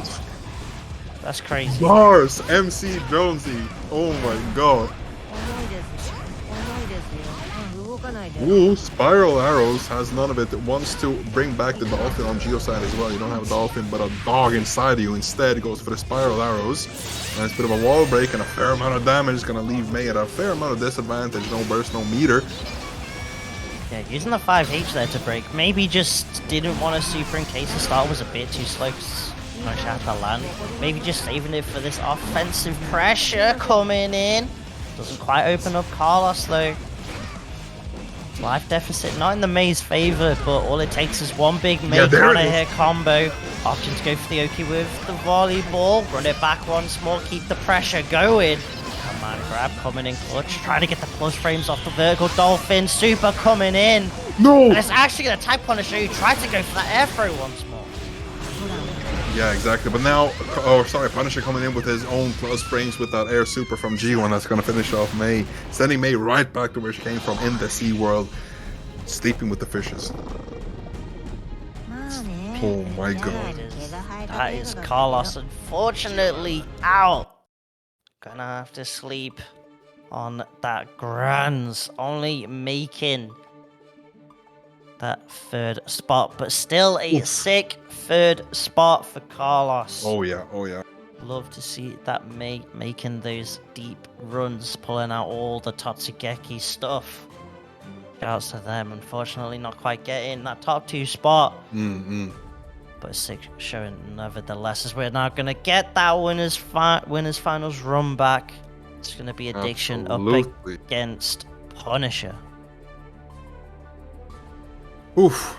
That's crazy. Bars, MC Jonesy. Oh my god. Ooh, Spiral Arrows has none of it. It wants to bring back the dolphin on Geo's side as well. You don't have a dolphin, but a dog inside you. Instead, goes for the Spiral Arrows. And it's a bit of a wall break and a fair amount of damage is going to leave May at a fair amount of disadvantage. No burst, no meter. Yeah, using the 5H there to break. Maybe just didn't want to super in case the start was a bit too slow. Punisher had to land. Maybe just saving it for this offensive pressure coming in. Doesn't quite open up Carlos though. Life deficit not in the May's favor, but all it takes is one big May counter hit combo. Option to go for the Oki with the volleyball. Run it back once more, keep the pressure going. Command grab coming in clutch. Trying to get the plus frames off the vertical dolphin. Super coming in. No! And it's actually going to type Punisher who tried to go for that air throw once more. Yeah, exactly. But now, Punisher coming in with his own plus frames with that air super from G1 that's going to finish off May, sending May right back to where she came from in the sea world, sleeping with the fishes. Oh my god. That is Carlos, unfortunately, out. Gonna have to sleep on that Grands, only making that third spot, but still a sick third spot for Carlos. Oh yeah, oh yeah. Love to see that making those deep runs, pulling out all the Totsugeki stuff. Shouts to them. Unfortunately, not quite getting that top 2 spot. But a sick showing nevertheless, as we're now going to get that winners finals run back. It's going to be Addiction up against Punisher. Oof.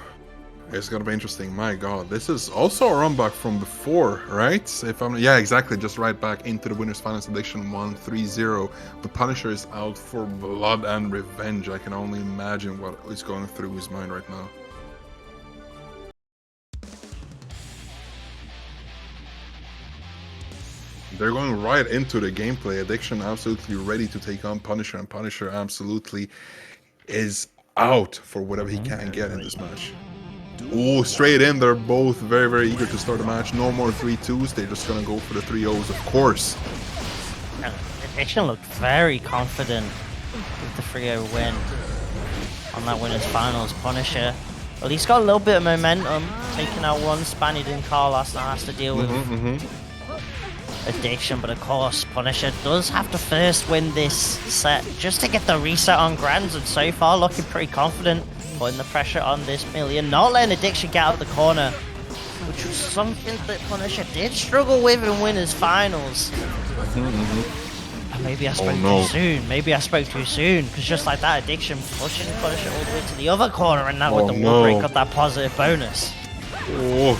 It's gonna be interesting. My god, this is also a run back from before, right? Yeah, exactly, just right back into the winners finals Addiction 1-3-0. The Punisher is out for blood and revenge. I can only imagine what is going through his mind right now. They're going right into the gameplay. Addiction absolutely ready to take on Punisher, and Punisher absolutely is out for whatever he can get in this match. Oh, straight in. They're both very, very eager to start the match. No more 3-2s. They're just going to go for the 3-0s, of course. Addiction looked very confident with the 3-0 win on that winners finals. Punisher, well, he's got a little bit of momentum, taking out one Spaniard and Carlos now has to deal with Addiction, but of course Punisher does have to first win this set just to get the reset on Grands, and so far looking pretty confident, putting the pressure on this Millia, not letting Addiction get out of the corner, which was something that Punisher did struggle with in winners finals. Maybe I spoke too soon. Maybe I spoke too soon, because just like that, Addiction pushing Punisher all the way to the other corner, and now with the wall break up that positive bonus. Oh,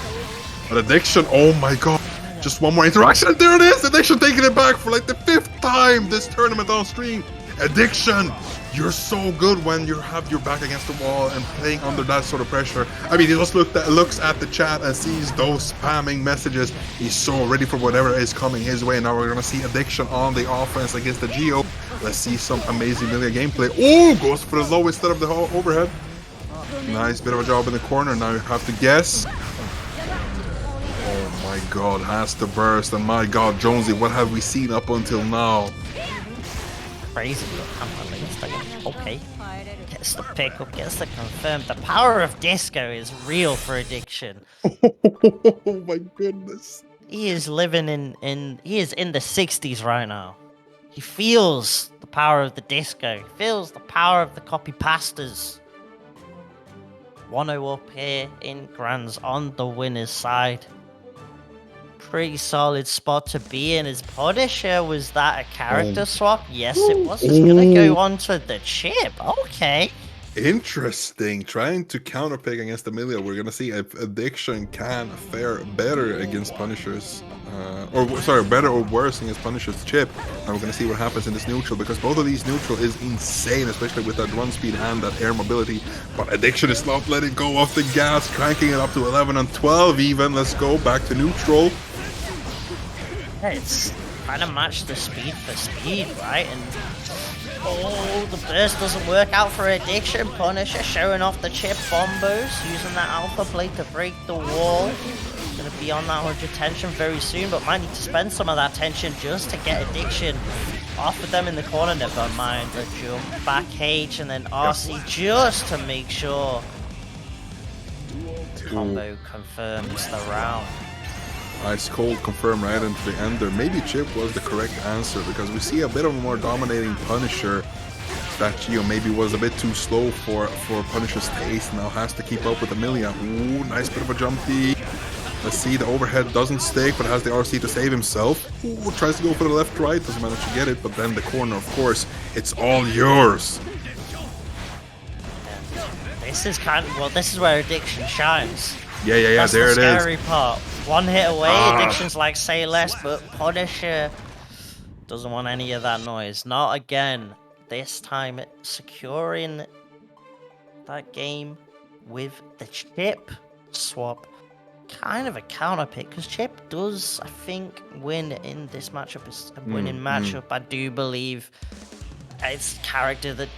but Addiction, oh my god. Just one more interaction, and there it is! Addiction taking it back for like the 5th time this tournament on stream. Addiction, you're so good when you have your back against the wall and playing under that sort of pressure. I mean, he just looks at the chat and sees those spamming messages. He's so ready for whatever is coming his way. Now we're gonna see Addiction on the offense against the Geo. Let's see some amazing Millia gameplay. Oh, goes for the low instead of the overhead. Nice bit of a job in the corner. Now you have to guess. Oh my god, has to burst, and my god, Jonesy, what have we seen up until now? Crazy. Okay. Gets the pickup, gets the confirm. The power of disco is real for Addiction. Oh my goodness. He is living he is in the 60s right now. He feels the power of the disco. He feels the power of the copy pastas. 1-0 up here in Grands on the winner's side. Pretty solid spot to be in. His Punisher, was that a character swap? Yes, it was. He's gonna go on to the Chipp. Okay. Interesting. Trying to counterpick against the Millia. We're gonna see if Addiction can fare better against Punishers, better or worse against Punishers Chipp. And we're gonna see what happens in this neutral, because both of these neutral is insane, especially with that run speed and that air mobility. But Addiction is not letting go of the gas, cranking it up to 11 and 12 even. Let's go back to neutral. Yeah, it's trying to match the speed for speed, right? And oh, the burst doesn't work out for Addiction. Punisher showing off the Chipp bombos, using that alpha blade to break the wall. Gonna be on that 100 tension very soon, but might need to spend some of that tension just to get Addiction off of them in the corner. Never mind the jump back H and then RC just to make sure. Combo confirms the round. Ice cold confirm right into the ender. Maybe Chipp was the correct answer, because we see a bit of a more dominating Punisher that maybe was a bit too slow for Punisher's taste. Now has to keep up with the Millia. Ooh, nice bit of a jumpy. Let's see, the overhead doesn't stick, but has the RC to save himself. Ooh, tries to go for the left right, doesn't manage to get it, but then the corner, of course, it's all yours. This is this is where Addiction shines. Yeah, That's there it the is. scary part. One hit away, Addiction's like, say less, but Punisher doesn't want any of that noise. Not again. This time, securing that game with the Chipp swap. Kind of a counter pick, because Chipp does, I think, win in this matchup. It's a winning matchup. I do believe it's a character that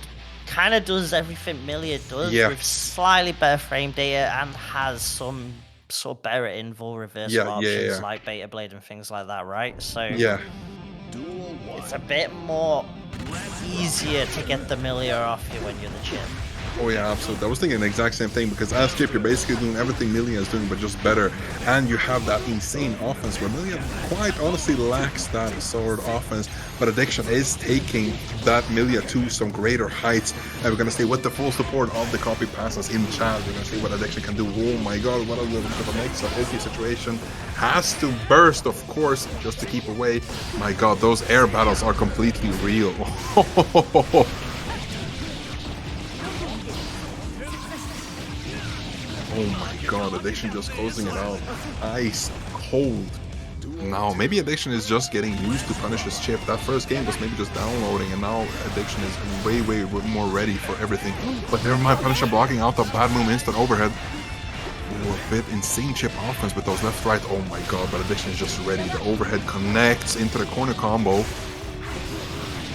kind of does everything Millia does, with slightly better frame data and has some sort of better invul reversal options like Beta Blade and things like that, right? So it's a bit more easier to get the Millia off you when you're the Chipp. Oh yeah, absolutely. I was thinking the exact same thing, because as Chipp, you're basically doing everything Millia is doing, but just better. And you have that insane offense where Millia quite honestly lacks that sword offense, but Addiction is taking that Millia to some greater heights. And we're going to see, with the full support of the copy passes in chat, we're going to see what Addiction can do. Oh my god, what a little bit of a mix. A hokey situation. Has to burst, of course, just to keep away. My god, those air battles are completely real. Oh my god, Addiction just closing it out. Ice cold. Now, maybe Addiction is just getting used to Punisher's Chipp. That first game was maybe just downloading, and now Addiction is way more ready for everything. But never mind, Punisher blocking out the bad move instant overhead. Ooh, a bit insane Chipp offense with those left right. Oh my god, but Addiction is just ready. The overhead connects into the corner combo.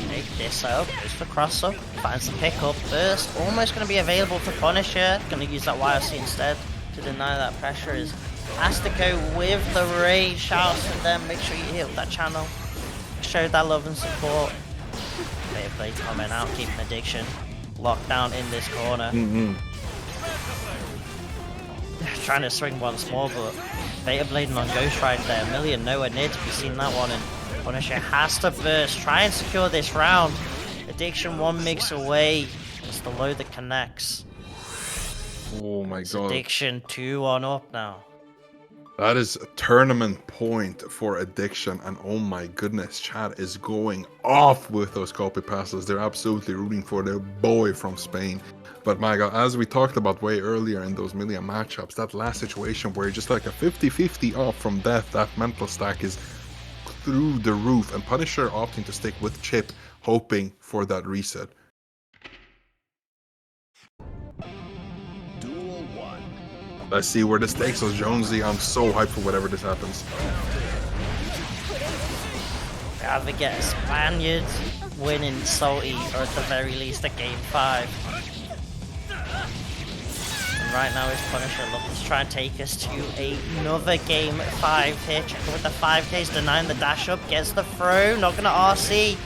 Take this out, goes for cross up, finds the pick up burst, almost going to be available for Punisher. Going to use that YRC instead to deny that pressure. Has to go with the rage. Shout out to them, make sure you heal that channel. Show that love and support. Beta Blade coming out, keeping Addiction locked down in this corner. Trying to swing once more, but Beta Blading on Ghost right there. Millia nowhere near to be seen that one, and Punisher has to burst, try and secure this round. Addiction one mix away. It's the low that connects. Oh my god. Addiction 2-1 up now. That is a tournament point for Addiction, and oh my goodness, chat is going off with those copy passes. They're absolutely rooting for their boy from Spain. But my god, as we talked about way earlier in those Millia matchups, that last situation where you're just like a 50-50 off from death, that mental stack is through the roof, and Punisher opting to stick with Chipp, hoping for that reset. Duel 1. Let's see where this takes us, Jonesy. I'm so hyped for whatever this happens. Either get a Spaniard winning Salty, or at the very least a game 5. And right now it's Punisher looking to try and take us to another game 5 here. Checking with the 5Ks, denying the dash up, gets the throw, not gonna RC,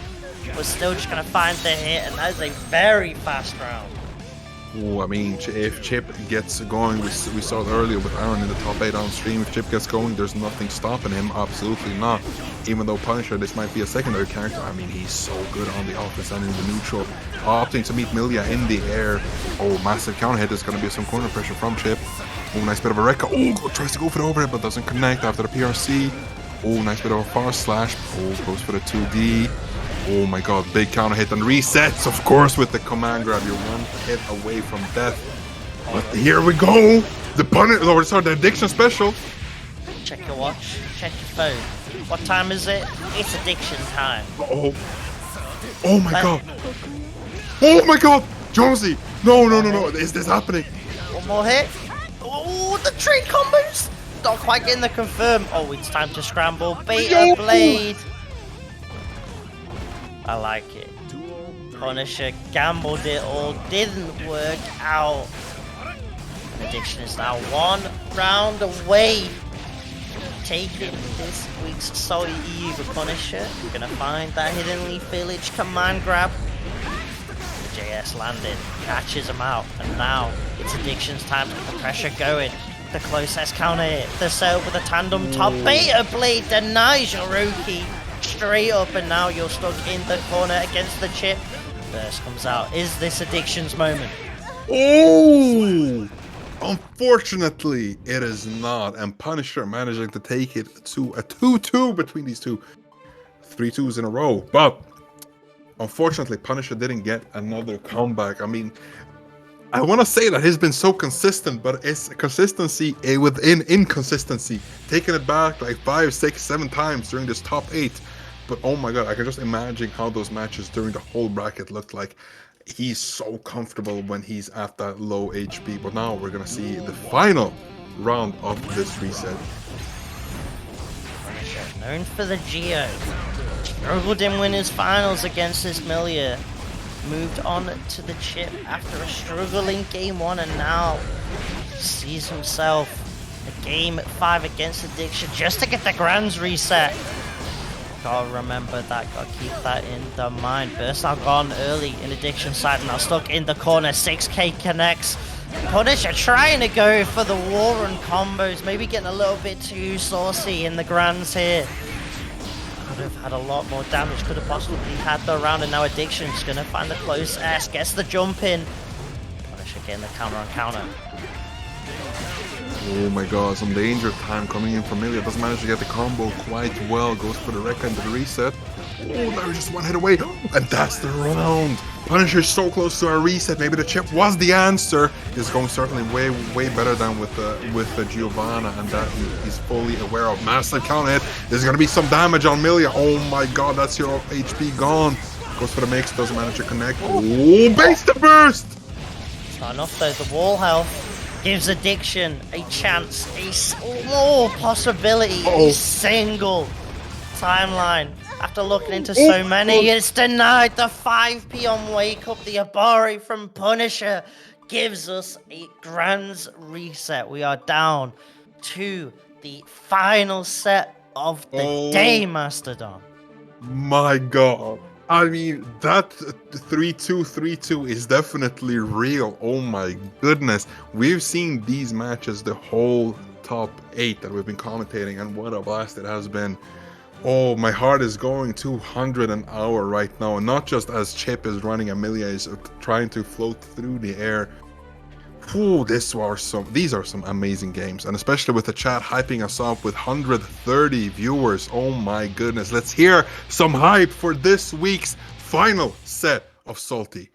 but still just gonna find the hit, and that is a very fast round. Oh, I mean, if Chipp gets going, we saw it earlier with Aron in the top 8 on stream. If Chipp gets going, there's nothing stopping him. Absolutely not. Even though Punisher, this might be a secondary character. I mean, he's so good on the offense and in the neutral. Opting to meet Millia in the air. Oh, massive counter hit. There's going to be some corner pressure from Chipp. Oh, nice bit of a Rekka. Oh, tries to go for the overhead, but doesn't connect after the PRC. Oh, nice bit of a far slash. Oh, goes for the 2D. Oh my god, big counter hit and resets, of course, with the command grab. You're one hit away from death. But here we go! The addiction special. Check your watch, check your phone. What time is it? It's addiction time. Oh. Oh my god. Oh my god! Jonesy! No. Is this happening? One more hit. Oh, the trade combos! Not quite getting the confirm. Oh, it's time to scramble. Beta Blade. I like it. Punisher gambled it all, didn't work out. And Addiction is now 1 round away. Taking this week's SaltyEU for Punisher. We're gonna find that Hidden Leaf Village command grab. The JS landed, catches him out, and now it's Addiction's time to get the pressure going. The close S counter hit, the setup with a tandem top. Beta Blade denies your rookie straight up, and now you're stuck in the corner against the Chipp. Burst comes out. Is this Addiction's moment? Oh! Unfortunately, it is not, and Punisher managing to take it to a 2-2 between these two. 3 2s in a row, but unfortunately, Punisher didn't get another comeback. I mean, I want to say that he's been so consistent, but it's consistency within inconsistency. Taking it back like 5, 6, 7 times during this top 8. But oh my god, I can just imagine how those matches during the whole bracket looked like. He's so comfortable when he's at that low HP. But now we're gonna see the final round of this reset. Known for the Geo, struggled in winners finals against his Millia. Moved on to the Chipp after a struggling game 1, and now sees himself a game 5 against Addiction just to get the Grands reset. Gotta remember that, gotta keep that in the mind. Burst now gone early in Addiction side, now stuck in the corner. 6k connects. Punisher trying to go for the war run combos, maybe getting a little bit too saucy in the Grands here. Could have had a lot more damage, could have possibly had the round, and now Addiction's gonna find the close S, gets the jump in. Punisher getting the counter on counter. Oh my god, some danger time coming in from Millia. Doesn't manage to get the combo quite well. Goes for the wreck and the reset. Oh, now he's just 1 hit away. And that's the round. Punisher's so close to a reset. Maybe the Chipp was the answer. It's going certainly way better than with the Giovanna, and that he's fully aware of. Massive counter hit. There's gonna be some damage on Millia. Oh my god, that's your HP gone. Goes for the mix, doesn't manage to connect. Oh, base the burst! It's not enough though, the wall health gives Addiction a chance, a small possibility, a single timeline. After looking into so many, it's denied. The 5p on Wake Up, the Abari from Punisher gives us a Grands reset. We are down to the final set of the day, Mastodon. My god. I mean, that 3-2 is definitely real. Oh my goodness. We've seen these matches the whole top 8 that we've been commentating, and what a blast it has been. Oh, my heart is going 200 an hour right now. And not just as Chipp is running and Millia is trying to float through the air. Ooh, these are some amazing games, and especially with the chat hyping us up with 130 viewers. Oh my goodness, let's hear some hype for this week's final set of Salty.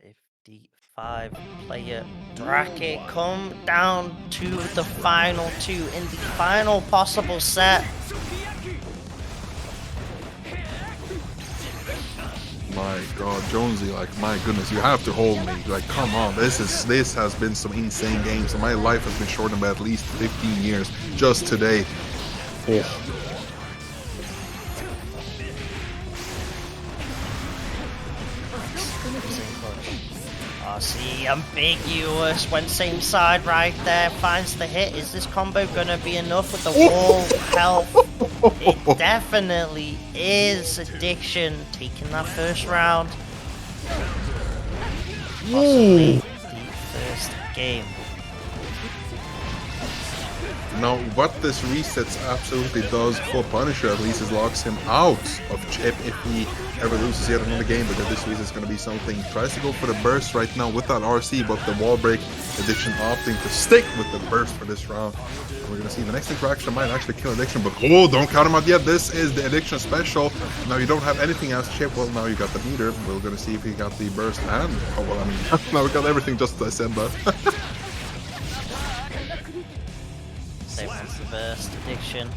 55 player bracket, come down to the final 2 in the final possible set. My god, Jonesy, like, my goodness, you have to hold me. Like, come on, this has been some insane games, and my life has been shortened by at least 15 years just today. Oh. RC ambiguous, went same side right there, finds the hit. Is this combo gonna be enough with the wall health? It definitely is. Addiction taking that first round. Possibly the first game. Now, what this resets absolutely does for Punisher, at least, is locks him out of Chipp if he ever loses yet another game, because this resets going to be something. He tries to go for the burst right now with that RC, but the wall break, Addiction opting to stick with the burst for this round. And we're going to see the next interaction might actually kill Addiction, but oh, don't count him out yet. This is the Addiction special. Now you don't have anything else, Chipp. Well, now you got the meter. We're going to see if he got the burst and, oh, well, I mean, now we got everything just as I said that. Same as the burst, Addiction.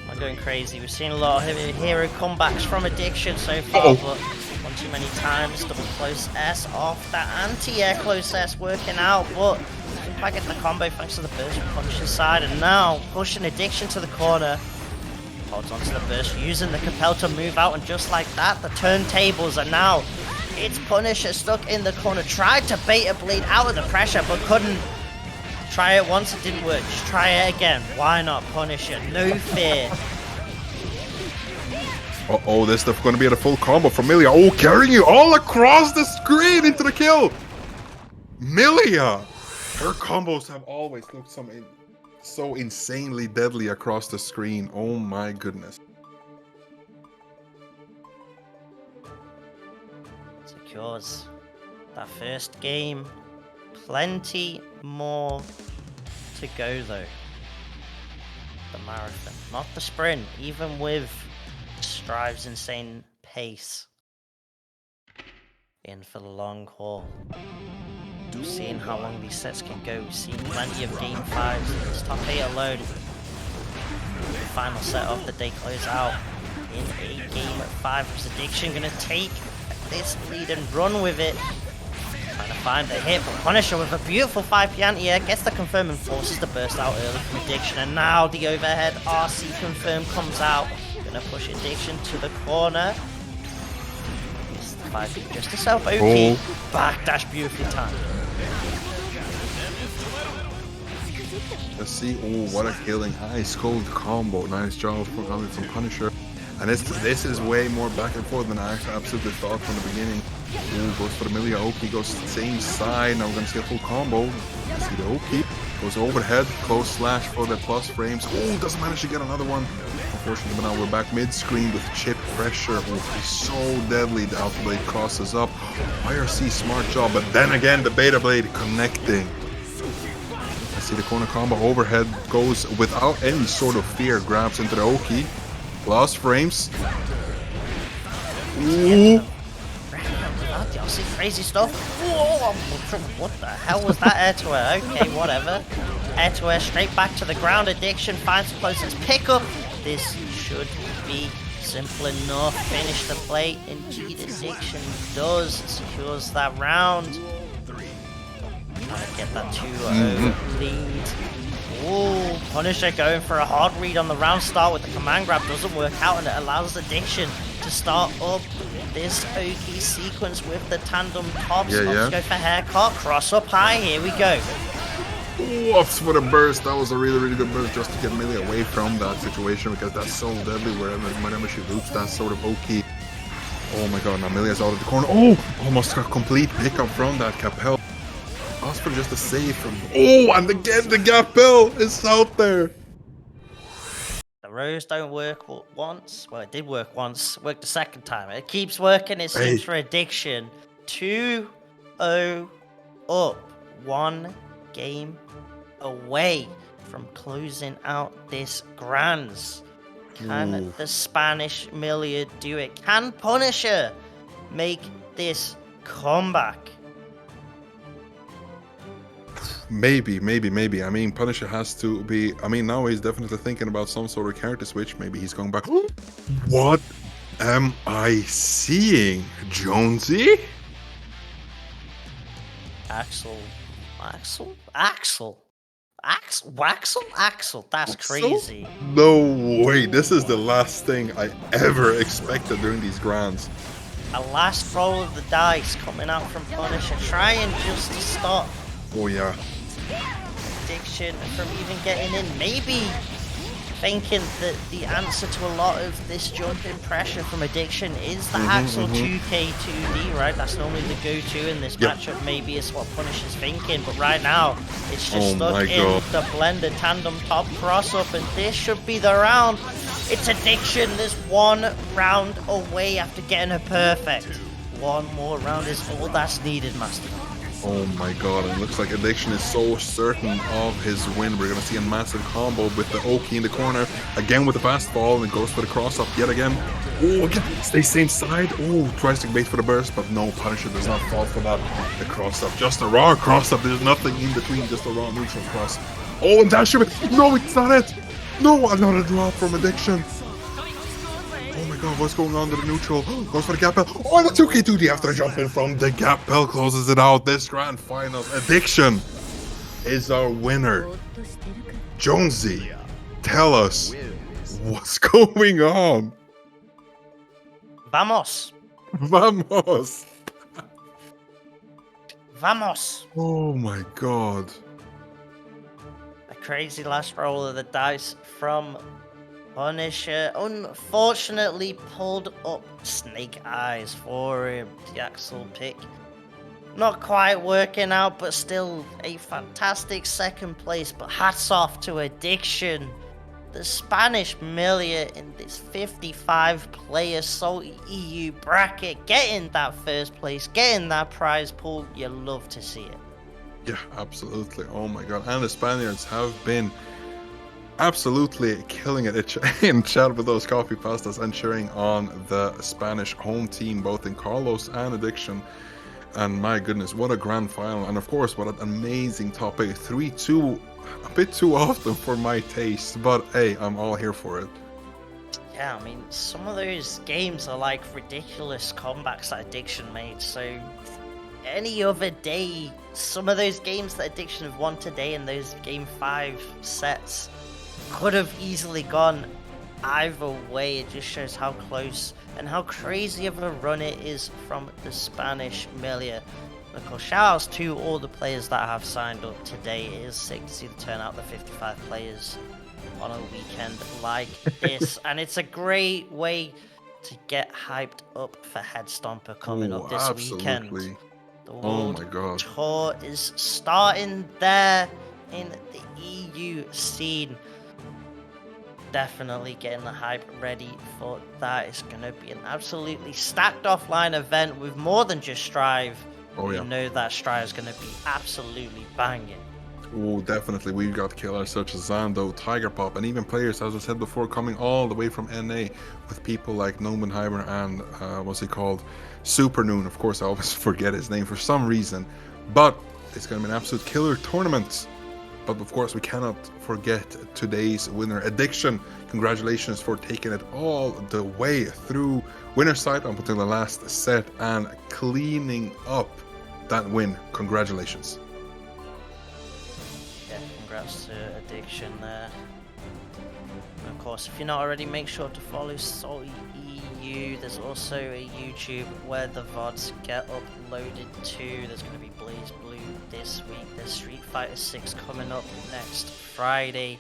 I'm going crazy. We've seen a lot of hero comebacks from Addiction so far, but one too many times. Double close S off that anti-air close S working out, but I get the combo thanks to the burst from Punisher's side, and now pushing Addiction to the corner. Holds onto the burst, using the compel to move out, and just like that, the turntables are now. It's Punisher stuck in the corner. Tried to bait a bleed out of the pressure, but couldn't. Try it once, it didn't work. Just try it again. Why not? Punisher? No fear. Uh-oh, this is going to be a full combo from Millia. Oh, carrying you all across the screen into the kill. Millia! Her combos have always looked so insanely deadly across the screen. Oh my goodness. Secures that first game. Plenty more to go though. The marathon, not the sprint, even with Strive's insane pace. In for the long haul. We've seen how long these sets can go. We've seen plenty of game 5s in this top 8 alone. The final set of the day close out in a game at 5. Is Addiction gonna take this lead and run with it? Trying to find the hit, but Punisher with a beautiful 5p anti-air gets the confirm and forces the burst out early from Addiction, and now the overhead RC confirm comes out. Gonna push Addiction to the corner. It's the 5p just herself. Okay, backdash beautifully timed. Let's see. Oh, what a killing ice cold combo. Nice job from Punisher. And this is way more back and forth than I actually absolutely thought from the beginning. Ooh, goes for the Millia. Oki goes to the same side. Now we're going to see a full combo. See the Oki. Goes overhead. Close slash for the plus frames. Oh, doesn't manage to get another one. Unfortunately, but now we're back mid-screen with Chipp pressure. Oh, he's so deadly. The Alpha Blade crosses up. IRC, smart job. But then again, the Beta Blade connecting. Let's see the corner combo. Overhead goes without any sort of fear. Grabs into the Oki. Lost frames. Ooh. I see crazy stuff. Whoa, what the hell was that air to air? Okay, whatever. Air to air straight back to the ground. Addiction finds the closest pickup. This should be simple enough. Finish the plate. Indeed, Addiction does. Secures that round. Trying to get that 2-0 lead. Ooh, Punisher going for a hard read on the round start with the command grab. Doesn't work out, and it allows Addiction to start up this Oki sequence with the tandem tops. Let's go for haircut. Cross up high. Here we go. Whoops for the burst. That was a really, really good burst just to get Millia away from that situation, because that's so deadly whenever she loops that sort of Oki. Oh my god, now Millia's out of the corner. Oh, almost got complete pickup from that Capel. Ask for just a save from. Oh, and again the Capel is out there. The rows don't work once. Well, it did work once. Worked the second time. It keeps working. It seems for Addiction. 2-0 up. 1 game away from closing out this Grands. Can the Spanish Millia do it? Can Punisher make this comeback? Maybe. I mean, Punisher has to be. I mean, now he's definitely thinking about some sort of character switch. Maybe he's going back. What am I seeing, Jonesy? Axel. That's crazy. No way. This is the last thing I ever expected during these Grands. A last roll of the dice coming out from Punisher, trying just to stop. Oh yeah. Addiction from even getting in. Maybe thinking that the answer to a lot of this jump in pressure from Addiction is the Axel 2K2D, right? That's normally the go-to in this matchup. Maybe it's what Punish is thinking, but right now it's just stuck in the blender tandem top cross-up, and this should be the round. It's Addiction. There's one round away after getting a perfect. One more round is all that's needed, Master. Oh my god, it looks like Addiction is so certain of his win. We're going to see a massive combo with the Oki in the corner, again with the fast fall, and it goes for the cross-up yet again. Oh, again, stay same side. Oh, tries to bait for the burst, but no, Punisher does not fall for that. The cross-up, just a raw cross-up. There's nothing in between, just a raw neutral cross. Oh, and dash it. No, it's not it. No, another drop from Addiction. Oh my god, what's going on to the neutral? Goes for the gap bell. Oh, the 2K2D after jumping from the gap bell closes it out. This grand final. Addiction is our winner. Jonesy, tell us what's going on. Vamos. Vamos. Vamos. Oh my god. A crazy last roll of the dice from Punisher. Unfortunately pulled up Snake Eyes for him. The Axel pick. Not quite working out, but still a fantastic second place. But hats off to Addiction. The Spanish Millia in this 55-player SaltyEU bracket. Getting that first place. Getting that prize pool. You love to see it. Yeah, absolutely. Oh my god. And the Spaniards have been absolutely killing it in chat with those coffee pastas and cheering on the Spanish home team, both in Carlos and Addiction. And my goodness, what a grand final. And of course, what an amazing top 8. 3-2, a bit too often for my taste, but hey, I'm all here for it. Yeah, I mean, some of those games are like ridiculous comebacks that Addiction made, so any other day, some of those games that Addiction have won today in those Game 5 sets could have easily gone either way. It just shows how close and how crazy of a run it is from the Spanish Millia. And of course, shout outs to all the players that have signed up today. It is sick to see the turnout of the 55 players on a weekend like this. And it's a great way to get hyped up for Head Stomper coming up this weekend. The World my god. Tour is starting there in the EU scene. Definitely getting the hype ready for that. It's going to be an absolutely stacked offline event with more than just Strive. Oh yeah. You know that Strive is going to be absolutely banging. Oh, definitely. We've got killers such as Zando, Tiger Pop, and even players, as I said before, coming all the way from NA with people like Nomenheimer and, what's he called? Super Noon. Of course, I always forget his name for some reason. But it's going to be an absolute killer tournament. But of course, we cannot forget today's winner, Addiction. Congratulations for taking it all the way through winner's side up until the last set and cleaning up that win. Congratulations. Yeah, congrats to Addiction there. And of course, if you're not already, make sure to follow SaltyEU. There's also a YouTube where the VODs get uploaded to. There's going to be Blazblue this week. There's Street Fighter 6 coming up next Friday.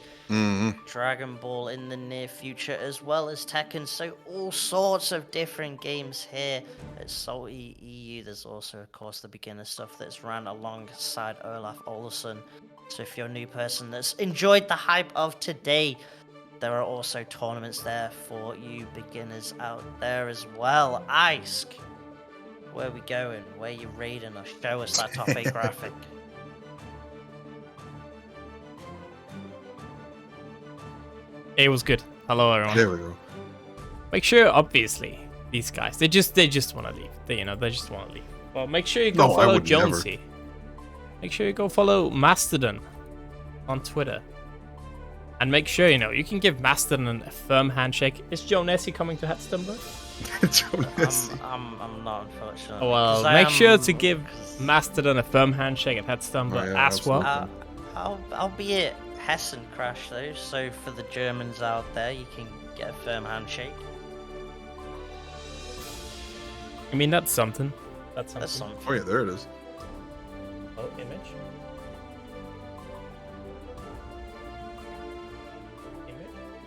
Dragon Ball in the near future, as well as Tekken. So all sorts of different games here at SaltyEU. There's also, of course, the beginner stuff that's ran alongside Olaf Olsson. So if you're a new person that's enjoyed the hype of today, there are also tournaments there for you beginners out there as well. Ice, where are we going? Where are you raiding us? Show us that top 8 graphic. It was good. Hello, everyone. There we go. Make sure, obviously, these guys, they just want to leave. They just want to leave. Well, make sure you go follow Jonesy. Make sure you go follow Mastodon on Twitter. And make sure, you can give Mastodon a firm handshake. Is Joe Nessie coming to Headstone? I'm not, unfortunately. Well, make sure to give Mastodon a firm handshake at Headstone as well. Albeit Hessen crash though, so for the Germans out there, you can get a firm handshake. I mean, that's something. That's something. Oh yeah, there it is. Oh, image.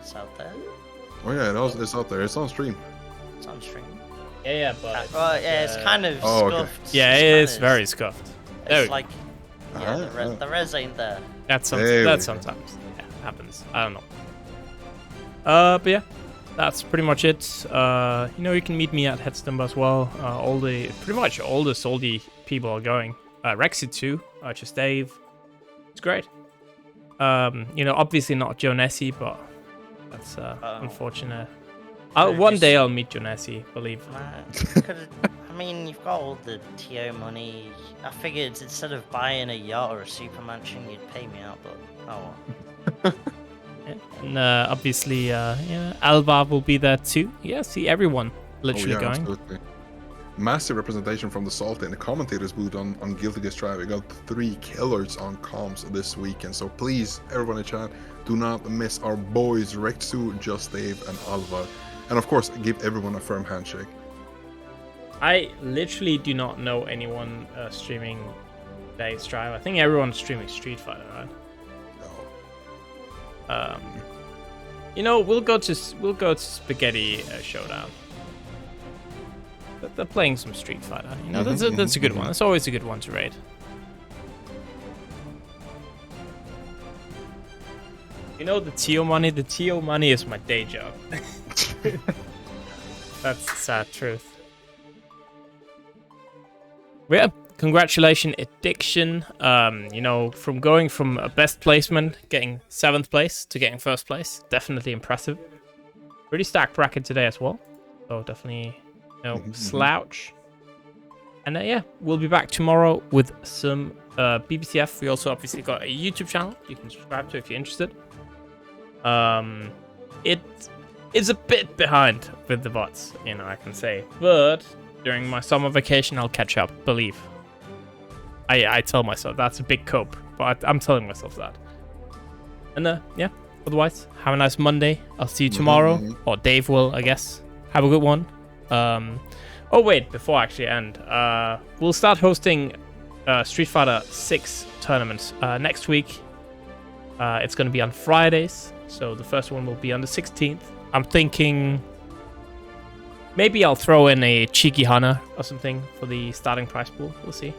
It's out there. Oh yeah, it's out there. It's on stream. It's on stream. Yeah, but Well, yeah, it's kind of Oh, okay. scuffed. yeah, It's it kind is of- very scuffed. There we It's go. like, yeah, the res ain't there. That's There we that's go. sometimes happens. I don't know. But yeah, that's pretty much it. You know, you can meet me at Headstump as well. Pretty much all the Salty people are going. Rexy too. Just Dave. It's great. You know, obviously not Joe Nessie, but that's unfortunate. One day I'll meet Joe Nessie, believe. I mean, you've got all the TO money. I figured instead of buying a yacht or a super mansion, you'd pay me out, but oh well. Yeah. And obviously, yeah, Alva will be there too. Yeah, see everyone literally going. Absolutely. Massive representation from the Salty and the commentators booth on Guilty Gear Strive. We got 3 killers on comms this weekend, so please, everyone in chat, do not miss our boys Rexu, Just Dave, and Alva. And of course, give everyone a firm handshake. I literally do not know anyone streaming Day Strive. I think everyone's streaming Street Fighter, right? No. You know, we'll go to Spaghetti Showdown. But they're playing some Street Fighter. You know, that's a good one. That's always a good one to raid. You know, the TO money. The TO money is my day job. That's the sad truth. Yeah, congratulations, Addiction. You know, from going from a best placement, getting 7th place, to getting 1st place, definitely impressive. Pretty stacked bracket today as well, so definitely no slouch. And yeah, we'll be back tomorrow with some BBTF. We also obviously got a YouTube channel you can subscribe to if you're interested. It is a bit behind with the bots, you know, I can say, but during my summer vacation, I'll catch up, believe. I tell myself that's a big cope, but I'm telling myself that. And yeah, otherwise, have a nice Monday. I'll see you tomorrow, or Dave will, I guess. Have a good one. Oh wait, before I actually end, we'll start hosting Street Fighter 6 tournaments next week. It's going to be on Fridays, so the first one will be on the 16th. I'm thinking maybe I'll throw in a cheeky Hana or something for the starting prize pool. We'll see.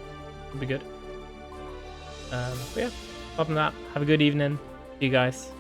It'll be good. But yeah, other than that, have a good evening. See you guys.